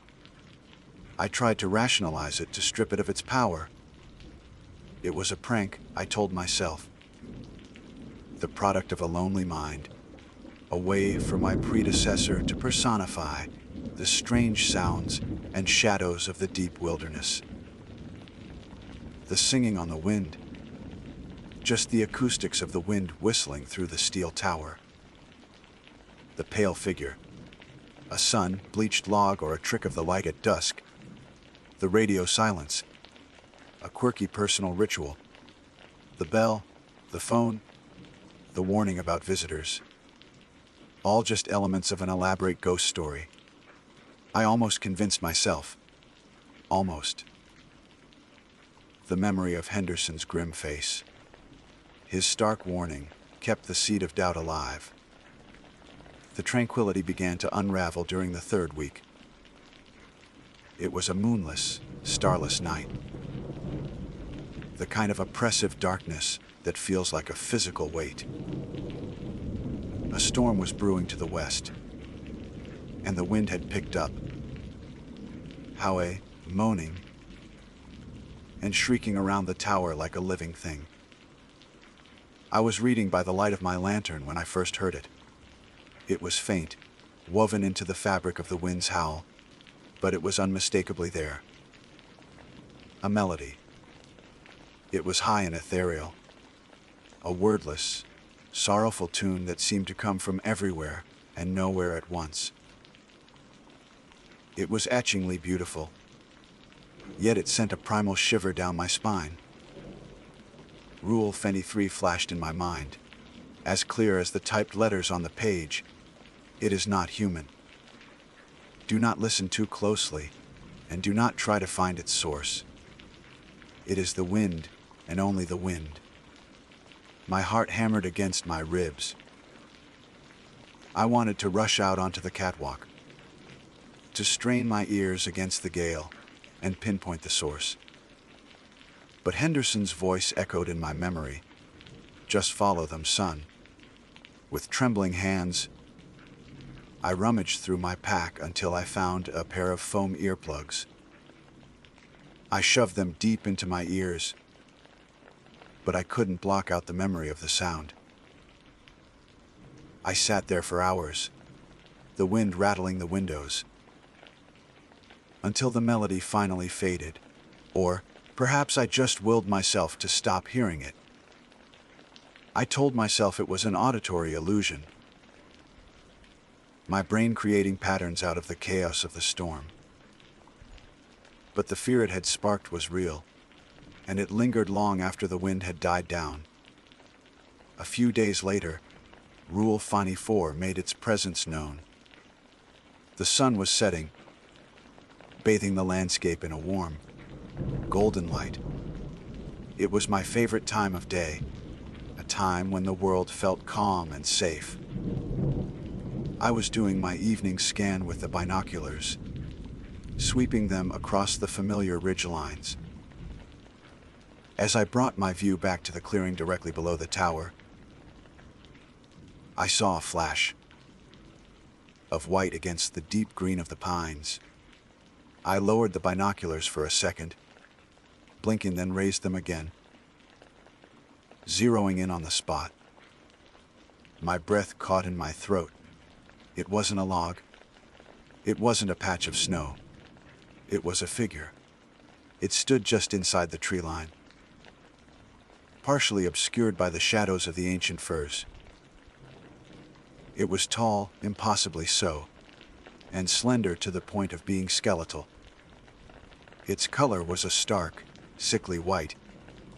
I tried to rationalize it, to strip it of its power. It was a prank, I told myself. The product of a lonely mind, a way for my predecessor to personify the strange sounds and shadows of the deep wilderness. The singing on the wind, just the acoustics of the wind whistling through the steel tower. The pale figure, a sun, bleached log, or a trick of the light at dusk. The radio silence, a quirky personal ritual. The bell, the phone, the warning about visitors. All just elements of an elaborate ghost story. I almost convinced myself. Almost. The memory of Henderson's grim face, his stark warning, kept the seed of doubt alive. The tranquility began to unravel during the 3rd week. It was a moonless, starless night. The kind of oppressive darkness that feels like a physical weight. A storm was brewing to the west, and the wind had picked up, howling, moaning, and shrieking around the tower like a living thing. I was reading by the light of my lantern when I first heard it. It was faint, woven into the fabric of the wind's howl, but it was unmistakably there. A melody. It was high and ethereal, a wordless, sorrowful tune that seemed to come from everywhere and nowhere at once. It was etchingly beautiful, yet it sent a primal shiver down my spine. Rule 23 flashed in my mind, as clear as the typed letters on the page. It is not human. Do not listen too closely, and do not try to find its source. It is the wind, and only the wind. My heart hammered against my ribs. I wanted to rush out onto the catwalk, to strain my ears against the gale and pinpoint the source. But Henderson's voice echoed in my memory. Just follow them, son. With trembling hands, I rummaged through my pack until I found a pair of foam earplugs. I shoved them deep into my ears, but I couldn't block out the memory of the sound. I sat there for hours, the wind rattling the windows, until the melody finally faded, or perhaps I just willed myself to stop hearing it. I told myself it was an auditory illusion, my brain creating patterns out of the chaos of the storm. But the fear it had sparked was real, and it lingered long after the wind had died down. A few days later, Rule 4 made its presence known. The sun was setting, bathing the landscape in a warm, golden light. It was my favorite time of day, a time when the world felt calm and safe. I was doing my evening scan with the binoculars, sweeping them across the familiar ridgelines. As I brought my view back to the clearing directly below the tower, I saw a flash of white against the deep green of the pines. I lowered the binoculars for a second, blinking, then raised them again, zeroing in on the spot. My breath caught in my throat. It wasn't a log. It wasn't a patch of snow. It was a figure. It stood just inside the tree line, partially obscured by the shadows of the ancient firs. It was tall, impossibly so, and slender to the point of being skeletal. Its color was a stark, sickly white,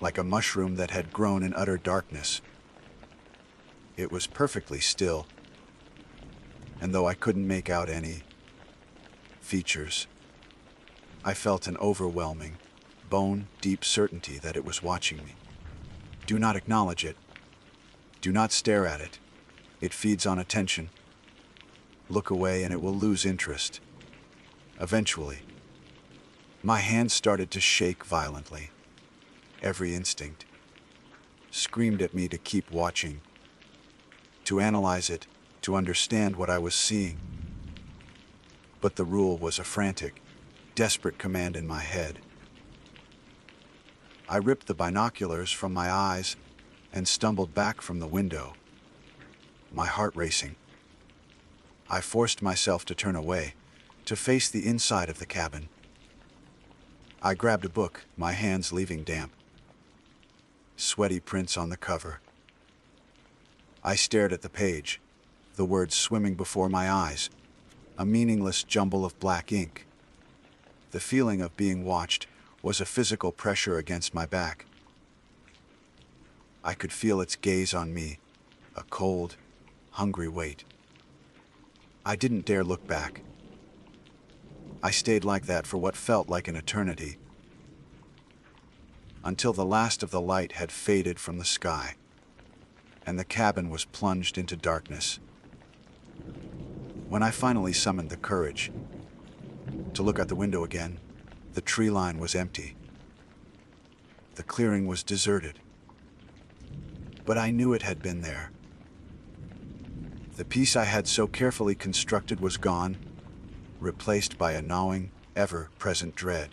like a mushroom that had grown in utter darkness. It was perfectly still, and though I couldn't make out any features, I felt an overwhelming, bone-deep certainty that it was watching me. Do not acknowledge it. Do not stare at it. It feeds on attention. Look away and it will lose interest. Eventually, my hands started to shake violently. Every instinct screamed at me to keep watching, to analyze it, to understand what I was seeing. But the rule was a frantic, desperate command in my head. I ripped the binoculars from my eyes and stumbled back from the window, my heart racing. I forced myself to turn away, to face the inside of the cabin. I grabbed a book, my hands leaving damp. Sweaty prints on the cover. I stared at the page, the words swimming before my eyes, a meaningless jumble of black ink. The feeling of being watched was a physical pressure against my back. I could feel its gaze on me, a cold, hungry weight. I didn't dare look back. I stayed like that for what felt like an eternity, until the last of the light had faded from the sky, and the cabin was plunged into darkness. When I finally summoned the courage to look out the window again, the tree line was empty. The clearing was deserted, but I knew it had been there. The peace I had so carefully constructed was gone, replaced by a gnawing, ever-present dread.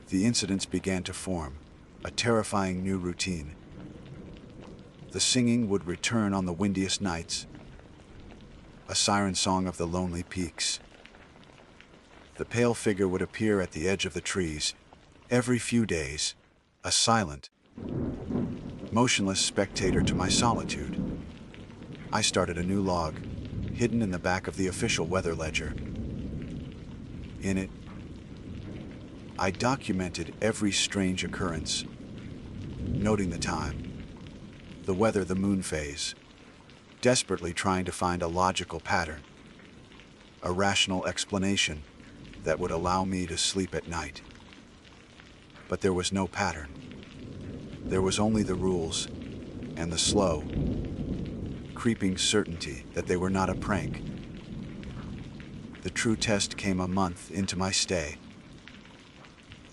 The incidents began to form, a terrifying new routine. The singing would return on the windiest nights, a siren song of the lonely peaks. The pale figure would appear at the edge of the trees, every few days, a silent, motionless spectator to my solitude. I started a new log, hidden in the back of the official weather ledger. In it, I documented every strange occurrence, noting the time, the weather, the moon phase, desperately trying to find a logical pattern, a rational explanation that would allow me to sleep at night. But there was no pattern. There was only the rules and the slow, creeping certainty that they were not a prank. The true test came a month into my stay.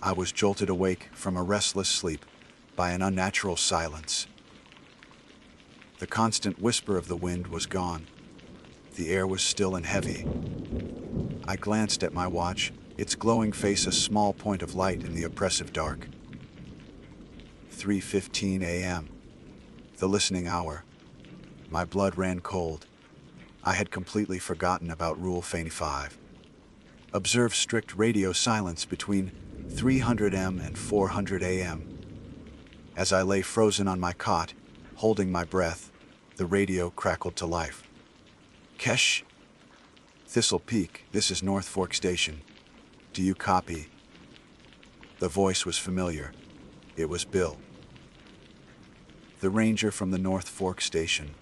I was jolted awake from a restless sleep by an unnatural silence. The constant whisper of the wind was gone. The air was still and heavy. I glanced at my watch, its glowing face a small point of light in the oppressive dark. 3:15 a.m. The listening hour. My blood ran cold. I had completely forgotten about Rule 5. Observe strict radio silence between 300 m and 400 a.m. As I lay frozen on my cot, holding my breath, the radio crackled to life. Kesh? Thistle Peak, this is North Fork Station. Do you copy? The voice was familiar. It was Bill, the ranger from the North Fork Station.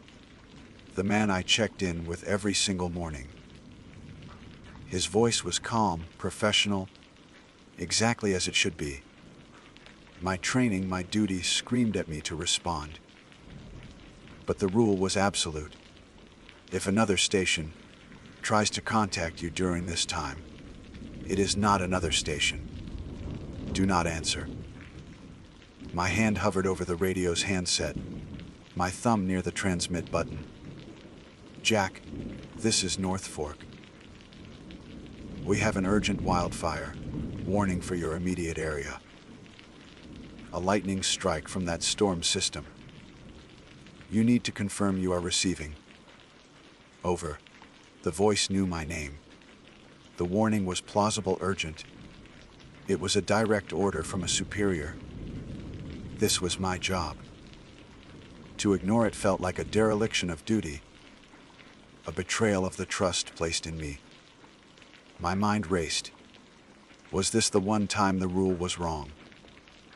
the man I checked in with every single morning. His voice was calm, professional, exactly as it should be. My training, my duty screamed at me to respond. But the rule was absolute. If another station tries to contact you during this time, it is not another station. Do not answer. My hand hovered over the radio's handset, my thumb near the transmit button. Jack, this is North Fork. We have an urgent wildfire. Warning for your immediate area. A lightning strike from that storm system. You need to confirm you are receiving. Over. The voice knew my name. The warning was plausible, urgent. It was a direct order from a superior. This was my job. To ignore it felt like a dereliction of duty, a betrayal of the trust placed in me. My mind raced. Was this the one time the rule was wrong?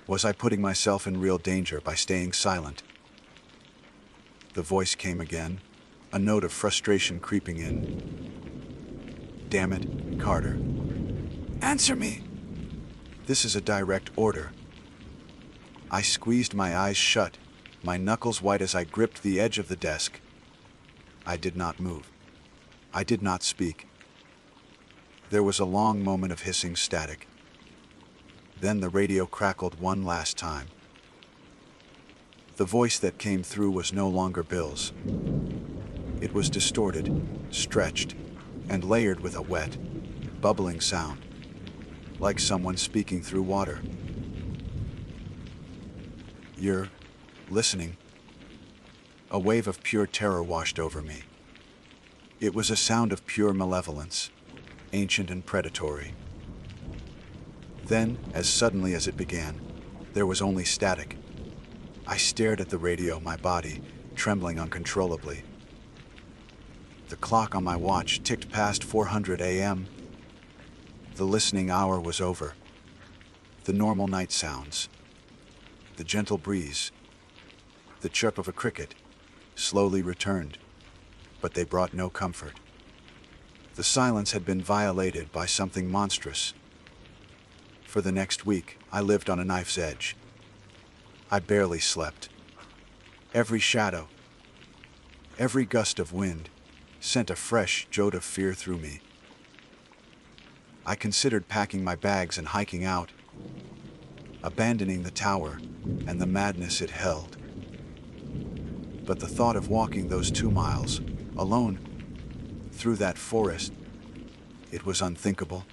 Was I putting myself in real danger by staying silent? The voice came again, a note of frustration creeping in. Damn it, Carter. Answer me! This is a direct order. I squeezed my eyes shut, my knuckles white as I gripped the edge of the desk. I did not move. I did not speak. There was a long moment of hissing static. Then the radio crackled one last time. The voice that came through was no longer Bill's. It was distorted, stretched, and layered with a wet, bubbling sound, like someone speaking through water. You're listening. A wave of pure terror washed over me. It was a sound of pure malevolence, ancient and predatory. Then, as suddenly as it began, there was only static. I stared at the radio, my body trembling uncontrollably. The clock on my watch ticked past 400 a.m. The listening hour was over. The normal night sounds, the gentle breeze, the chirp of a cricket, slowly returned, but they brought no comfort. The silence had been violated by something monstrous. For the next week, I lived on a knife's edge. I barely slept. Every shadow, every gust of wind, sent a fresh jolt of fear through me. I considered packing my bags and hiking out, abandoning the tower and the madness it held. But the thought of walking those 2 miles, alone, through that forest, it was unthinkable.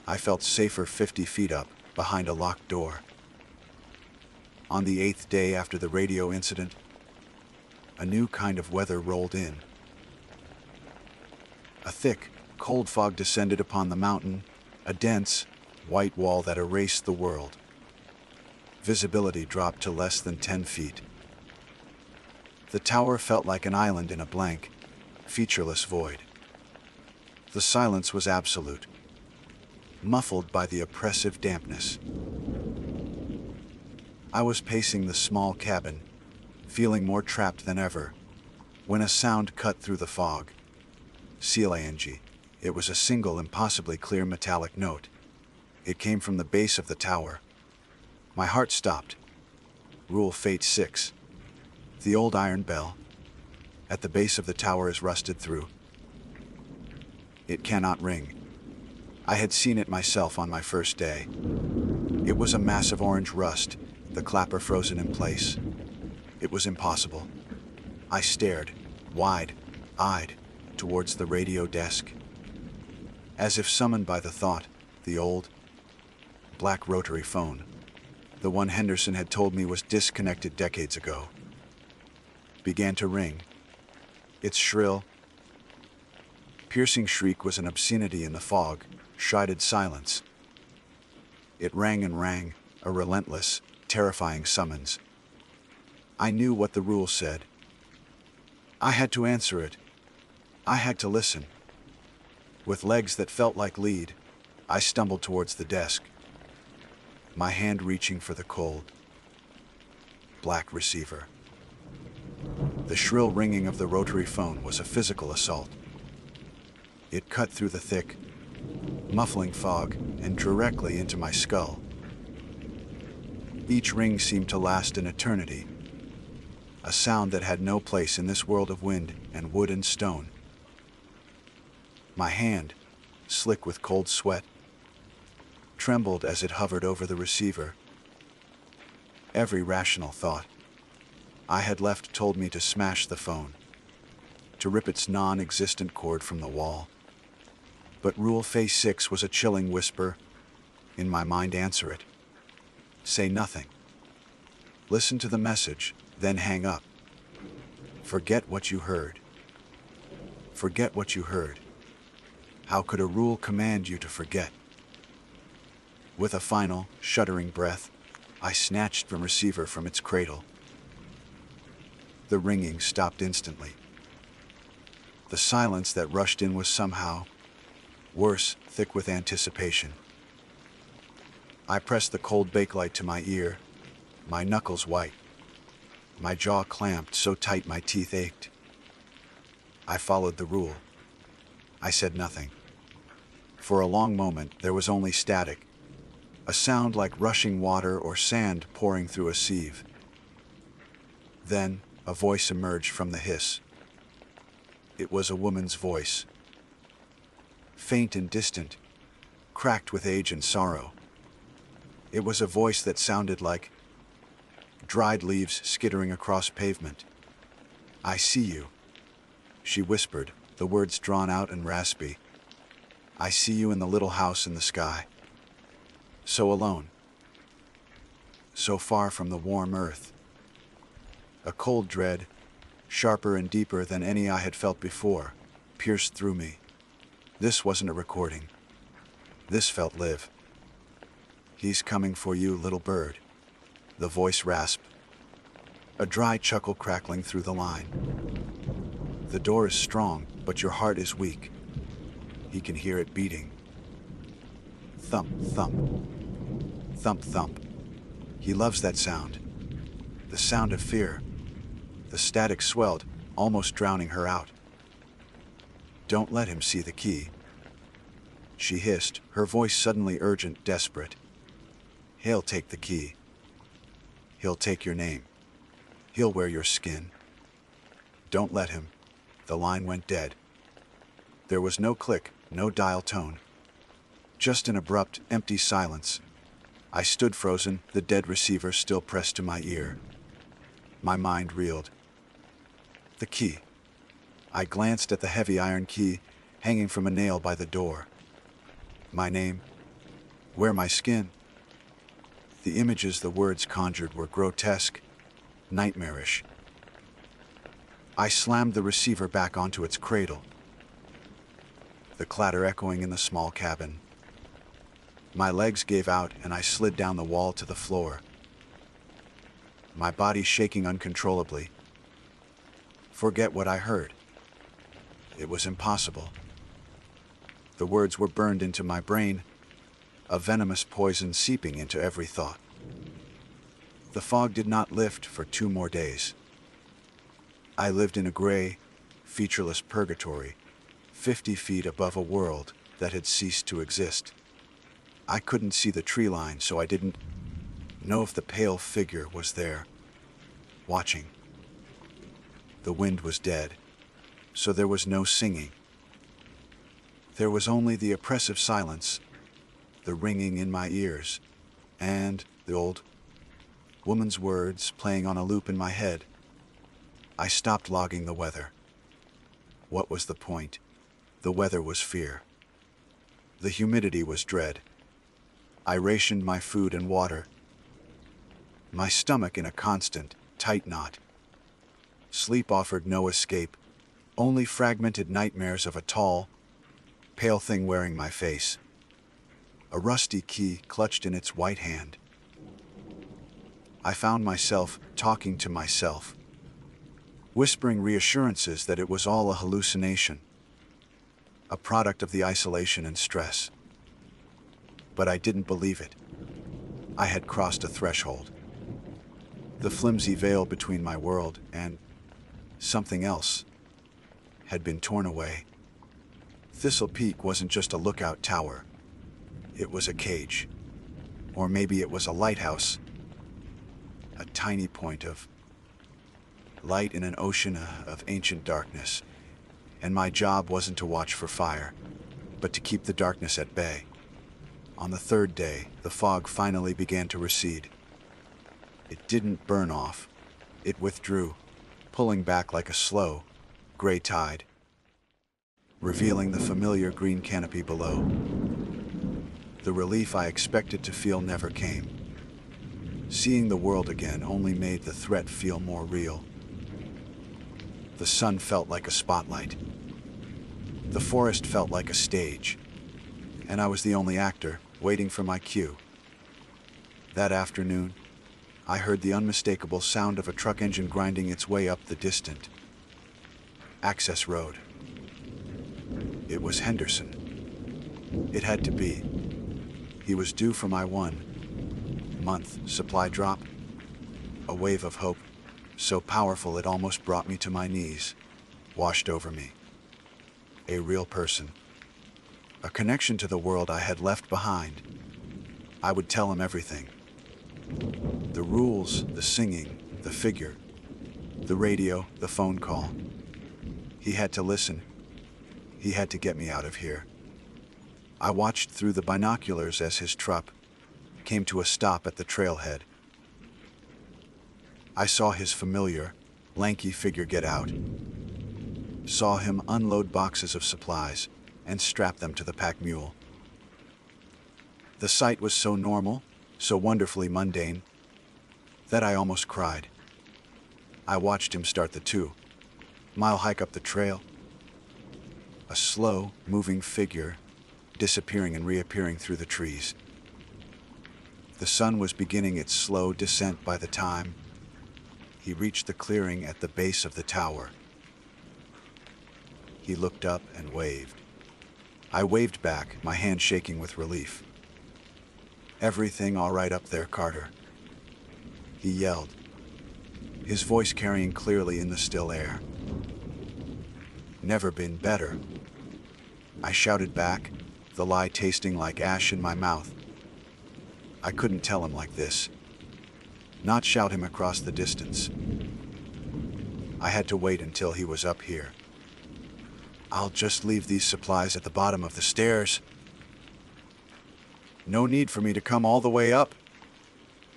I felt safer 50 feet up, behind a locked door. On the 8th day after the radio incident, a new kind of weather rolled in. A thick, cold fog descended upon the mountain, a dense, white wall that erased the world. Visibility dropped to less than 10 feet. The tower felt like an island in a blank, featureless void. The silence was absolute, muffled by the oppressive dampness. I was pacing the small cabin, feeling more trapped than ever, when a sound cut through the fog. Clang. It was a single, impossibly clear metallic note. It came from the base of the tower. My heart stopped. Rule Fate 6. The old iron bell at the base of the tower is rusted through. It cannot ring. I had seen it myself on my first day. It was a massive orange rust, the clapper frozen in place. It was impossible. I stared, wide-eyed, towards the radio desk. As if summoned by the thought, the old, black rotary phone, the one Henderson had told me was disconnected decades ago, began to ring. Its shrill, piercing shriek was an obscenity in the fog, shrouded silence. It rang and rang, a relentless, terrifying summons. I knew what the rule said. I had to answer it. I had to listen. With legs that felt like lead, I stumbled towards the desk, my hand reaching for the cold, black receiver. The shrill ringing of the rotary phone was a physical assault. It cut through the thick, muffling fog and directly into my skull. Each ring seemed to last an eternity, a sound that had no place in this world of wind and wood and stone. My hand, slick with cold sweat, trembled as it hovered over the receiver. Every rational thought I had left told me to smash the phone, to rip its non-existent cord from the wall. But Rule Phase 6 was a chilling whisper. In my mind, answer it. Say nothing. Listen to the message, then hang up. Forget what you heard. Forget what you heard. How could a rule command you to forget? With a final, shuddering breath, I snatched the receiver from its cradle. The ringing stopped instantly. The silence that rushed in was somehow worse, thick with anticipation. I pressed the cold bakelite to my ear, my knuckles white, my jaw clamped so tight my teeth ached. I followed the rule. I said nothing. For a long moment, there was only static, a sound like rushing water or sand pouring through a sieve. Then, a voice emerged from the hiss. It was a woman's voice. Faint and distant, cracked with age and sorrow. It was a voice that sounded like dried leaves skittering across pavement. I see you, she whispered, the words drawn out and raspy. I see you in the little house in the sky. So alone. So far from the warm earth. A cold dread, sharper and deeper than any I had felt before, pierced through me. This wasn't a recording. This felt live. He's coming for you, little bird. The voice rasped, a dry chuckle crackling through the line. The door is strong, but your heart is weak. He can hear it beating. Thump, thump. Thump, thump. He loves that sound. The sound of fear. The static swelled, almost drowning her out. Don't let him see the key. She hissed, her voice suddenly urgent, desperate. He'll take the key. He'll take your name. He'll wear your skin. Don't let him. The line went dead. There was no click, no dial tone. Just an abrupt, empty silence. I stood frozen, the dead receiver still pressed to my ear. My mind reeled. The key. I glanced at the heavy iron key hanging from a nail by the door. My name. Wear my skin. The images the words conjured were grotesque, nightmarish. I slammed the receiver back onto its cradle, the clatter echoing in the small cabin. My legs gave out and I slid down the wall to the floor, my body shaking uncontrollably. Forget what I heard. It was impossible. The words were burned into my brain, a venomous poison seeping into every thought. The fog did not lift for 2 more days. I lived in a gray, featureless purgatory, 50 feet above a world that had ceased to exist. I couldn't see the tree line, so I didn't know if the pale figure was there, watching. The wind was dead, so there was no singing. There was only the oppressive silence, the ringing in my ears, and the old woman's words playing on a loop in my head. I stopped logging the weather. What was the point? The weather was fear. The humidity was dread. I rationed my food and water, my stomach in a constant, tight knot. Sleep offered no escape, only fragmented nightmares of a tall, pale thing wearing my face, a rusty key clutched in its white hand. I found myself talking to myself, whispering reassurances that it was all a hallucination, a product of the isolation and stress. But I didn't believe it. I had crossed a threshold. The flimsy veil between my world and something else had been torn away. Thistle Peak wasn't just a lookout tower. It was a cage. Or maybe it was a lighthouse. A tiny point of light in an ocean of ancient darkness. And my job wasn't to watch for fire, but to keep the darkness at bay. On the third day, the fog finally began to recede. It didn't burn off. It withdrew, pulling back like a slow, gray tide, revealing the familiar green canopy below. The relief I expected to feel never came. Seeing the world again only made the threat feel more real. The sun felt like a spotlight. The forest felt like a stage, and I was the only actor waiting for my cue. That afternoon, I heard the unmistakable sound of a truck engine grinding its way up the distant access road. It was Henderson. It had to be. He was due for my 1-month supply drop. A wave of hope, so powerful it almost brought me to my knees, washed over me. A real person. A connection to the world I had left behind. I would tell him everything. The rules, the singing, the figure, the radio, the phone call. He had to listen. He had to get me out of here. I watched through the binoculars as his truck came to a stop at the trailhead. I saw his familiar, lanky figure get out. Saw him unload boxes of supplies and strap them to the pack mule. The sight was so normal, so wonderfully mundane, that I almost cried. I watched him start the 2-mile hike up the trail. A slow, moving figure, disappearing and reappearing through the trees. The sun was beginning its slow descent by the time he reached the clearing at the base of the tower. He looked up and waved. I waved back, my hand shaking with relief. "Everything all right up there, Carter?" He yelled, his voice carrying clearly in the still air. "Never been better," I shouted back, the lie tasting like ash in my mouth. I couldn't tell him like this. Not shout him across the distance. I had to wait until he was up here. "I'll just leave these supplies at the bottom of the stairs." "No need for me to come all the way up,"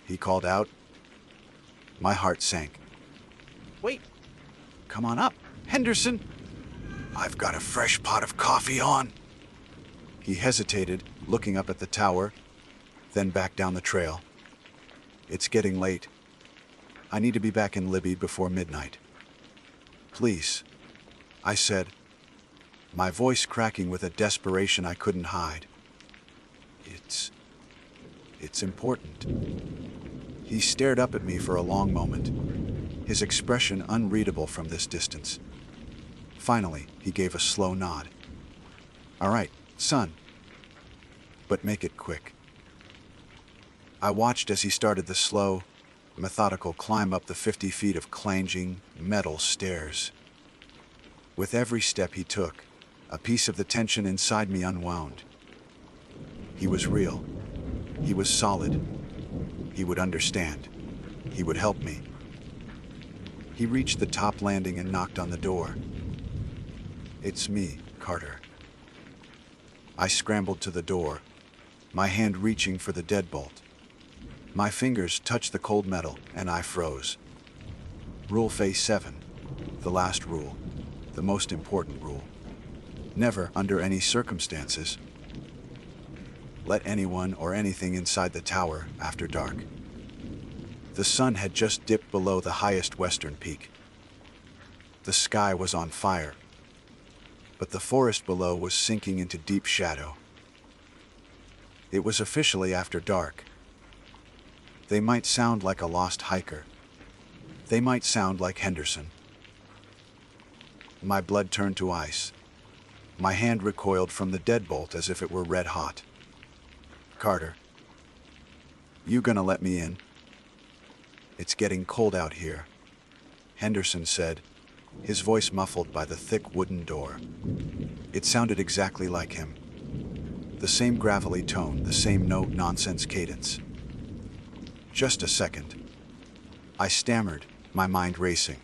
he called out. My heart sank. "Wait, come on up, Henderson. I've got a fresh pot of coffee on." He hesitated, looking up at the tower, then back down the trail. "It's getting late. I need to be back in Libby before midnight." "Please," I said, my voice cracking with a desperation I couldn't hide. It's important." He stared up at me for a long moment, his expression unreadable from this distance. Finally, he gave a slow nod. "All right, son. But make it quick." I watched as he started the slow, methodical climb up the 50 feet of clanging, metal stairs. With every step he took, a piece of the tension inside me unwound. He was real. He was solid. He would understand. He would help me. He reached the top landing and knocked on the door. "It's me, Carter." I scrambled to the door, my hand reaching for the deadbolt. My fingers touched the cold metal, and I froze. Rule Phase 7, the last rule, the most important rule. Never, under any circumstances, let anyone or anything inside the tower after dark. The sun had just dipped below the highest western peak. The sky was on fire, but the forest below was sinking into deep shadow. It was officially after dark. They might sound like a lost hiker. They might sound like Henderson. My blood turned to ice. My hand recoiled from the deadbolt as if it were red hot. "Carter, you gonna let me in? It's getting cold out here," Henderson said, his voice muffled by the thick wooden door. It sounded exactly like him. The same gravelly tone, the same no-nonsense cadence. Just a second. I stammered, my mind racing.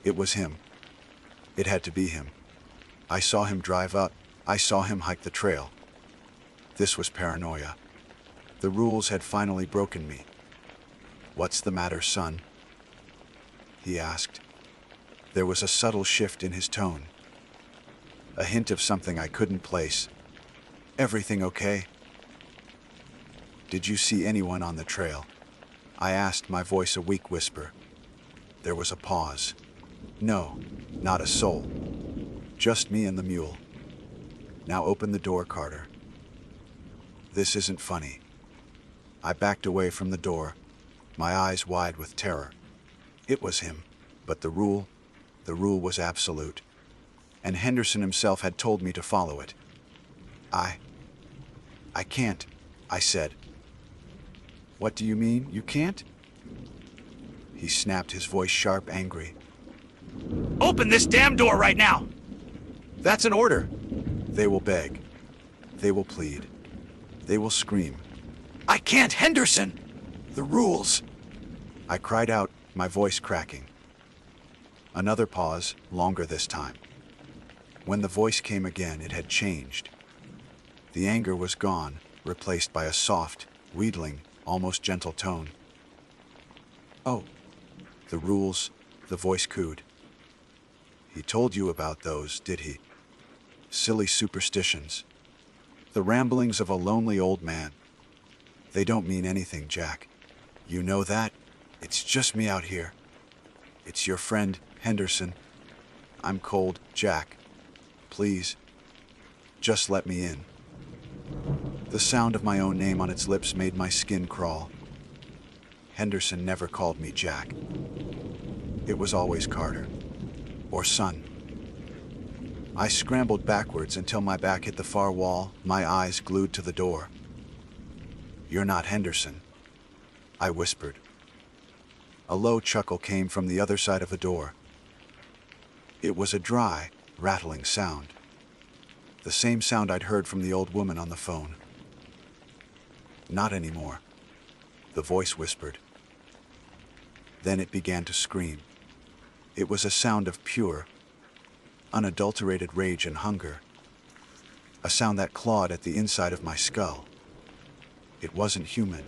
It was him. It had to be him. I saw him drive up. I saw him hike the trail. This was paranoia. The rules had finally broken me. "What's the matter, son?" he asked. There was a subtle shift in his tone. A hint of something I couldn't place. "Everything okay?" "Did you see anyone on the trail?" I asked, my voice a weak whisper. There was a pause. "No, not a soul. Just me and the mule." "Now open the door, Carter." "This isn't funny." I backed away from the door, my eyes wide with terror. It was him, but the rule was absolute, and Henderson himself had told me to follow it. I can't," I said. "What do you mean, you can't?" He snapped, his voice sharp, angry. Open this damn door right now! "That's an order." They will beg. They will plead. They will scream. I can't, Henderson! "The rules!" I cried out, my voice cracking. Another pause, longer this time. When the voice came again, it had changed. The anger was gone, replaced by a soft, wheedling, almost gentle tone. "Oh, the rules," the voice cooed. "He told you about those, did he? Silly superstitions. The ramblings of a lonely old man. They don't mean anything, Jack. You know that? It's just me out here. It's your friend, Henderson. I'm cold, Jack. Please, just let me in." The sound of my own name on its lips made my skin crawl. Henderson never called me Jack. It was always Carter, or son. I scrambled backwards until my back hit the far wall, my eyes glued to the door. "You're not Henderson," I whispered. A low chuckle came from the other side of the door. It was a dry, rattling sound. The same sound I'd heard from the old woman on the phone. "Not anymore," the voice whispered. Then it began to scream. It was a sound of pure, unadulterated rage and hunger. A sound that clawed at the inside of my skull. It wasn't human.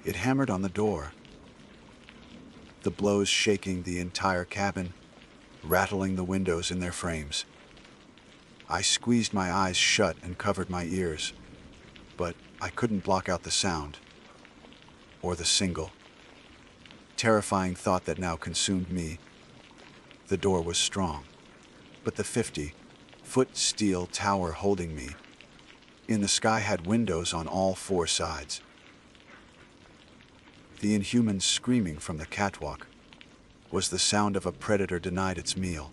It hammered on the door. The blows shaking the entire cabin, rattling the windows in their frames. I squeezed my eyes shut and covered my ears, but I couldn't block out the sound, or the single, terrifying thought that now consumed me. The door was strong, but the 50-foot steel tower holding me in the sky had windows on all four sides. The inhuman screaming from the catwalk was the sound of a predator denied its meal.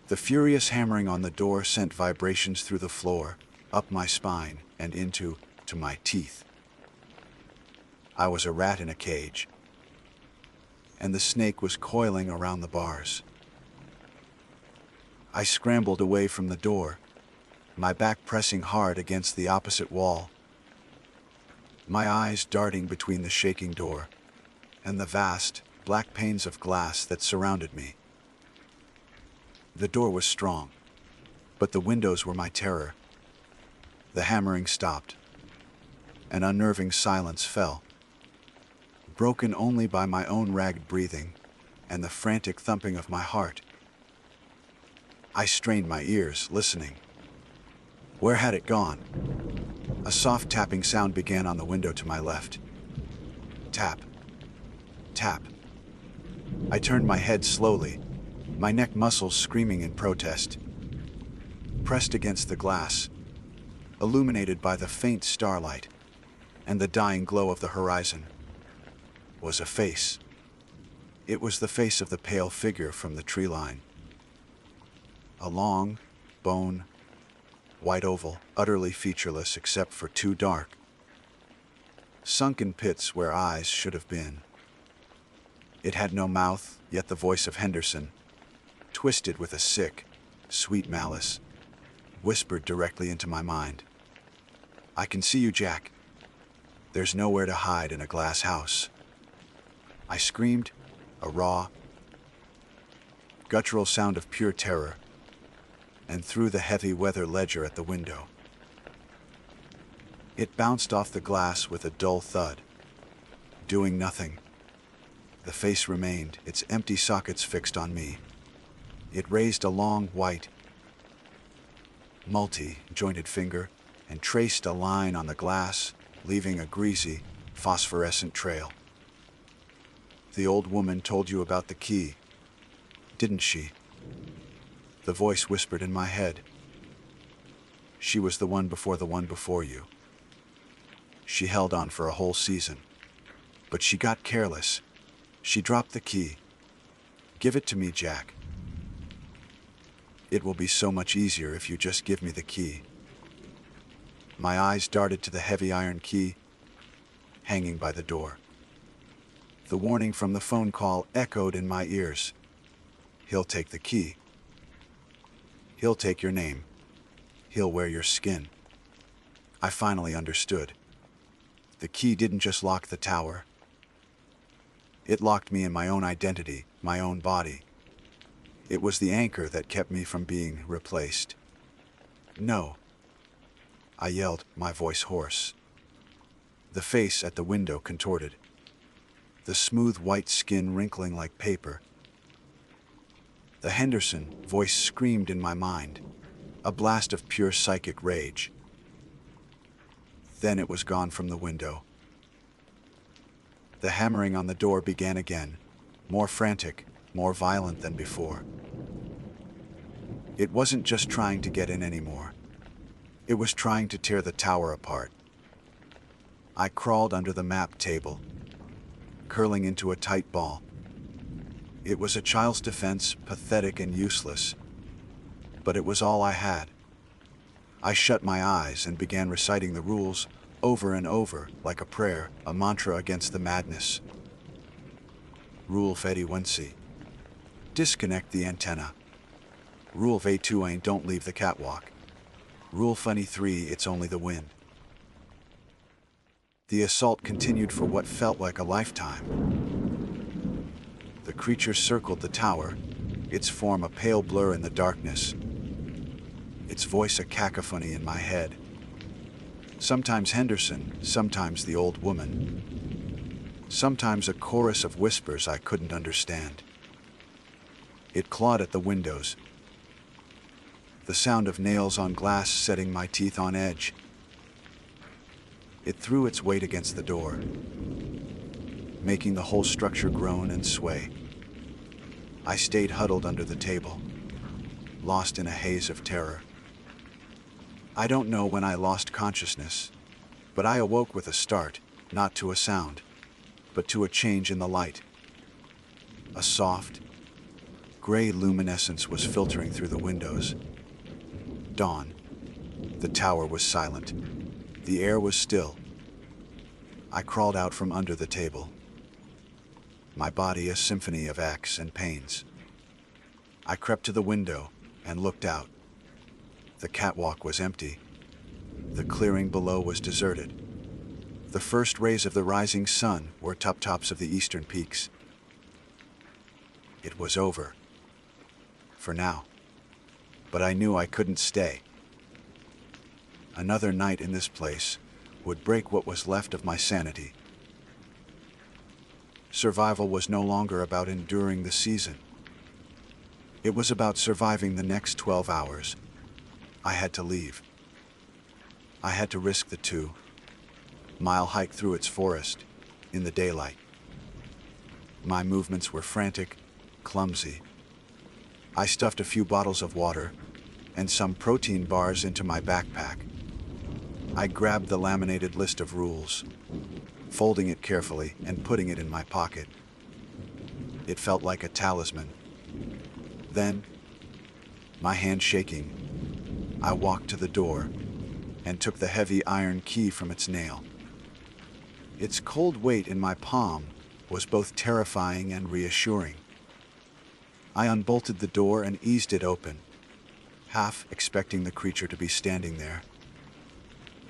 The furious hammering on the door sent vibrations through the floor, up my spine, and into my teeth. I was a rat in a cage, and the snake was coiling around the bars. I scrambled away from the door, my back pressing hard against the opposite wall, my eyes darting between the shaking door and the vast, black panes of glass that surrounded me. The door was strong, but the windows were my terror. The hammering stopped. An unnerving silence fell, broken only by my own ragged breathing and the frantic thumping of my heart. I strained my ears, listening. Where had it gone? A soft tapping sound began on the window to my left. Tap. Tap. I turned my head slowly, my neck muscles screaming in protest. Pressed against the glass, illuminated by the faint starlight and the dying glow of the horizon, was a face. It was the face of the pale figure from the tree line. A long, bone, white oval, utterly featureless except for two dark, sunken pits where eyes should have been. It had no mouth, yet the voice of Henderson, twisted with a sick, sweet malice, whispered directly into my mind. "I can see you, Jack. There's nowhere to hide in a glass house." I screamed, a raw, guttural sound of pure terror, and threw the heavy weather ledger at the window. It bounced off the glass with a dull thud, doing nothing. The face remained, its empty sockets fixed on me. It raised a long, white, multi-jointed finger and traced a line on the glass, leaving a greasy, phosphorescent trail. "The old woman told you about the key, didn't she?" The voice whispered in my head. "She was the one before you. She held on for a whole season. But she got careless. She dropped the key. Give it to me, Jack. It will be so much easier if you just give me the key." My eyes darted to the heavy iron key hanging by the door. The warning from the phone call echoed in my ears. "He'll take the key. He'll take your name. He'll wear your skin." I finally understood. The key didn't just lock the tower. It locked me in my own identity, my own body. It was the anchor that kept me from being replaced. "No," I yelled, my voice hoarse. The face at the window contorted, the smooth white skin wrinkling like paper. The Henderson voice screamed in my mind, a blast of pure psychic rage. Then it was gone from the window. The hammering on the door began again, more frantic, more violent than before. It wasn't just trying to get in anymore. It was trying to tear the tower apart. I crawled under the map table, curling into a tight ball. It was a child's defense, pathetic and useless, but it was all I had. I shut my eyes and began reciting the rules over and over, like a prayer, a mantra against the madness. Rule 21C. Disconnect the antenna. Rule 22 don't leave the catwalk. Rule 23, it's only the wind. The assault continued for what felt like a lifetime. The creature circled the tower, its form a pale blur in the darkness, its voice a cacophony in my head. Sometimes Henderson, sometimes the old woman, sometimes a chorus of whispers I couldn't understand. It clawed at the windows, the sound of nails on glass setting my teeth on edge. It threw its weight against the door, making the whole structure groan and sway. I stayed huddled under the table, lost in a haze of terror. I don't know when I lost consciousness, but I awoke with a start, not to a sound, but to a change in the light. A soft, gray luminescence was filtering through the windows. Dawn. The tower was silent. The air was still. I crawled out from under the table, my body a symphony of aches and pains. I crept to the window and looked out. The catwalk was empty. The clearing below was deserted. The first rays of the rising sun were tops of the eastern peaks. It was over. For now. But I knew I couldn't stay. Another night in this place would break what was left of my sanity. Survival was no longer about enduring the season. It was about surviving the next 12 hours. I had to leave. I had to risk the 2-mile hike through its forest in the daylight. My movements were frantic, clumsy. I stuffed a few bottles of water and some protein bars into my backpack. I grabbed the laminated list of rules, folding it carefully and putting it in my pocket. It felt like a talisman. Then, my hand shaking, I walked to the door and took the heavy iron key from its nail. Its cold weight in my palm was both terrifying and reassuring. I unbolted the door and eased it open, half expecting the creature to be standing there,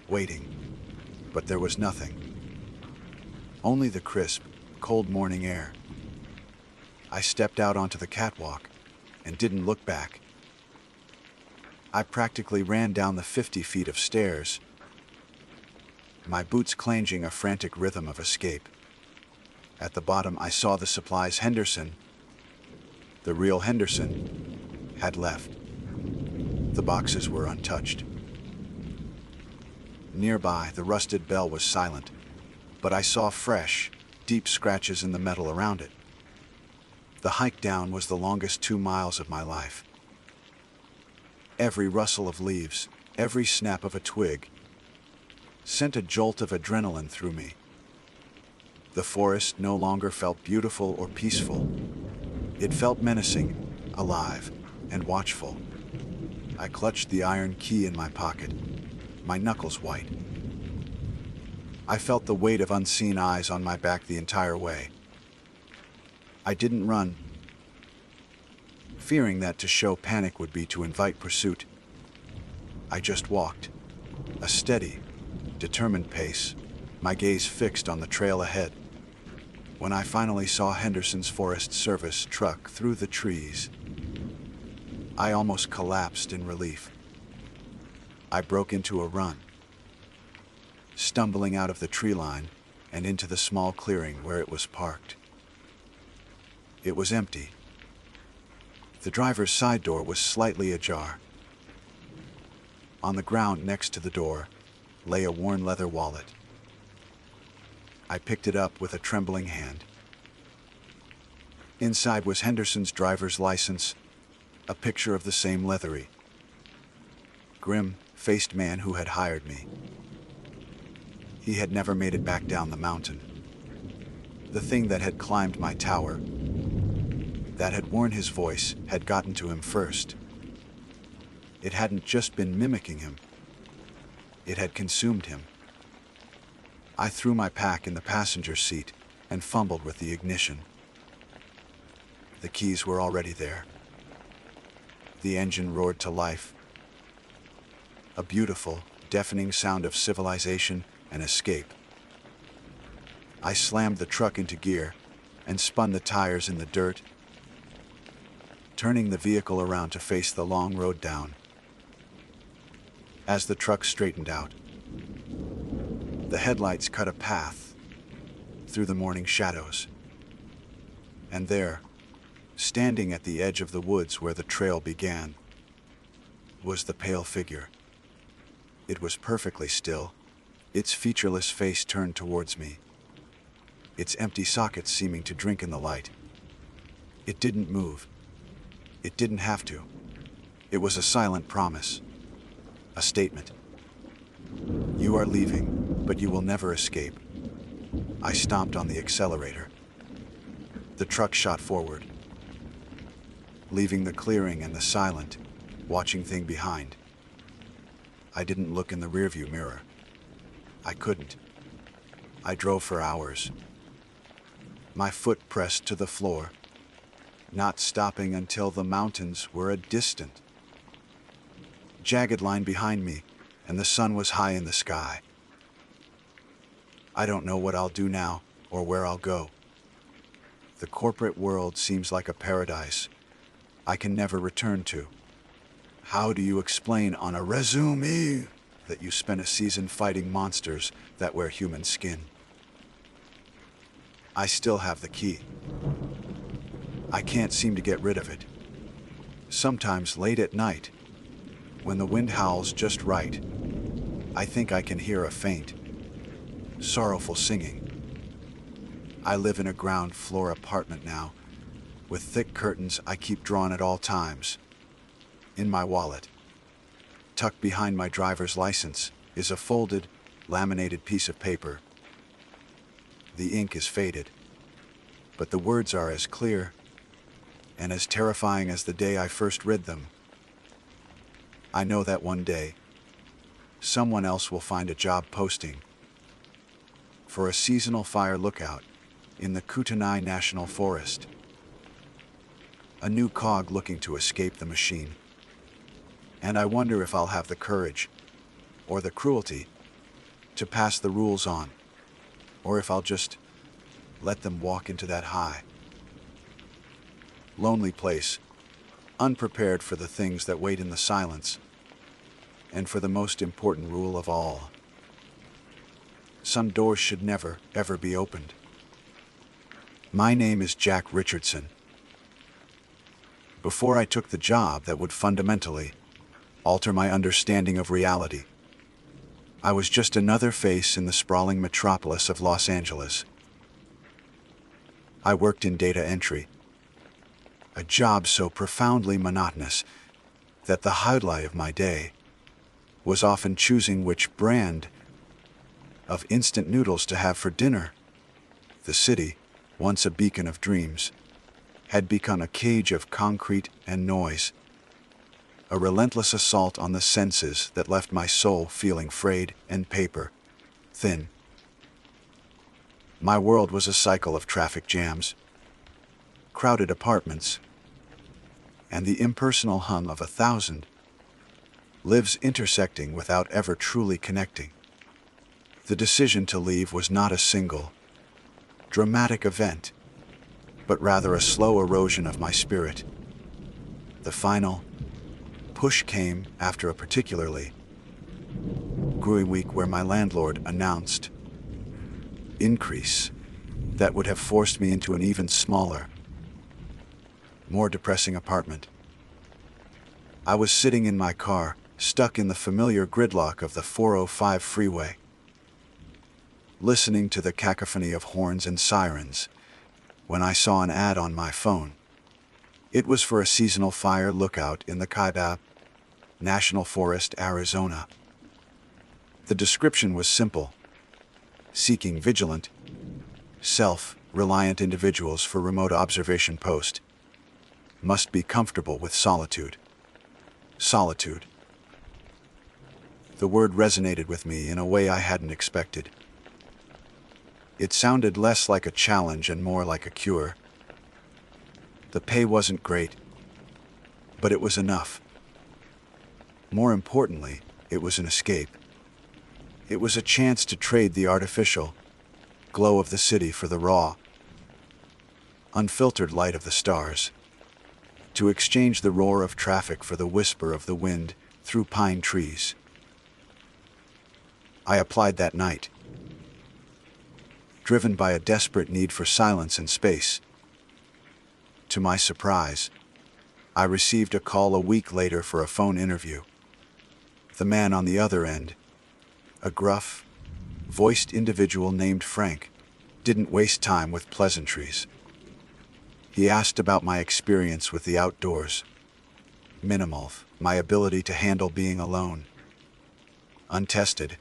waiting. But there was nothing. Only the crisp, cold morning air. I stepped out onto the catwalk and didn't look back. I practically ran down the 50 feet of stairs, my boots clanging a frantic rhythm of escape. At the bottom, I saw the supplies Henderson, the real Henderson, had left. The boxes were untouched. Nearby, the rusted bell was silent, but I saw fresh, deep scratches in the metal around it. The hike down was the longest 2 miles of my life. Every rustle of leaves, every snap of a twig, sent a jolt of adrenaline through me. The forest no longer felt beautiful or peaceful. It felt menacing, alive, and watchful. I clutched the iron key in my pocket, my knuckles white. I felt the weight of unseen eyes on my back the entire way. I didn't run, fearing that to show panic would be to invite pursuit. I just walked, a steady, determined pace, my gaze fixed on the trail ahead. When I finally saw Henderson's Forest Service truck through the trees, I almost collapsed in relief. I broke into a run, stumbling out of the tree line and into the small clearing where it was parked. It was empty. The driver's side door was slightly ajar. On the ground next to the door lay a worn leather wallet. I picked it up with a trembling hand. Inside was Henderson's driver's license, a picture of the same leathery, grim-faced man who had hired me. He had never made it back down the mountain. The thing that had climbed my tower, that had worn his voice, had gotten to him first. It hadn't just been mimicking him. It had consumed him. I threw my pack in the passenger seat and fumbled with the ignition. The keys were already there. The engine roared to life. A beautiful, deafening sound of civilization and escape. I slammed the truck into gear and spun the tires in the dirt, turning the vehicle around to face the long road down. As the truck straightened out, the headlights cut a path through the morning shadows. And there, standing at the edge of the woods where the trail began, was the pale figure. It was perfectly still, its featureless face turned towards me, its empty sockets seeming to drink in the light. It didn't move. It didn't have to. It was a silent promise, a statement. You are leaving, but you will never escape. I stomped on the accelerator. The truck shot forward, leaving the clearing and the silent, watching thing behind. I didn't look in the rearview mirror. I couldn't. I drove for hours, my foot pressed to the floor, not stopping until the mountains were a distant, jagged line behind me, and the sun was high in the sky. I don't know what I'll do now or where I'll go. The corporate world seems like a paradise I can never return to. How do you explain on a resume that you spent a season fighting monsters that wear human skin? I still have the key. I can't seem to get rid of it. Sometimes late at night, when the wind howls just right, I think I can hear a faint, sorrowful singing. I live in a ground floor apartment now, with thick curtains I keep drawn at all times. In my wallet, tucked behind my driver's license, is a folded, laminated piece of paper. The ink is faded, but the words are as clear and as terrifying as the day I first read them. I know that one day, someone else will find a job posting for a seasonal fire lookout in the Kootenai National Forest. A new cog looking to escape the machine. And I wonder if I'll have the courage, or the cruelty, to pass the rules on, or if I'll just let them walk into that high, lonely place, unprepared for the things that wait in the silence, and for the most important rule of all. Some doors should never, ever be opened. My name is Jack Richardson. Before I took the job that would fundamentally alter my understanding of reality, I was just another face in the sprawling metropolis of Los Angeles. I worked in data entry, a job so profoundly monotonous that the highlight of my day was often choosing which brand of instant noodles to have for dinner. The city, once a beacon of dreams, had become a cage of concrete and noise, a relentless assault on the senses that left my soul feeling frayed and paper thin. My world was a cycle of traffic jams, crowded apartments, and the impersonal hum of 1,000 lives intersecting without ever truly connecting. The decision to leave was not a single, dramatic event, but rather a slow erosion of my spirit. The final push came after a particularly grueling week where my landlord announced increase that would have forced me into an even smaller, more depressing apartment. I was sitting in my car, stuck in the familiar gridlock of the 405 freeway, listening to the cacophony of horns and sirens, when I saw an ad on my phone. It was for a seasonal fire lookout in the Kaibab National Forest, Arizona. The description was simple: seeking vigilant, self-reliant individuals for remote observation post. Must be comfortable with solitude. Solitude. The word resonated with me in a way I hadn't expected. It sounded less like a challenge and more like a cure. The pay wasn't great, but it was enough. More importantly, it was an escape. It was a chance to trade the artificial glow of the city for the raw, unfiltered light of the stars, to exchange the roar of traffic for the whisper of the wind through pine trees. I applied that night, driven by a desperate need for silence and space. To my surprise, I received a call a week later for a phone interview. The man on the other end, a gruff, voiced individual named Frank, didn't waste time with pleasantries. He asked about my experience with the outdoors, minimal, my ability to handle being alone. Untested,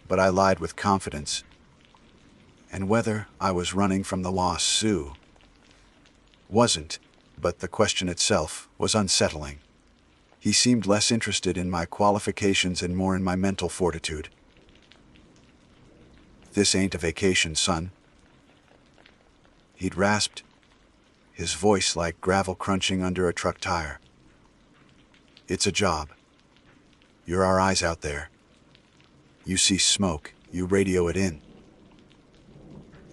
but I lied with confidence. And whether I was running from the lost Sioux. Wasn't, but the question itself was unsettling. He seemed less interested in my qualifications and more in my mental fortitude. "This ain't a vacation, son," he'd rasped, his voice like gravel crunching under a truck tire. "It's a job. You're our eyes out there. You see smoke, you radio it in.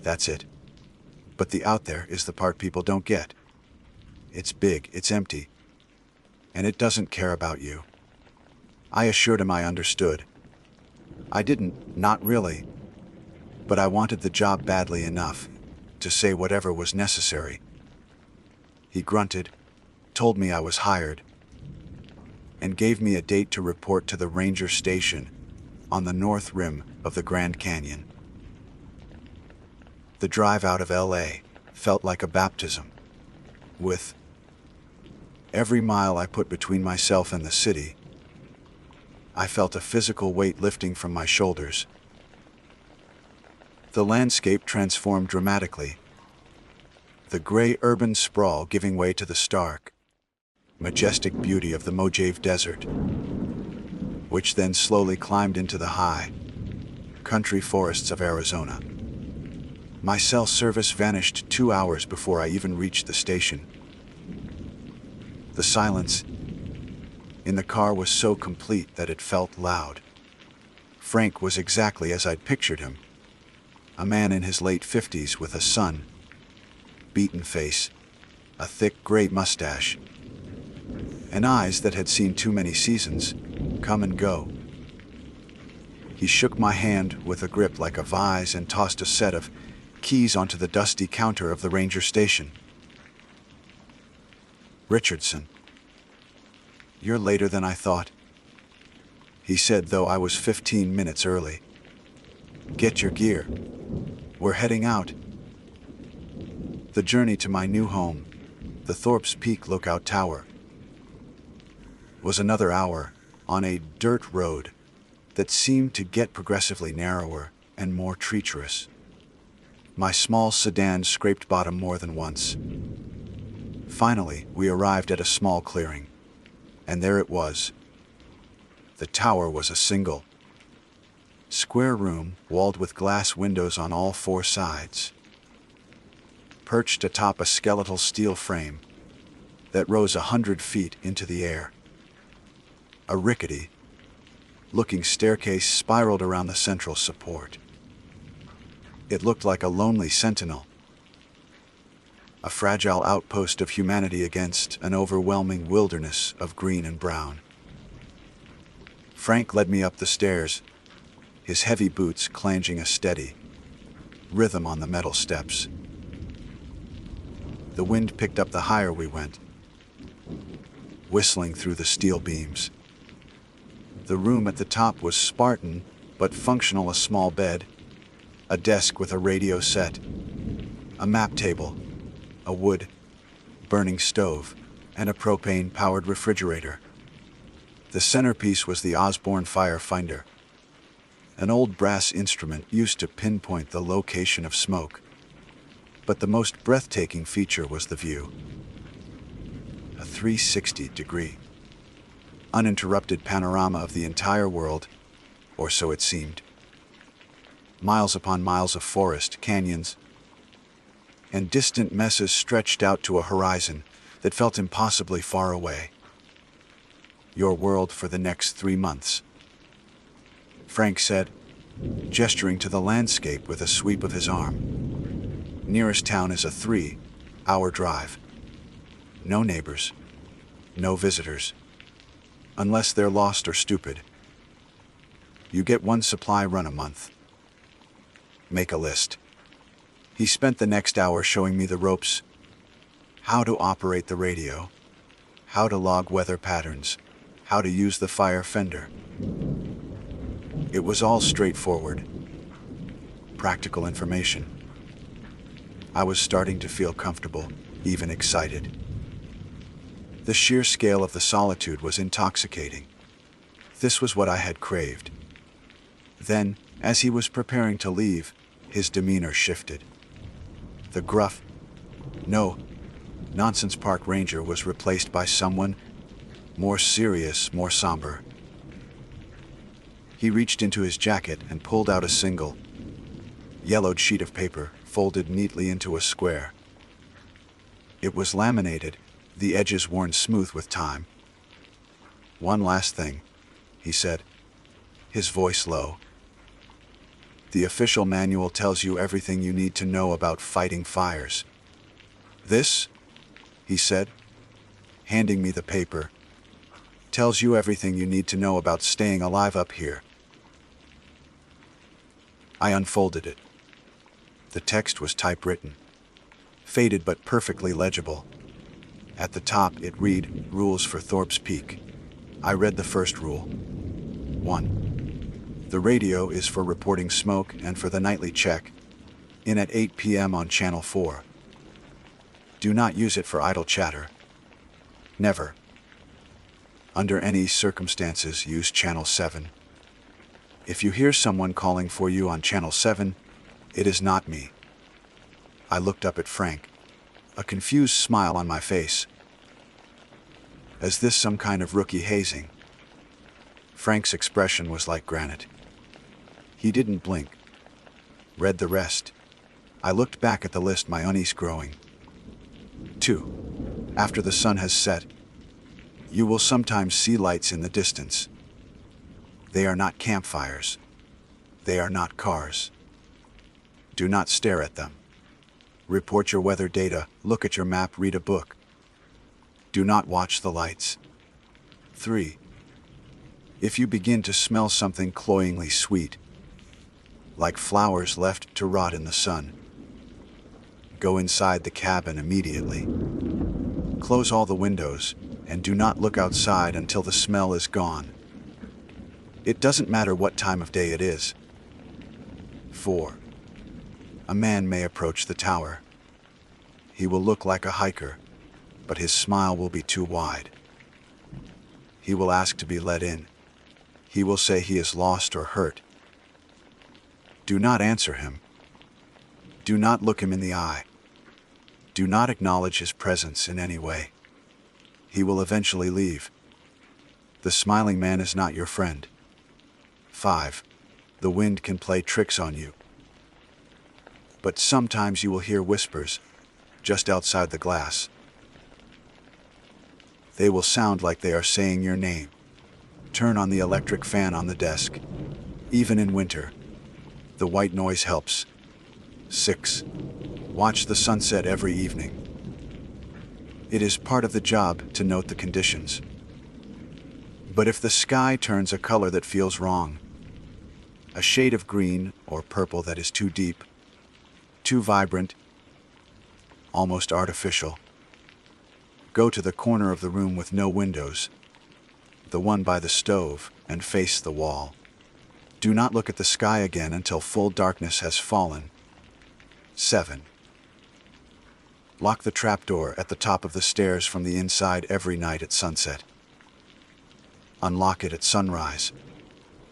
That's it. But the out there is the part people don't get. It's big, it's empty, and it doesn't care about you." I assured him I understood. I didn't, not really, but I wanted the job badly enough to say whatever was necessary. He grunted, told me I was hired, and gave me a date to report to the ranger station on the north rim of the Grand Canyon. The drive out of LA felt like a baptism. With every mile I put between myself and the city, I felt a physical weight lifting from my shoulders. The landscape transformed dramatically, the gray urban sprawl giving way to the stark, majestic beauty of the Mojave Desert, which then slowly climbed into the high country forests of Arizona. My cell service vanished 2 hours before I even reached the station. The silence in the car was so complete that it felt loud. Frank was exactly as I'd pictured him. A man in his late 50s with a son, beaten face, a thick gray mustache, and eyes that had seen too many seasons come and go. He shook my hand with a grip like a vise and tossed a set of keys onto the dusty counter of the ranger station. "Richardson, you're later than I thought," he said, though I was 15 minutes early. "Get your gear. We're heading out." The journey to my new home, the Thorpe's Peak Lookout Tower, was another hour on a dirt road that seemed to get progressively narrower and more treacherous. My small sedan scraped bottom more than once. Finally, we arrived at a small clearing, and there it was. The tower was a single, square room walled with glass windows on all 4 sides. Perched atop a skeletal steel frame that rose 100 feet into the air. A rickety looking staircase spiraled around the central support. It looked like a lonely sentinel, a fragile outpost of humanity against an overwhelming wilderness of green and brown. Frank led me up the stairs, his heavy boots clanging a steady rhythm on the metal steps. The wind picked up the higher we went, whistling through the steel beams. The room at the top was Spartan but functional: a small bed, a desk with a radio set, a map table, a wood burning stove, and a propane-powered refrigerator. The centerpiece was the Osborne Fire Finder, an old brass instrument used to pinpoint the location of smoke. But the most breathtaking feature was the view. A 360-degree, uninterrupted panorama of the entire world, or so it seemed. Miles upon miles of forest, canyons, and distant mesas stretched out to a horizon that felt impossibly far away. "Your world for the next 3 months," Frank said, gesturing to the landscape with a sweep of his arm. "Nearest town is a 3-hour drive. No neighbors, no visitors, unless they're lost or stupid. You get 1 supply run a month. Make a list." He spent the next hour showing me the ropes, how to operate the radio, how to log weather patterns, how to use the fire fender. It was all straightforward, practical information. I was starting to feel comfortable, even excited. The sheer scale of the solitude was intoxicating. This was what I had craved. Then, as he was preparing to leave, his demeanor shifted. The gruff, no-nonsense park ranger was replaced by someone more serious, more somber. He reached into his jacket and pulled out a single, yellowed sheet of paper, folded neatly into a square. It was laminated, the edges worn smooth with time. "One last thing," he said, his voice low. "The official manual tells you everything you need to know about fighting fires. This," he said, handing me the paper, "tells you everything you need to know about staying alive up here." I unfolded it. The text was typewritten, faded but perfectly legible. At the top it read, "Rules for Thorpe's Peak." I read the first rule. 1. The radio is for reporting smoke and for the nightly check, in at 8 p.m. on Channel 4. Do not use it for idle chatter. Never, under any circumstances, use Channel 7. If you hear someone calling for you on Channel 7, it is not me. I looked up at Frank, a confused smile on my face. Is this some kind of rookie hazing? Frank's expression was like granite. He didn't blink. Read the rest. I looked back at the list, my unease growing. 2. After the sun has set, you will sometimes see lights in the distance. They are not campfires. They are not cars. Do not stare at them. Report your weather data, look at your map, read a book. Do not watch the lights. 3. If you begin to smell something cloyingly sweet, like flowers left to rot in the sun, go inside the cabin immediately. Close all the windows and do not look outside until the smell is gone. It doesn't matter what time of day it is. 4. A man may approach the tower. He will look like a hiker, but his smile will be too wide. He will ask to be let in. He will say he is lost or hurt. Do not answer him. Do not look him in the eye. Do not acknowledge his presence in any way. He will eventually leave. The smiling man is not your friend. 5. The wind can play tricks on you. But sometimes you will hear whispers just outside the glass. They will sound like they are saying your name. Turn on the electric fan on the desk. Even in winter, the white noise helps. 6. Watch the sunset every evening. It is part of the job to note the conditions. But if the sky turns a color that feels wrong, a shade of green or purple that is too deep, too vibrant, almost artificial, go to the corner of the room with no windows, the one by the stove, and face the wall. Do not look at the sky again until full darkness has fallen. 7. Lock the trapdoor at the top of the stairs from the inside every night at sunset. Unlock it at sunrise.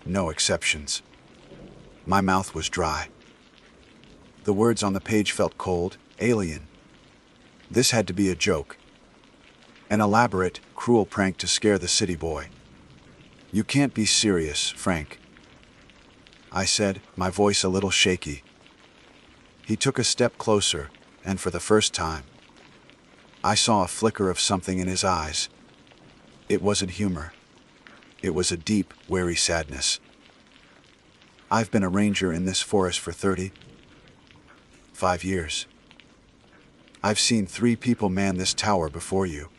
No exceptions. My mouth was dry. The words on the page felt cold, alien. This had to be a joke. An elaborate, cruel prank to scare the city boy. You can't be serious, Frank, I said, my voice a little shaky. He took a step closer, and for the first time, I saw a flicker of something in his eyes. It wasn't humor. It was a deep, wary sadness. I've been a ranger in this forest for 35 years. I've seen 3 people man this tower before you.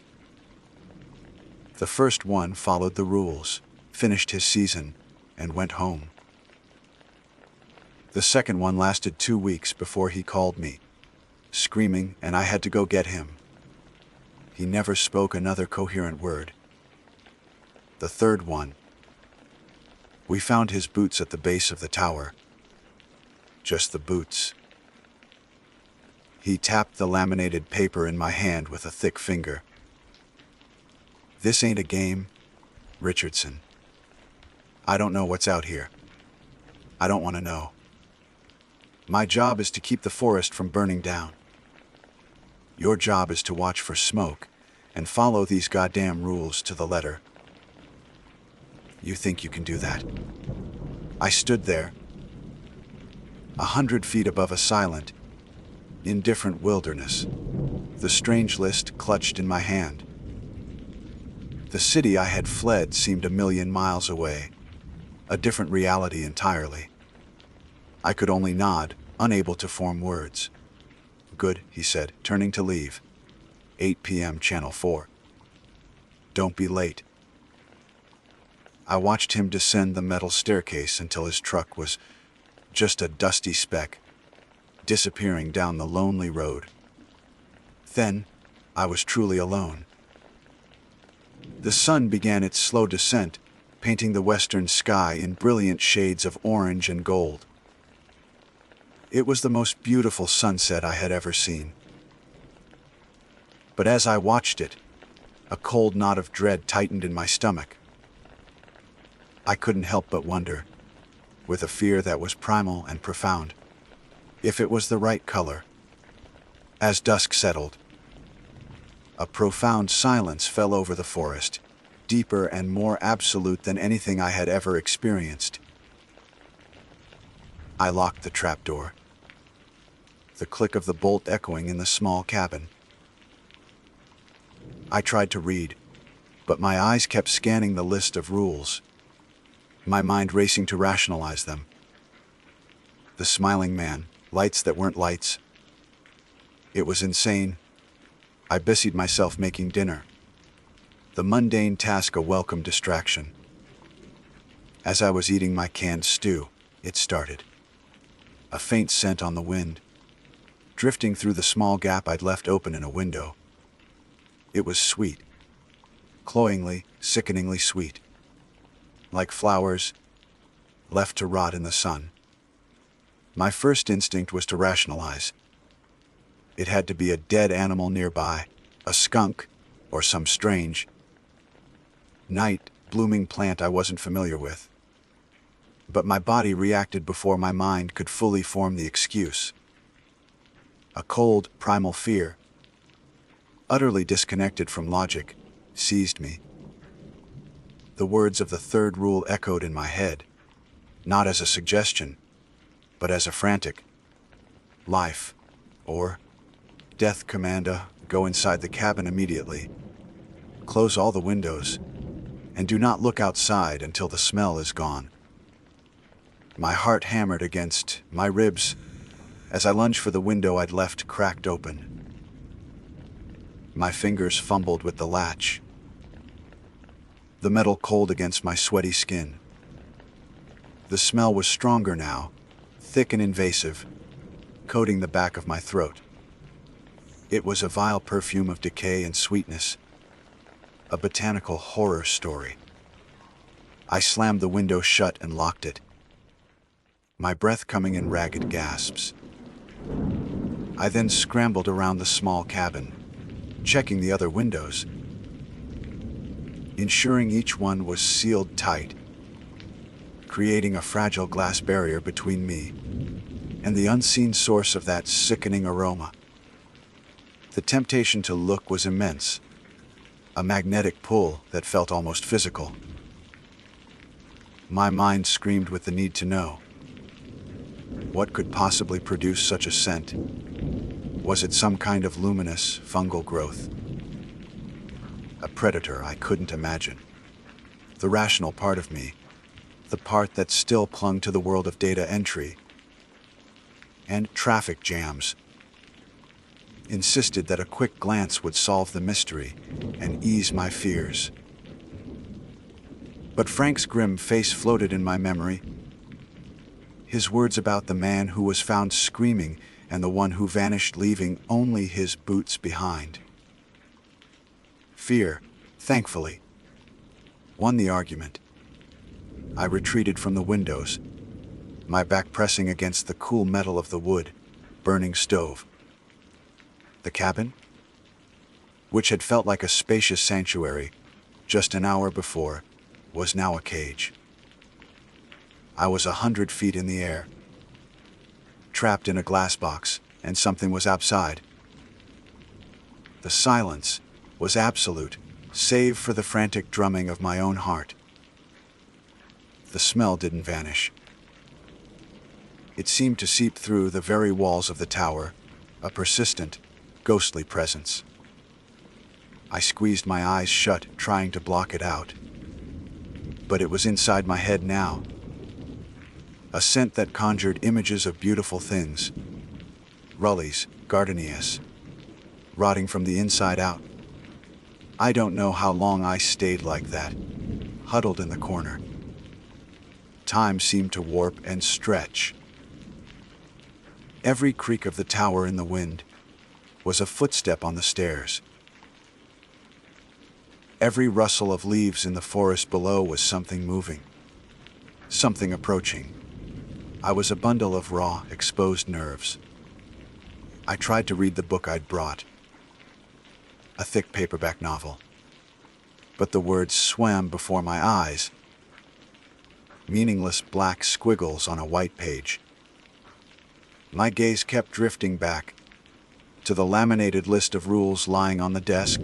The first one followed the rules, finished his season, and went home. The second one lasted 2 weeks before he called me, screaming, and I had to go get him. He never spoke another coherent word. The third one, we found his boots at the base of the tower. Just the boots. He tapped the laminated paper in my hand with a thick finger. This ain't a game, Richardson. I don't know what's out here. I don't want to know. My job is to keep the forest from burning down. Your job is to watch for smoke and follow these goddamn rules to the letter. You think you can do that? I stood there, 100 feet above a silent, indifferent wilderness, the strange list clutched in my hand. The city I had fled seemed a million miles away, a different reality entirely. I could only nod, unable to form words. Good, he said, turning to leave. 8 p.m. Channel 4. Don't be late. I watched him descend the metal staircase until his truck was just a dusty speck, disappearing down the lonely road. Then, I was truly alone. The sun began its slow descent, painting the western sky in brilliant shades of orange and gold. It was the most beautiful sunset I had ever seen. But as I watched it, a cold knot of dread tightened in my stomach. I couldn't help but wonder, with a fear that was primal and profound, if it was the right color. As dusk settled, a profound silence fell over the forest, deeper and more absolute than anything I had ever experienced. I locked the trapdoor. the click of the bolt echoing in the small cabin. I tried to read, but my eyes kept scanning the list of rules, my mind racing to rationalize them. The smiling man, lights that weren't lights. It was insane. I busied myself making dinner, the mundane task a welcome distraction. As I was eating my canned stew, it started. A faint scent on the wind, drifting through the small gap I'd left open in a window. It was sweet, cloyingly, sickeningly sweet, like flowers left to rot in the sun. My first instinct was to rationalize. It had to be a dead animal nearby, a skunk, or some strange, night, blooming plant I wasn't familiar with. But my body reacted before my mind could fully form the excuse. A cold, primal fear, utterly disconnected from logic, seized me. The words of the third rule echoed in my head, not as a suggestion, but as a frantic life or death command. Go inside the cabin immediately, close all the windows, and do not look outside until the smell is gone. My heart hammered against my ribs as I lunged for the window I'd left cracked open. My fingers fumbled with the latch, the metal cold against my sweaty skin. The smell was stronger now, thick and invasive, coating the back of my throat. It was a vile perfume of decay and sweetness, a botanical horror story. I slammed the window shut and locked it, my breath coming in ragged gasps. I then scrambled around the small cabin, checking the other windows, ensuring each one was sealed tight, creating a fragile glass barrier between me and the unseen source of that sickening aroma. The temptation to look was immense, a magnetic pull that felt almost physical. My mind screamed with the need to know. What could possibly produce such a scent? Was it some kind of luminous, fungal growth? A predator I couldn't imagine. The rational part of me, the part that still clung to the world of data entry and traffic jams, insisted that a quick glance would solve the mystery and ease my fears. But Frank's grim face floated in my memory. His words about the man who was found screaming and the one who vanished leaving only his boots behind. Fear, thankfully, won the argument. I retreated from the windows, my back pressing against the cool metal of the wood, burning stove. The cabin, which had felt like a spacious sanctuary just an hour before, was now a cage. I was 100 feet in the air, trapped in a glass box, and something was outside. The silence was absolute, save for the frantic drumming of my own heart. The smell didn't vanish. It seemed to seep through the very walls of the tower, a persistent, ghostly presence. I squeezed my eyes shut, trying to block it out. But it was inside my head now. A scent that conjured images of beautiful things. Rullies, gardenias, rotting from the inside out. I don't know how long I stayed like that, huddled in the corner. Time seemed to warp and stretch. Every creak of the tower in the wind was a footstep on the stairs. Every rustle of leaves in the forest below was something moving, something approaching. I was a bundle of raw, exposed nerves. I tried to read the book I'd brought, a thick paperback novel, but the words swam before my eyes, meaningless black squiggles on a white page. My gaze kept drifting back to the laminated list of rules lying on the desk,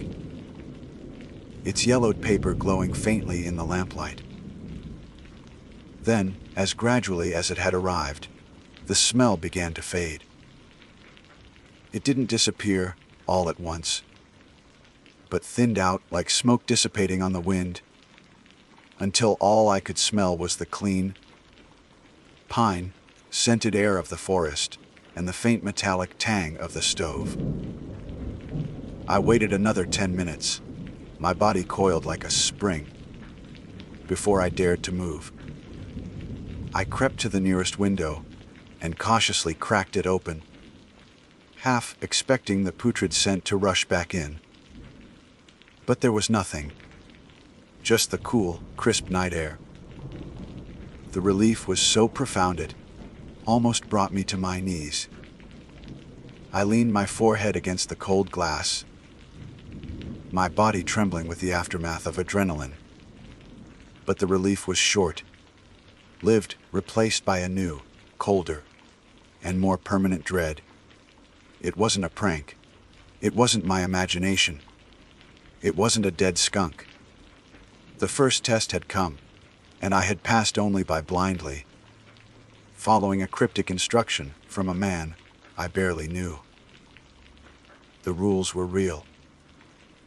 its yellowed paper glowing faintly in the lamplight. Then, as gradually as it had arrived, the smell began to fade. It didn't disappear all at once, but thinned out like smoke dissipating on the wind, until all I could smell was the clean, pine, scented air of the forest and the faint metallic tang of the stove. I waited another 10 minutes, my body coiled like a spring, before I dared to move. I crept to the nearest window and cautiously cracked it open, half expecting the putrid scent to rush back in. But there was nothing, just the cool, crisp night air. The relief was so profound it almost brought me to my knees. I leaned my forehead against the cold glass, my body trembling with the aftermath of adrenaline. But the relief was short-lived, replaced by a new, colder, and more permanent dread. It wasn't a prank. It wasn't my imagination. It wasn't a dead skunk. The first test had come, and I had passed only by blindly, following a cryptic instruction from a man I barely knew. The rules were real.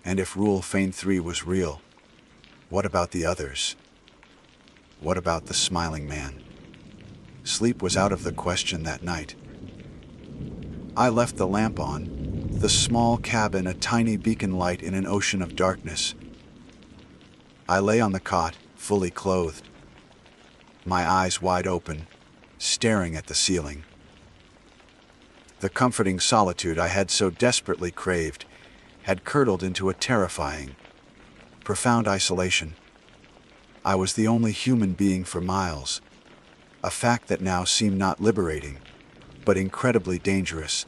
And if Rule Fein 3 was real, what about the others? What about the smiling man? Sleep was out of the question that night. I left the lamp on, the small cabin a tiny beacon light in an ocean of darkness. I lay on the cot, fully clothed, my eyes wide open, staring at the ceiling. The comforting solitude I had so desperately craved had curdled into a terrifying, profound isolation. I was the only human being for miles, a fact that now seemed not liberating, but incredibly dangerous.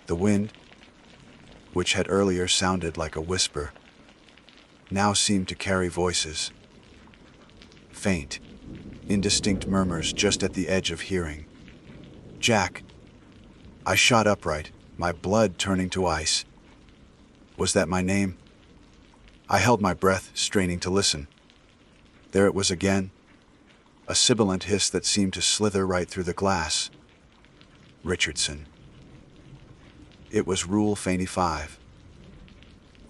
The wind, which had earlier sounded like a whisper, now seemed to carry voices. Faint, indistinct murmurs just at the edge of hearing. Jack. I shot upright, my blood turning to ice. Was that my name? I held my breath, straining to listen. There it was again, a sibilant hiss that seemed to slither right through the glass. Richardson. It was Rule Fein 5.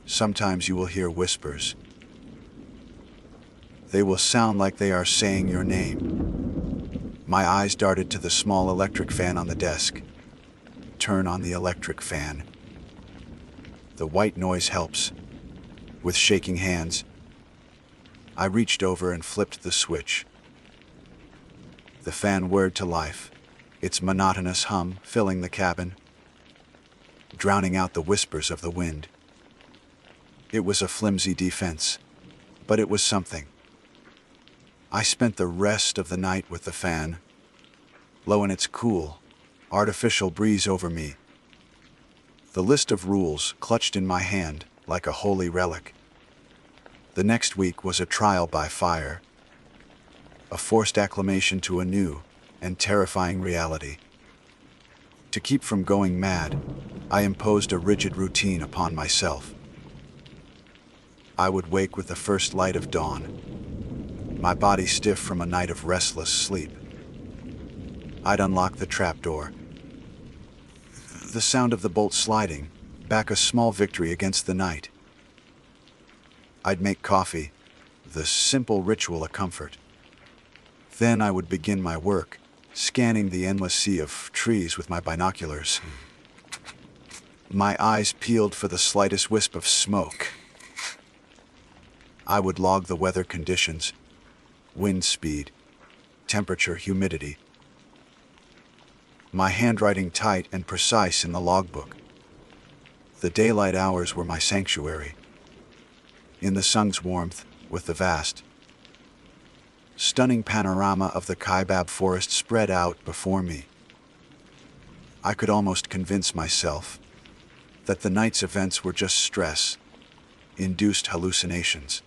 Sometimes you will hear whispers. They will sound like they are saying your name. My eyes darted to the small electric fan on the desk. Turn on the electric fan. The white noise helps. With shaking hands, I reached over and flipped the switch. The fan whirred to life, its monotonous hum filling the cabin, drowning out the whispers of the wind. It was a flimsy defense, but it was something. I spent the rest of the night with the fan, blowing its cool, artificial breeze over me. The list of rules clutched in my hand like a holy relic. The next week was a trial by fire, a forced acclimation to a new and terrifying reality. To keep from going mad, I imposed a rigid routine upon myself. I would wake with the first light of dawn, my body stiff from a night of restless sleep. I'd unlock the trapdoor. The sound of the bolt sliding, back a small victory against the night. I'd make coffee, the simple ritual of comfort. Then I would begin my work, scanning the endless sea of trees with my binoculars. My eyes peeled for the slightest wisp of smoke. I would log the weather conditions, wind speed, temperature, humidity. My handwriting tight and precise in the logbook. The daylight hours were my sanctuary. In the sun's warmth, with the vast, stunning panorama of the Kaibab forest spread out before me, I could almost convince myself that the night's events were just stress-induced hallucinations.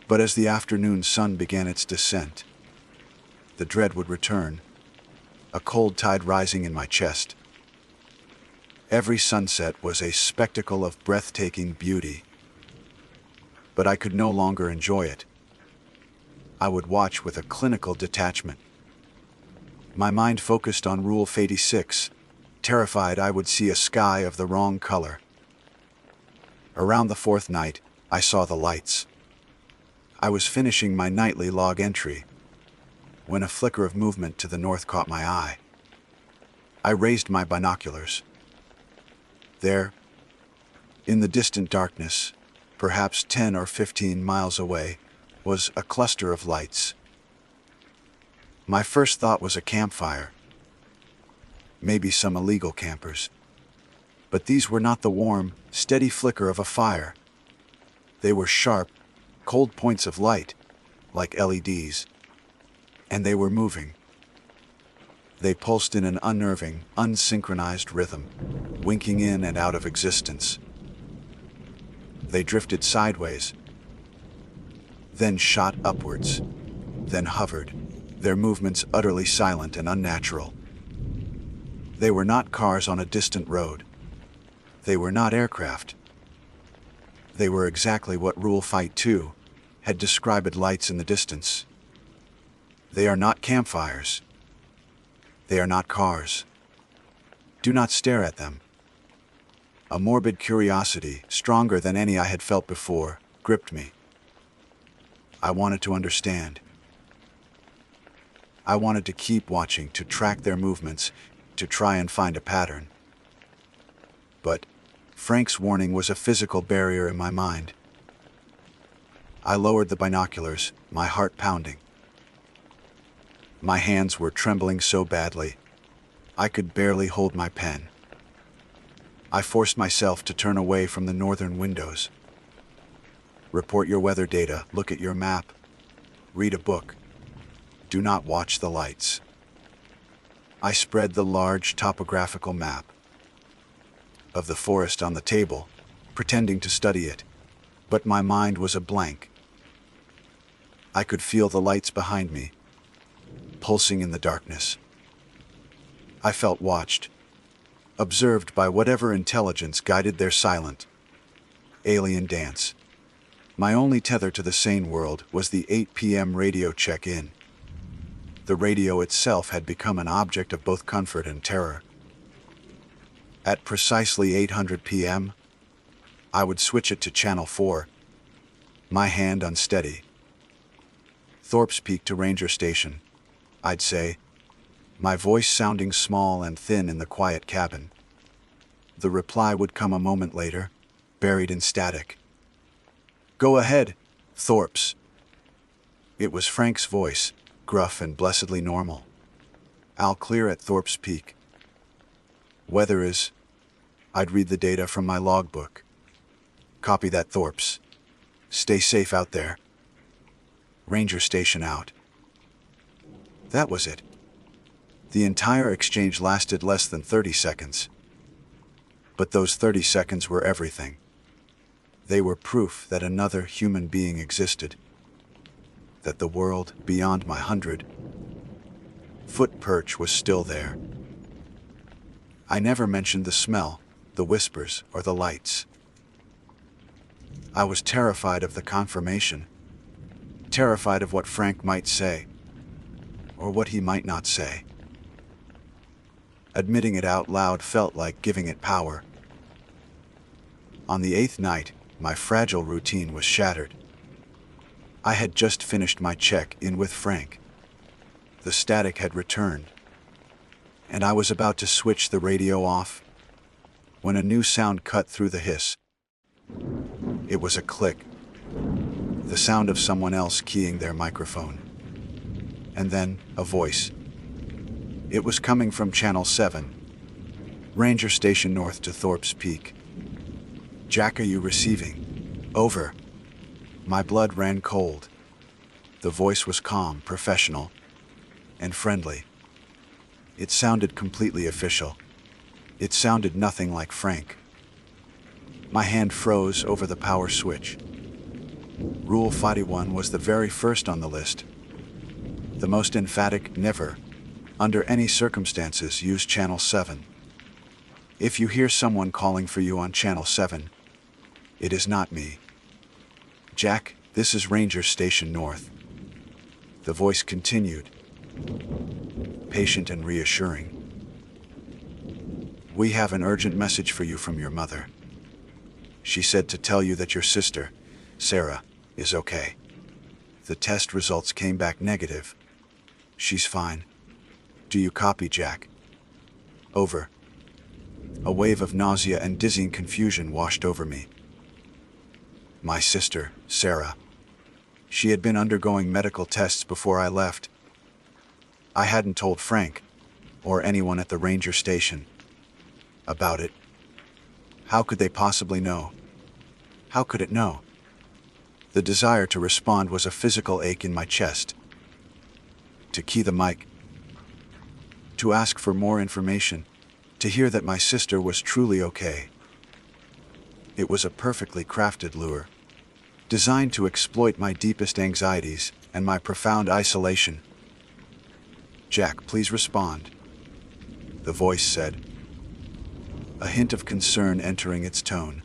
But as the afternoon sun began its descent, the dread would return, a cold tide rising in my chest. Every sunset was a spectacle of breathtaking beauty, but I could no longer enjoy it. I would watch with a clinical detachment. My mind focused on Rule 86, terrified I would see a sky of the wrong color. Around the fourth night, I saw the lights. I was finishing my nightly log entry when a flicker of movement to the north caught my eye. I raised my binoculars. There, in the distant darkness, perhaps 10 or 15 miles away, was a cluster of lights. My first thought was a campfire. Maybe some illegal campers. But these were not the warm, steady flicker of a fire. They were sharp, cold points of light, like LEDs. And they were moving. They pulsed in an unnerving, unsynchronized rhythm, winking in and out of existence. They drifted sideways, then shot upwards, then hovered, their movements utterly silent and unnatural. They were not cars on a distant road. They were not aircraft. They were exactly what Rule Fight 2 had described lights in the distance. They are not campfires. They are not cars. Do not stare at them. A morbid curiosity, stronger than any I had felt before, gripped me. I wanted to understand. I wanted to keep watching, to track their movements, to try and find a pattern. But Frank's warning was a physical barrier in my mind. I lowered the binoculars, my heart pounding. My hands were trembling so badly, I could barely hold my pen. I forced myself to turn away from the northern windows. Report your weather data, look at your map, read a book. Do not watch the lights. I spread the large topographical map of the forest on the table, pretending to study it, but my mind was a blank. I could feel the lights behind me, pulsing in the darkness. I felt watched, observed by whatever intelligence guided their silent, alien dance. My only tether to the sane world was the 8 p.m. radio check-in. The radio itself had become an object of both comfort and terror. At precisely 800 p.m., I would switch it to Channel 4, my hand unsteady. Thorpe's Peak to Ranger Station, I'd say, my voice sounding small and thin in the quiet cabin. The reply would come a moment later, buried in static. Go ahead, Thorpe's. It was Frank's voice, gruff and blessedly normal. I'll clear at Thorpe's Peak. Weather is... I'd read the data from my logbook. Copy that, Thorpe's. Stay safe out there. Ranger Station out. That was it. The entire exchange lasted less than 30 seconds. But those 30 seconds were everything. They were proof that another human being existed. That the world beyond my 100-foot perch was still there. I never mentioned the smell, the whispers, or the lights. I was terrified of the confirmation. Terrified of what Frank might say, or what he might not say. Admitting it out loud felt like giving it power. On the 8th night, my fragile routine was shattered. I had just finished my check-in with Frank. The static had returned, and I was about to switch the radio off when a new sound cut through the hiss. It was a click, the sound of someone else keying their microphone. And then, a voice. It was coming from Channel 7, Ranger Station north to Thorpe's Peak. Jack, are you receiving? Over. My blood ran cold. The voice was calm, professional, and friendly. It sounded completely official. It sounded nothing like Frank. My hand froze over the power switch. Rule 41 was the very first on the list. The most emphatic: never, under any circumstances, use Channel 7. If you hear someone calling for you on Channel 7, it is not me. Jack, this is Ranger Station North. The voice continued, patient and reassuring. We have an urgent message for you from your mother. She said to tell you that your sister, Sarah, is okay. The test results came back negative. She's fine. Do you copy, Jack? Over. A wave of nausea and dizzying confusion washed over me. My sister, Sarah. She had been undergoing medical tests before I left. I hadn't told Frank, or anyone at the ranger station, about it. How could they possibly know? How could it know? The desire to respond was a physical ache in my chest. To key the mic. To ask for more information. To hear that my sister was truly okay. It was a perfectly crafted lure, designed to exploit my deepest anxieties and my profound isolation. Jack, please respond, the voice said, a hint of concern entering its tone.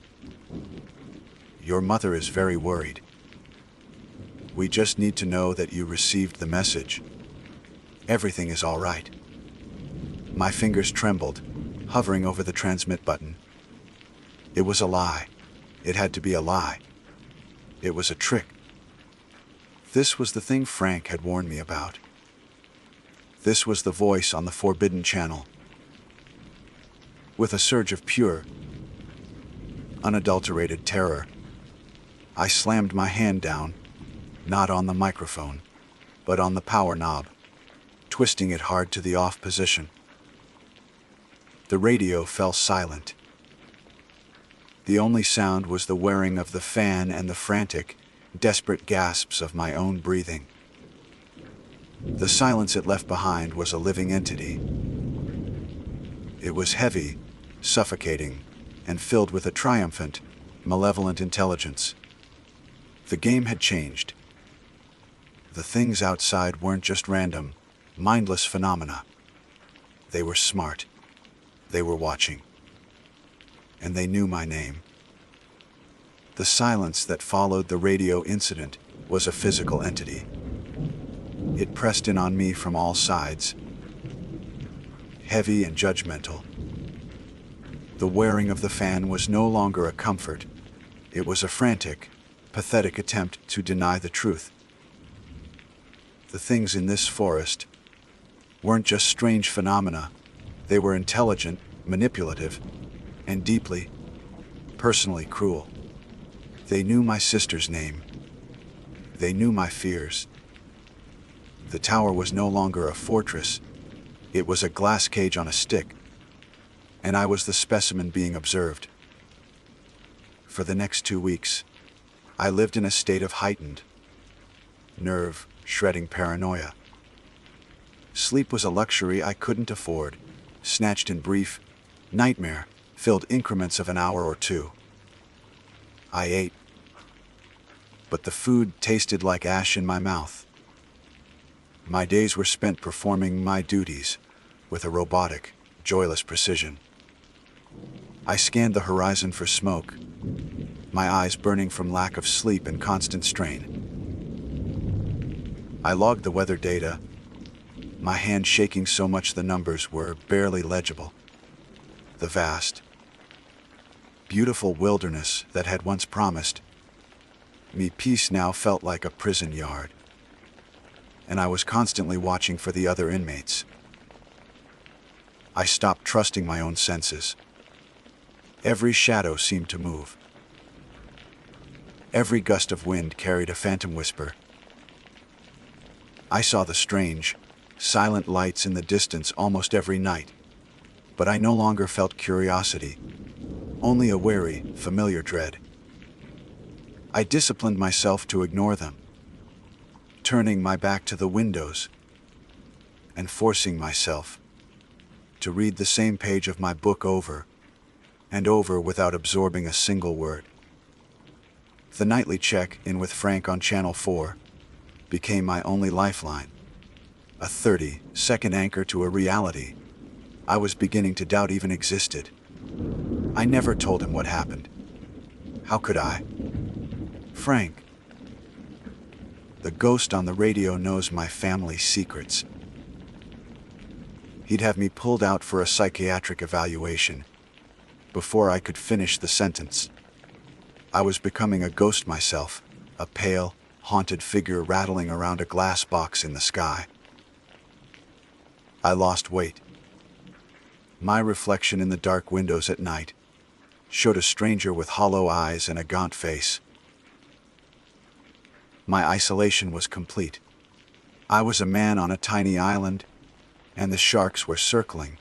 Your mother is very worried. We just need to know that you received the message. Everything is all right. My fingers trembled, hovering over the transmit button. It was a lie. It had to be a lie. It was a trick. This was the thing Frank had warned me about. This was the voice on the forbidden channel. With a surge of pure, unadulterated terror, I slammed my hand down, not on the microphone, but on the power knob, twisting it hard to the off position. The radio fell silent. The only sound was the whirring of the fan and the frantic, desperate gasps of my own breathing. The silence it left behind was a living entity. It was heavy, suffocating, and filled with a triumphant, malevolent intelligence. The game had changed. The things outside weren't just random, mindless phenomena. They were smart. They were watching. And they knew my name. The silence that followed the radio incident was a physical entity. It pressed in on me from all sides, heavy and judgmental. The whirring of the fan was no longer a comfort. It was a frantic, pathetic attempt to deny the truth. The things in this forest weren't just strange phenomena. They were intelligent, manipulative, and deeply, personally cruel. They knew my sister's name. They knew my fears. The tower was no longer a fortress. It was a glass cage on a stick, and I was the specimen being observed. For the next 2 weeks, I lived in a state of heightened, nerve-shredding paranoia. Sleep was a luxury I couldn't afford, snatched in brief, nightmare-filled increments of an hour or two. I ate, but the food tasted like ash in my mouth. My days were spent performing my duties with a robotic, joyless precision. I scanned the horizon for smoke, my eyes burning from lack of sleep and constant strain. I logged the weather data, my hand shaking so much the numbers were barely legible. The vast, beautiful wilderness that had once promised me peace now felt like a prison yard, and I was constantly watching for the other inmates. I stopped trusting my own senses. Every shadow seemed to move. Every gust of wind carried a phantom whisper. I saw the strange, silent lights in the distance almost every night, but I no longer felt curiosity, only a wary, familiar dread. I disciplined myself to ignore them, turning my back to the windows and forcing myself to read the same page of my book over and over without absorbing a single word. The nightly check-in with Frank on Channel 4 became my only lifeline, a 30-second anchor to a reality I was beginning to doubt even existed. I never told him what happened. How could I? Frank. The ghost on the radio knows my family's secrets. He'd have me pulled out for a psychiatric evaluation. Before I could finish the sentence, I was becoming a ghost myself, a pale, haunted figure rattling around a glass box in the sky. I lost weight. My reflection in the dark windows at night showed a stranger with hollow eyes and a gaunt face. My isolation was complete. I was a man on a tiny island, and the sharks were circling.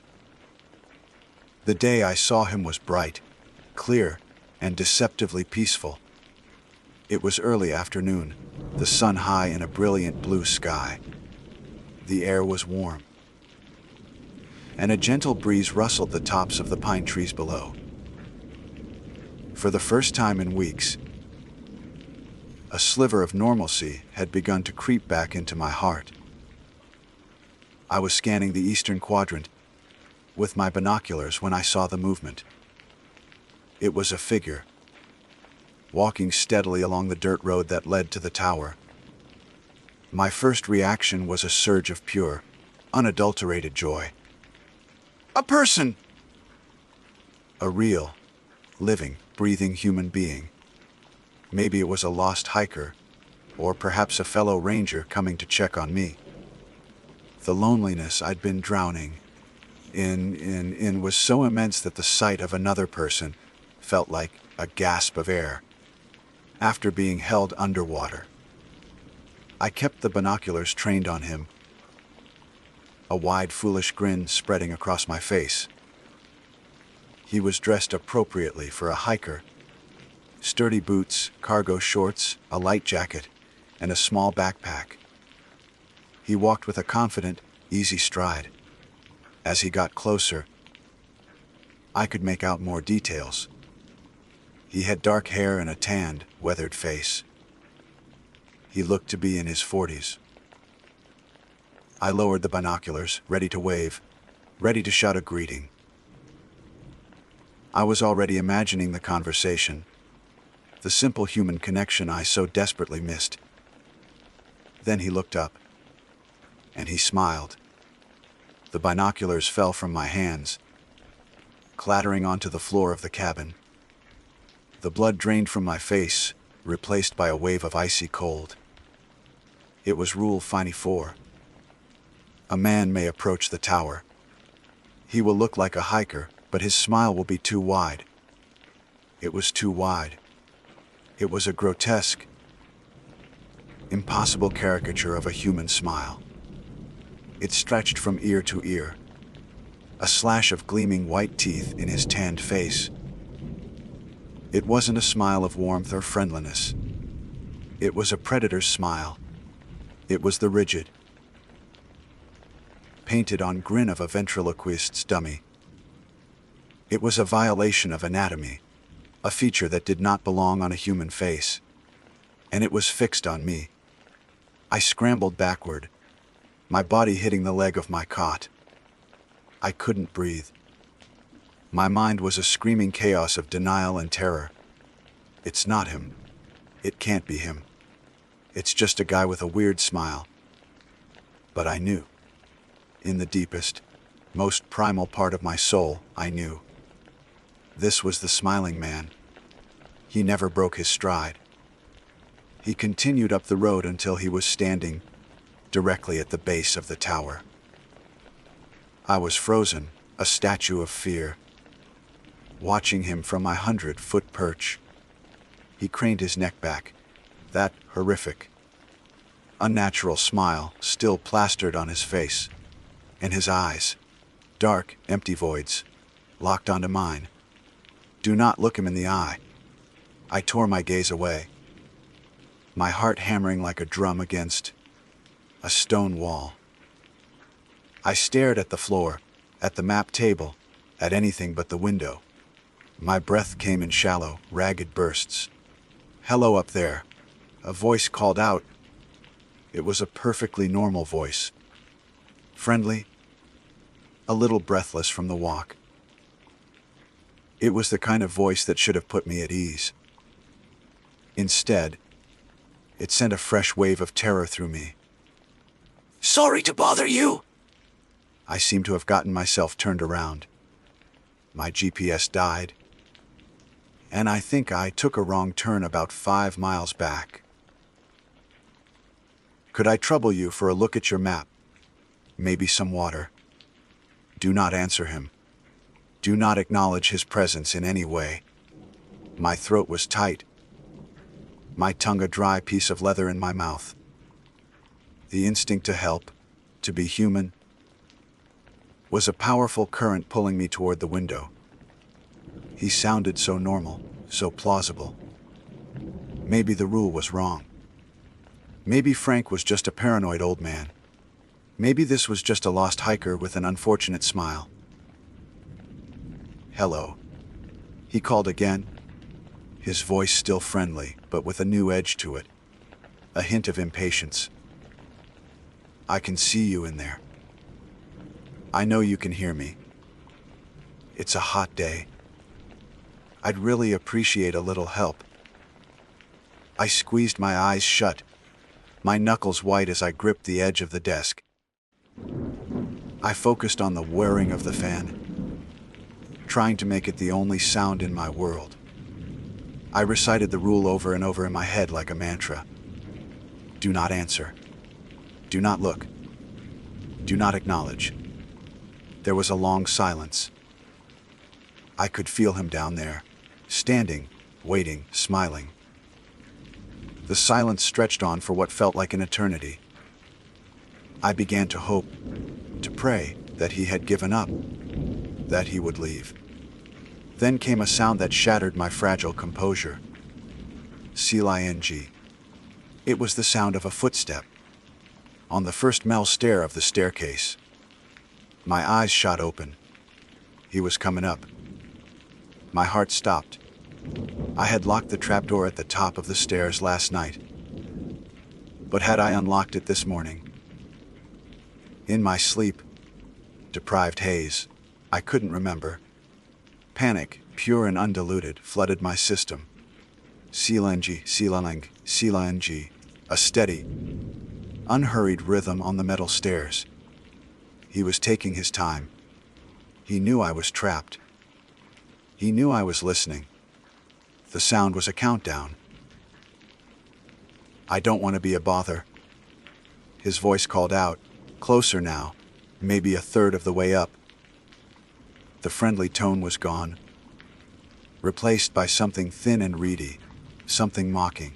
The day I saw him was bright, clear, and deceptively peaceful. It was early afternoon, the sun high in a brilliant blue sky. The air was warm, and a gentle breeze rustled the tops of the pine trees below. For the first time in weeks, a sliver of normalcy had begun to creep back into my heart. I was scanning the eastern quadrant with my binoculars when I saw the movement. It was a figure, walking steadily along the dirt road that led to the tower. My first reaction was a surge of pure, unadulterated joy. A person! A real, living, breathing human being. Maybe it was a lost hiker, or perhaps a fellow ranger coming to check on me. The loneliness I'd been drowning in was so immense that the sight of another person felt like a gasp of air after being held underwater. I kept the binoculars trained on him, a wide, foolish grin spreading across my face. He was dressed appropriately for a hiker. Sturdy boots, cargo shorts, a light jacket, and a small backpack. He walked with a confident, easy stride. As he got closer, I could make out more details. He had dark hair and a tanned, weathered face. He looked to be in his 40s. I lowered the binoculars, ready to wave, ready to shout a greeting. I was already imagining the conversation, the simple human connection I so desperately missed. Then he looked up, and he smiled. The binoculars fell from my hands, clattering onto the floor of the cabin. The blood drained from my face, replaced by a wave of icy cold. It was Rule 54. A man may approach the tower. He will look like a hiker, but his smile will be too wide. It was too wide. It was a grotesque, impossible caricature of a human smile. It stretched from ear to ear, a slash of gleaming white teeth in his tanned face. It wasn't a smile of warmth or friendliness. It was a predator's smile. It was the rigid, painted-on grin of a ventriloquist's dummy. It was a violation of anatomy, a feature that did not belong on a human face, and it was fixed on me. I scrambled backward, my body hitting the leg of my cot. I couldn't breathe. My mind was a screaming chaos of denial and terror. It's not him. It can't be him. It's just a guy with a weird smile. But I knew. In the deepest, most primal part of my soul, I knew. This was the smiling man. He never broke his stride. He continued up the road until he was standing directly at the base of the tower. I was frozen, a statue of fear, watching him from my 100-foot perch. He craned his neck back, that horrific, unnatural smile still plastered on his face, and his eyes, dark, empty voids, locked onto mine. Do not look him in the eye. I tore my gaze away, my heart hammering like a drum against a stone wall. I stared at the floor, at the map table, at anything but the window. My breath came in shallow, ragged bursts. "Hello up there," a voice called out. It was a perfectly normal voice. Friendly, a little breathless from the walk. It was the kind of voice that should have put me at ease. Instead, it sent a fresh wave of terror through me. Sorry to bother you. I seem to have gotten myself turned around. My GPS died, and I think I took a wrong turn about 5 miles back. Could I trouble you for a look at your map? Maybe some water? Do not answer him. Do not acknowledge his presence in any way. My throat was tight, my tongue a dry piece of leather in my mouth. The instinct to help, to be human, was a powerful current pulling me toward the window. He sounded so normal, so plausible. Maybe the rule was wrong. Maybe Frank was just a paranoid old man. Maybe this was just a lost hiker with an unfortunate smile. Hello. He called again, his voice still friendly, but with a new edge to it, a hint of impatience. I can see you in there. I know you can hear me. It's a hot day. I'd really appreciate a little help. I squeezed my eyes shut, my knuckles white as I gripped the edge of the desk. I focused on the whirring of the fan, trying to make it the only sound in my world. I recited the rule over and over in my head like a mantra. Do not answer. Do not look. Do not acknowledge. There was a long silence. I could feel him down there, standing, waiting, smiling. The silence stretched on for what felt like an eternity. I began to hope, to pray, that he had given up, that he would leave. Then came a sound that shattered my fragile composure. Cling. It was the sound of a footstep, on the first metal stair of the staircase. My eyes shot open. He was coming up. My heart stopped. I had locked the trapdoor at the top of the stairs last night. But had I unlocked it this morning? In my sleep, deprived haze, I couldn't remember. Panic, pure and undiluted, flooded my system. Cling, a steady, unhurried rhythm on the metal stairs. He was taking his time. He knew I was trapped. He knew I was listening. The sound was a countdown. I don't want to be a bother. His voice called out, closer now, maybe a third of the way up. The friendly tone was gone, replaced by something thin and reedy, something mocking.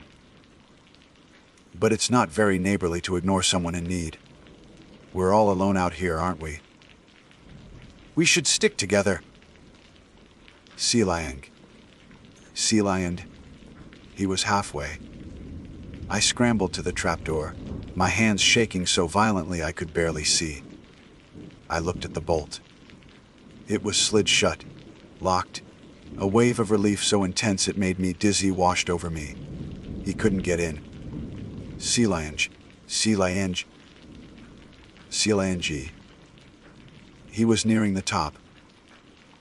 But it's not very neighborly to ignore someone in need. We're all alone out here, aren't we? We should stick together. Cling. He was halfway. I scrambled to the trapdoor, my hands shaking so violently I could barely see. I looked at the bolt. It was slid shut, locked. A wave of relief so intense it made me dizzy washed over me. He couldn't get in. Cling. He was nearing the top.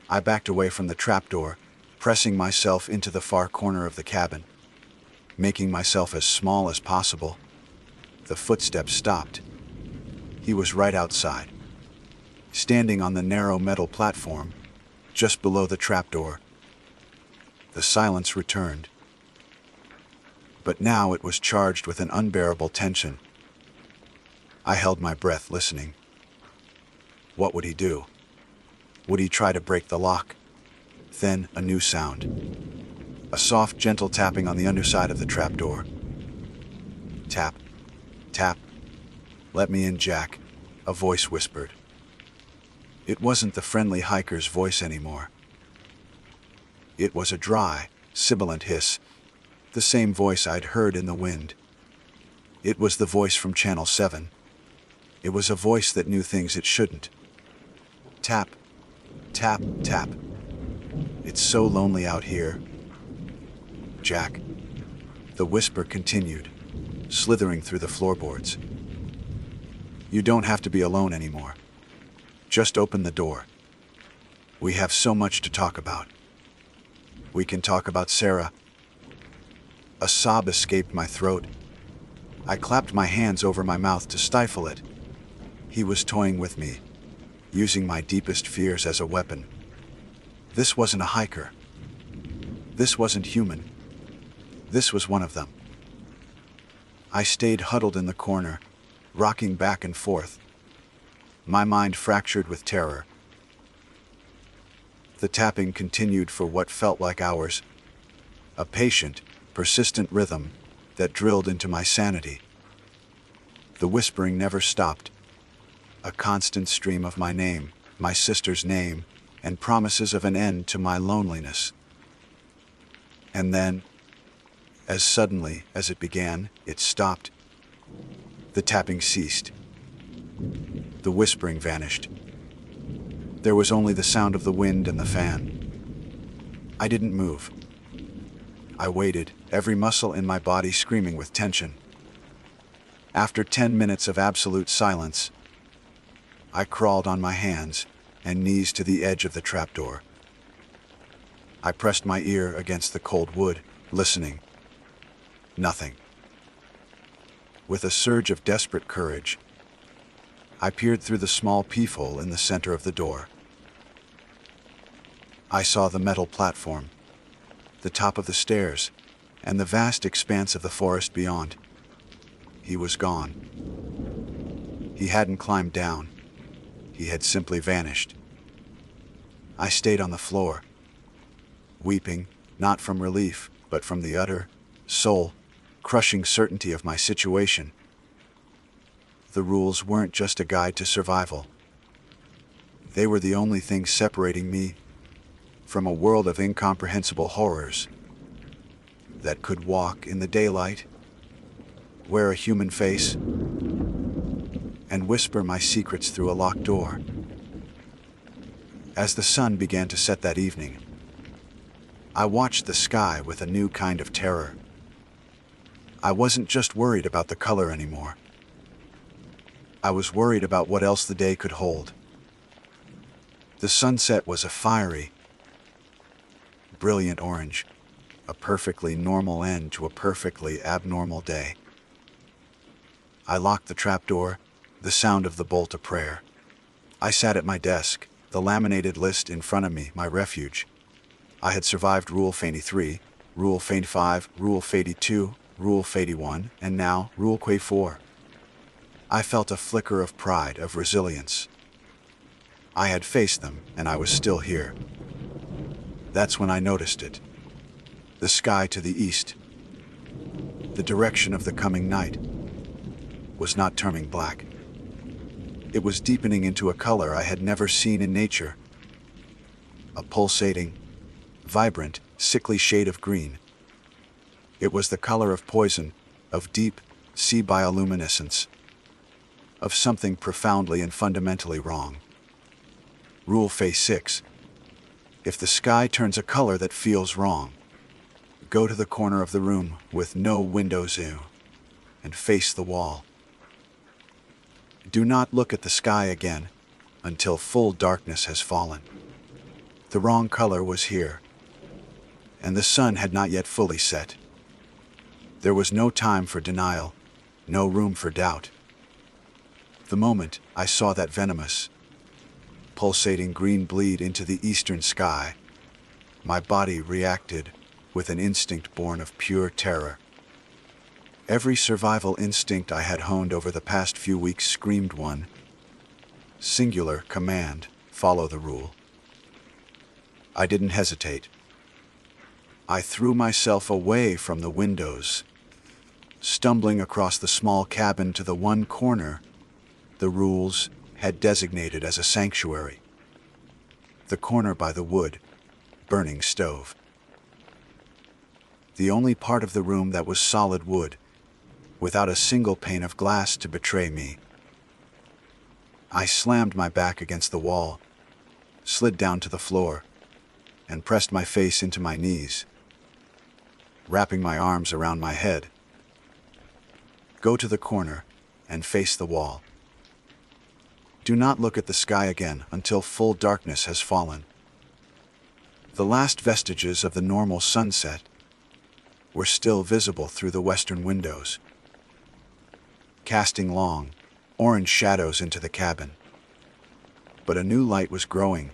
I backed away from the trapdoor, pressing myself into the far corner of the cabin, making myself as small as possible. The footsteps stopped. He was right outside, standing on the narrow metal platform, just below the trapdoor. The silence returned. But now it was charged with an unbearable tension. I held my breath, listening. What would he do? Would he try to break the lock? Then a new sound. A soft, gentle tapping on the underside of the trapdoor. Tap, tap. Let me in, Jack, a voice whispered. It wasn't the friendly hiker's voice anymore. It was a dry, sibilant hiss, the same voice I'd heard in the wind. It was the voice from Channel 7. It was a voice that knew things it shouldn't. Tap, tap, tap. It's so lonely out here. Jack. The whisper continued, slithering through the floorboards. You don't have to be alone anymore. Just open the door. We have so much to talk about. We can talk about Sarah. A sob escaped my throat. I clapped my hands over my mouth to stifle it. He was toying with me, using my deepest fears as a weapon. This wasn't a hiker. This wasn't human. This was one of them. I stayed huddled in the corner, rocking back and forth, my mind fractured with terror. The tapping continued for what felt like hours, a patient, persistent rhythm that drilled into my sanity. The whispering never stopped, a constant stream of my name, my sister's name, and promises of an end to my loneliness. And then, as suddenly as it began, it stopped. The tapping ceased. The whispering vanished. There was only the sound of the wind and the fan. I didn't move. I waited, every muscle in my body screaming with tension. After 10 minutes of absolute silence, I crawled on my hands and knees to the edge of the trapdoor. I pressed my ear against the cold wood, listening. Nothing. With a surge of desperate courage, I peered through the small peephole in the center of the door. I saw the metal platform, the top of the stairs, and the vast expanse of the forest beyond. He was gone. He hadn't climbed down. He had simply vanished. I stayed on the floor, weeping, not from relief, but from the utter, soul-crushing certainty of my situation. The rules weren't just a guide to survival. They were the only thing separating me from a world of incomprehensible horrors that could walk in the daylight, wear a human face, and whisper my secrets through a locked door. As the sun began to set that evening, I watched the sky with a new kind of terror. I wasn't just worried about the color anymore. I was worried about what else the day could hold. The sunset was a fiery, brilliant orange, a perfectly normal end to a perfectly abnormal day. I locked the trapdoor, the sound of the bolt a prayer. I sat at my desk, the laminated list in front of me, my refuge. I had survived Rule 83, Rule 85, Rule 82, Rule 81, and now Rule 4. I felt a flicker of pride, of resilience. I had faced them, and I was still here. That's when I noticed it. The sky to the east, the direction of the coming night, was not turning black. It was deepening into a color I had never seen in nature. A pulsating, vibrant, sickly shade of green. It was the color of poison, of deep sea bioluminescence, of something profoundly and fundamentally wrong. Rule 6. If the sky turns a color that feels wrong, go to the corner of the room with no windows and face the wall. Do not look at the sky again until full darkness has fallen. The wrong color was here, and the sun had not yet fully set. There was no time for denial, no room for doubt. The moment I saw that venomous, pulsating green bleed into the eastern sky, my body reacted with an instinct born of pure terror. Every survival instinct I had honed over the past few weeks screamed one singular command: follow the rule. I didn't hesitate. I threw myself away from the windows, stumbling across the small cabin to the one corner the rules had designated as a sanctuary. The corner by the wood, burning stove. The only part of the room that was solid wood, without a single pane of glass to betray me. I slammed my back against the wall, slid down to the floor, and pressed my face into my knees, wrapping my arms around my head. Go to the corner and face the wall. Do not look at the sky again until full darkness has fallen. The last vestiges of the normal sunset were still visible through the western windows, casting long, orange shadows into the cabin. But a new light was growing,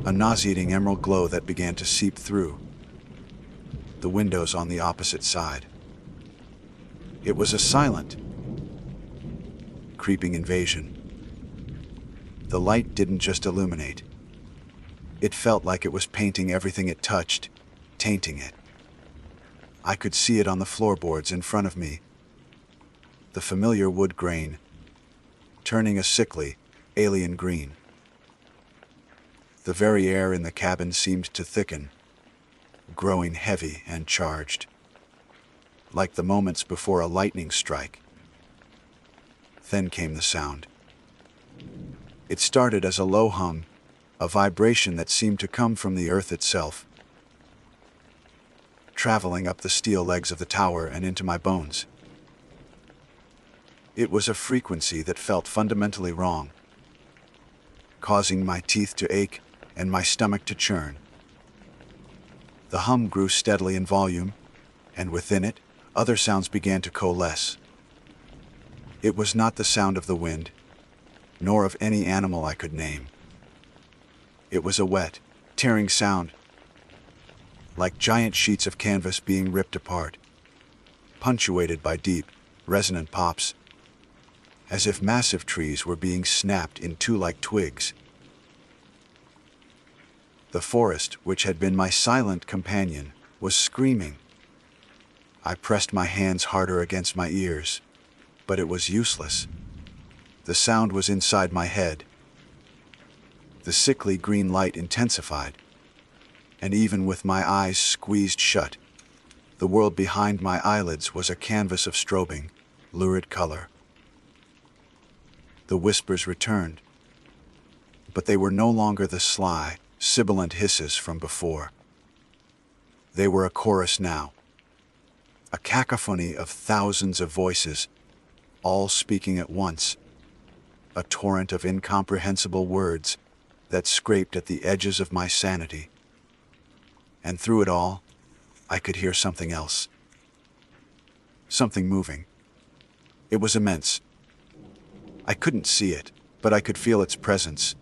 a nauseating emerald glow that began to seep through the windows on the opposite side. It was a silent, creeping invasion. The light didn't just illuminate. It felt like it was painting everything it touched, tainting it. I could see it on the floorboards in front of me. The familiar wood grain, turning a sickly, alien green. The very air in the cabin seemed to thicken, growing heavy and charged, like the moments before a lightning strike. Then came the sound. It started as a low hum, a vibration that seemed to come from the earth itself, traveling up the steel legs of the tower and into my bones. It was a frequency that felt fundamentally wrong, causing my teeth to ache and my stomach to churn. The hum grew steadily in volume, and within it, other sounds began to coalesce. It was not the sound of the wind, nor of any animal I could name. It was a wet, tearing sound, like giant sheets of canvas being ripped apart, punctuated by deep, resonant pops, as if massive trees were being snapped in two like twigs. The forest, which had been my silent companion, was screaming. I pressed my hands harder against my ears, but it was useless. The sound was inside my head. The sickly green light intensified, and even with my eyes squeezed shut, the world behind my eyelids was a canvas of strobing, lurid color. The whispers returned, but they were no longer the sly, sibilant hisses from before. They were a chorus now, a cacophony of thousands of voices, all speaking at once, a torrent of incomprehensible words that scraped at the edges of my sanity. And through it all, I could hear something else. Something moving. It was immense. I couldn't see it, but I could feel its presence,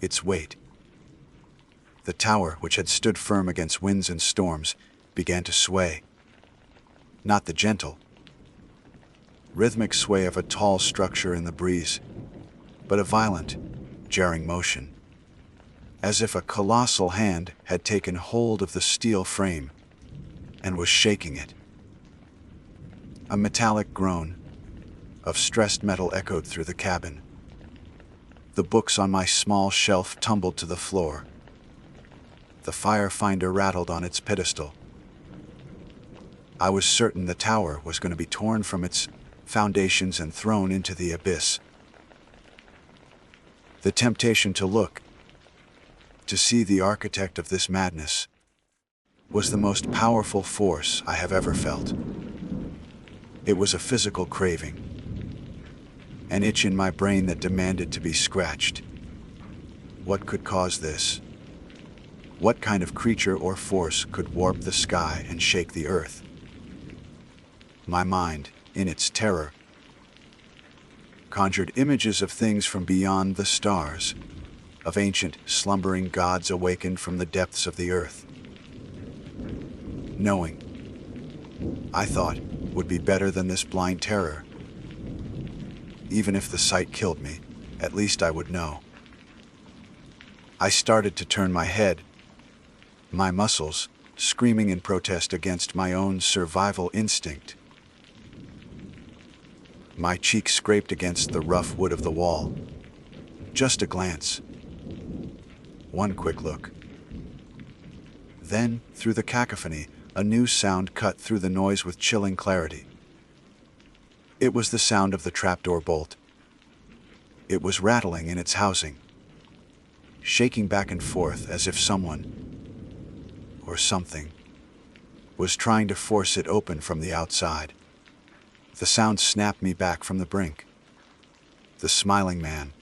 its weight. The tower, which had stood firm against winds and storms, began to sway. Not the gentle, rhythmic sway of a tall structure in the breeze, but a violent, jarring motion, as if a colossal hand had taken hold of the steel frame and was shaking it. A metallic groan of stressed metal echoed through the cabin. The books on my small shelf tumbled to the floor. The firefinder rattled on its pedestal. I was certain the tower was going to be torn from its foundations and thrown into the abyss. The temptation to look, to see the architect of this madness, was the most powerful force I have ever felt. It was a physical craving, an itch in my brain that demanded to be scratched. What could cause this? What kind of creature or force could warp the sky and shake the earth? My mind, in its terror, conjured images of things from beyond the stars, of ancient, slumbering gods awakened from the depths of the earth. Knowing, I thought, would be better than this blind terror. Even if the sight killed me, at least I would know. I started to turn my head, my muscles screaming in protest against my own survival instinct. My cheek scraped against the rough wood of the wall. Just a glance. One quick look. Then, through the cacophony, a new sound cut through the noise with chilling clarity. It was the sound of the trapdoor bolt. It was rattling in its housing, shaking back and forth as if someone, or something, was trying to force it open from the outside. The sound snapped me back from the brink. The smiling man.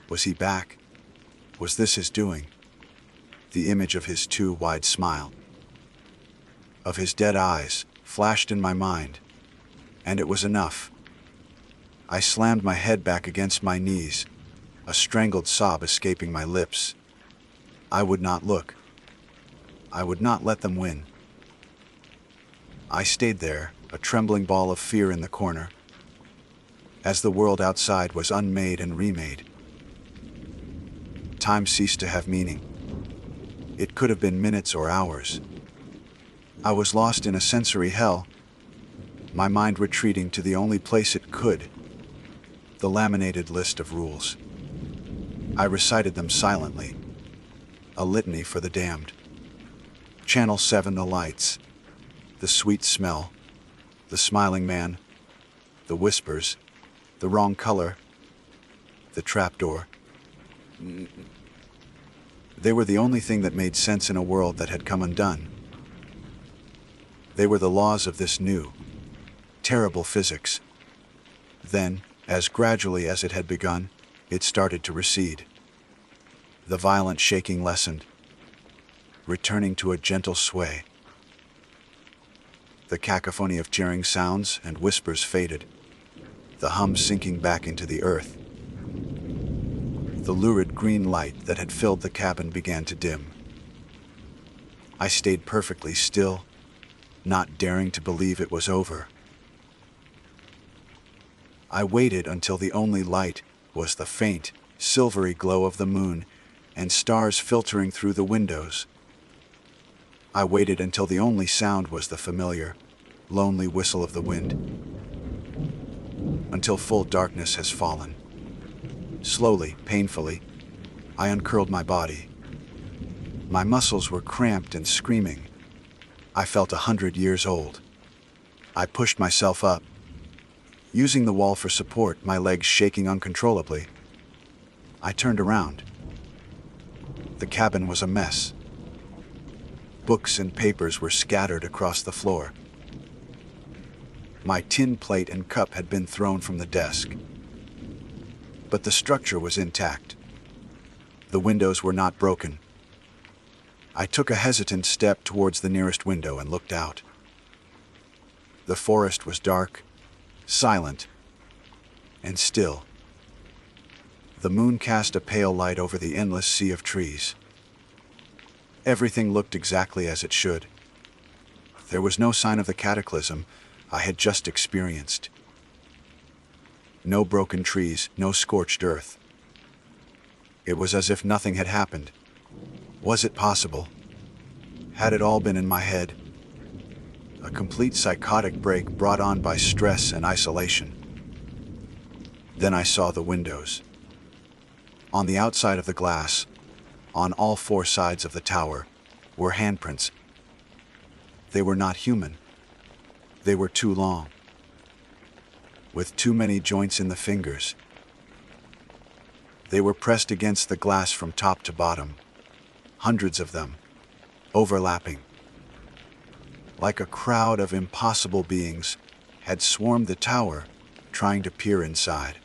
Was he back? Was this his doing? The image of his too wide smile, of his dead eyes, flashed in my mind, and it was enough. I slammed my head back against my knees, a strangled sob escaping my lips. I would not look. I would not let them win. I stayed there, a trembling ball of fear in the corner, as the world outside was unmade and remade. Time ceased to have meaning. It could have been minutes or hours. I was lost in a sensory hell, my mind retreating to the only place it could, the laminated list of rules. I recited them silently, a litany for the damned. Channel 7, the lights, the sweet smell, the smiling man, the whispers, the wrong color, the trapdoor. They were the only thing that made sense in a world that had come undone. They were the laws of this new, terrible physics. Then, as gradually as it had begun, it started to recede. The violent shaking lessened, returning to a gentle sway. The cacophony of jeering sounds and whispers faded, the hum sinking back into the earth. The lurid green light that had filled the cabin began to dim. I stayed perfectly still, not daring to believe it was over. I waited until the only light was the faint, silvery glow of the moon and stars filtering through the windows. I waited until the only sound was the familiar, lonely whistle of the wind. Until full darkness has fallen. Slowly, painfully, I uncurled my body. My muscles were cramped and screaming. I felt 100 years old. I pushed myself up, using the wall for support, my legs shaking uncontrollably. I turned around. The cabin was a mess. Books and papers were scattered across the floor. My tin plate and cup had been thrown from the desk. But the structure was intact. The windows were not broken. I took a hesitant step towards the nearest window and looked out. The forest was dark, silent, and still. The moon cast a pale light over the endless sea of trees. Everything looked exactly as it should. There was no sign of the cataclysm I had just experienced. No broken trees, no scorched earth. It was as if nothing had happened. Was it possible? Had it all been in my head? A complete psychotic break brought on by stress and isolation. Then I saw the windows. On the outside of the glass, on all four sides of the tower, were handprints. They were not human. They were too long, with too many joints in the fingers. They were pressed against the glass from top to bottom, hundreds of them, overlapping. Like a crowd of impossible beings had swarmed the tower, trying to peer inside.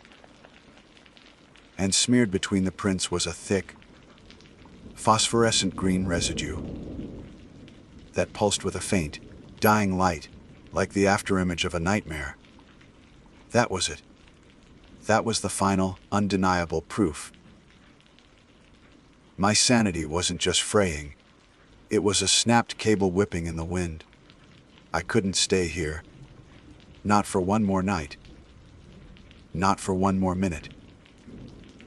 And smeared between the prints was a thick, phosphorescent green residue that pulsed with a faint, dying light, like the afterimage of a nightmare. That was it. That was the final, undeniable proof. My sanity wasn't just fraying. It was a snapped cable whipping in the wind. I couldn't stay here. Not for one more night. Not for one more minute.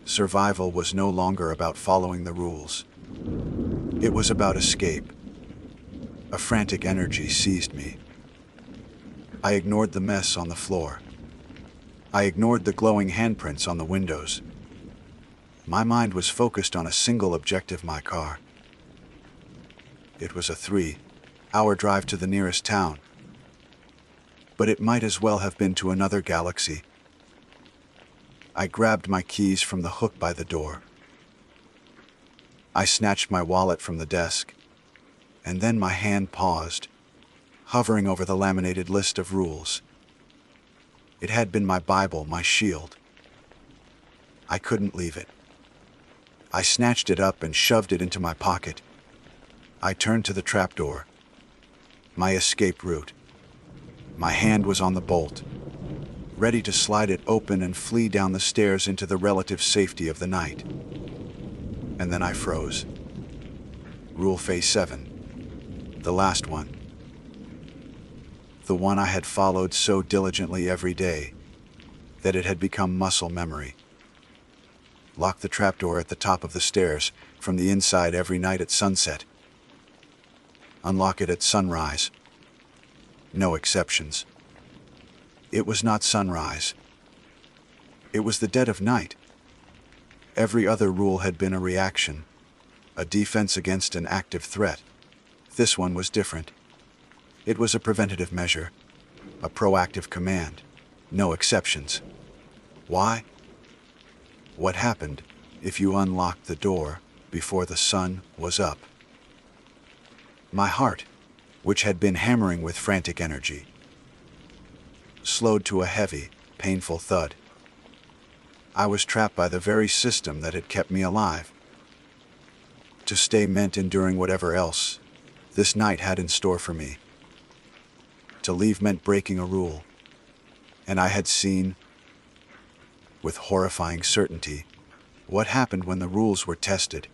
Survival was no longer about following the rules. It was about escape. A frantic energy seized me. I ignored the mess on the floor. I ignored the glowing handprints on the windows. My mind was focused on a single objective: my car. It was a 3-hour drive to the nearest town. But it might as well have been to another galaxy. I grabbed my keys from the hook by the door. I snatched my wallet from the desk, and then my hand paused, hovering over the laminated list of rules. It had been my Bible, my shield. I couldn't leave it. I snatched it up and shoved it into my pocket. I turned to the trapdoor, my escape route. My hand was on the bolt, ready to slide it open and flee down the stairs into the relative safety of the night. And then I froze. Rule phase 7. The last one. The one I had followed so diligently every day that it had become muscle memory. Lock the trapdoor at the top of the stairs from the inside every night at sunset. Unlock it at sunrise. No exceptions. It was not sunrise. It was the dead of night. Every other rule had been a reaction, a defense against an active threat. This one was different. It was a preventative measure, a proactive command. No exceptions. Why? What happened if you unlocked the door before the sun was up? My heart, which had been hammering with frantic energy, slowed to a heavy, painful thud. I was trapped by the very system that had kept me alive. To stay meant enduring whatever else this night had in store for me. To leave meant breaking a rule, and I had seen, with horrifying certainty, what happened when the rules were tested.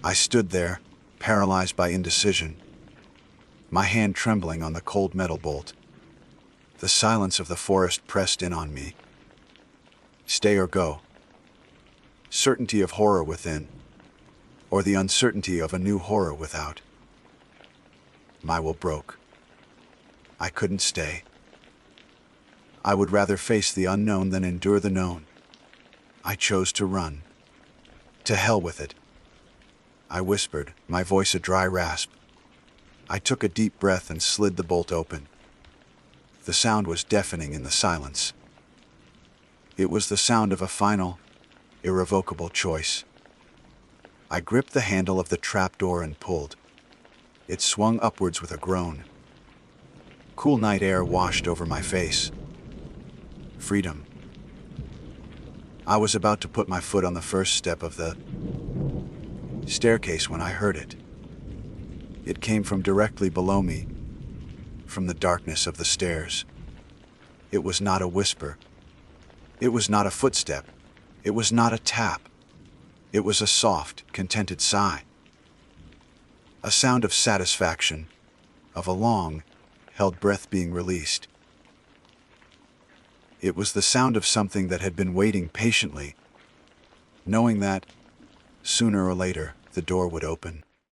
I stood there, paralyzed by indecision, my hand trembling on the cold metal bolt. The silence of the forest pressed in on me. Stay or go. Certainty of horror within, or the uncertainty of a new horror without. My will broke. I couldn't stay. I would rather face the unknown than endure the known. I chose to run. To hell with it. I whispered, my voice a dry rasp. I took a deep breath and slid the bolt open. The sound was deafening in the silence. It was the sound of a final, irrevocable choice. I gripped the handle of the trapdoor and pulled. It swung upwards with a groan. Cool night air washed over my face. Freedom. I was about to put my foot on the first step of the staircase when I heard it. It came from directly below me, from the darkness of the stairs. It was not a whisper. It was not a footstep. It was not a tap. It was a soft, contented sigh. A sound of satisfaction, of a long, held breath being released. It was the sound of something that had been waiting patiently, knowing that, sooner or later, the door would open.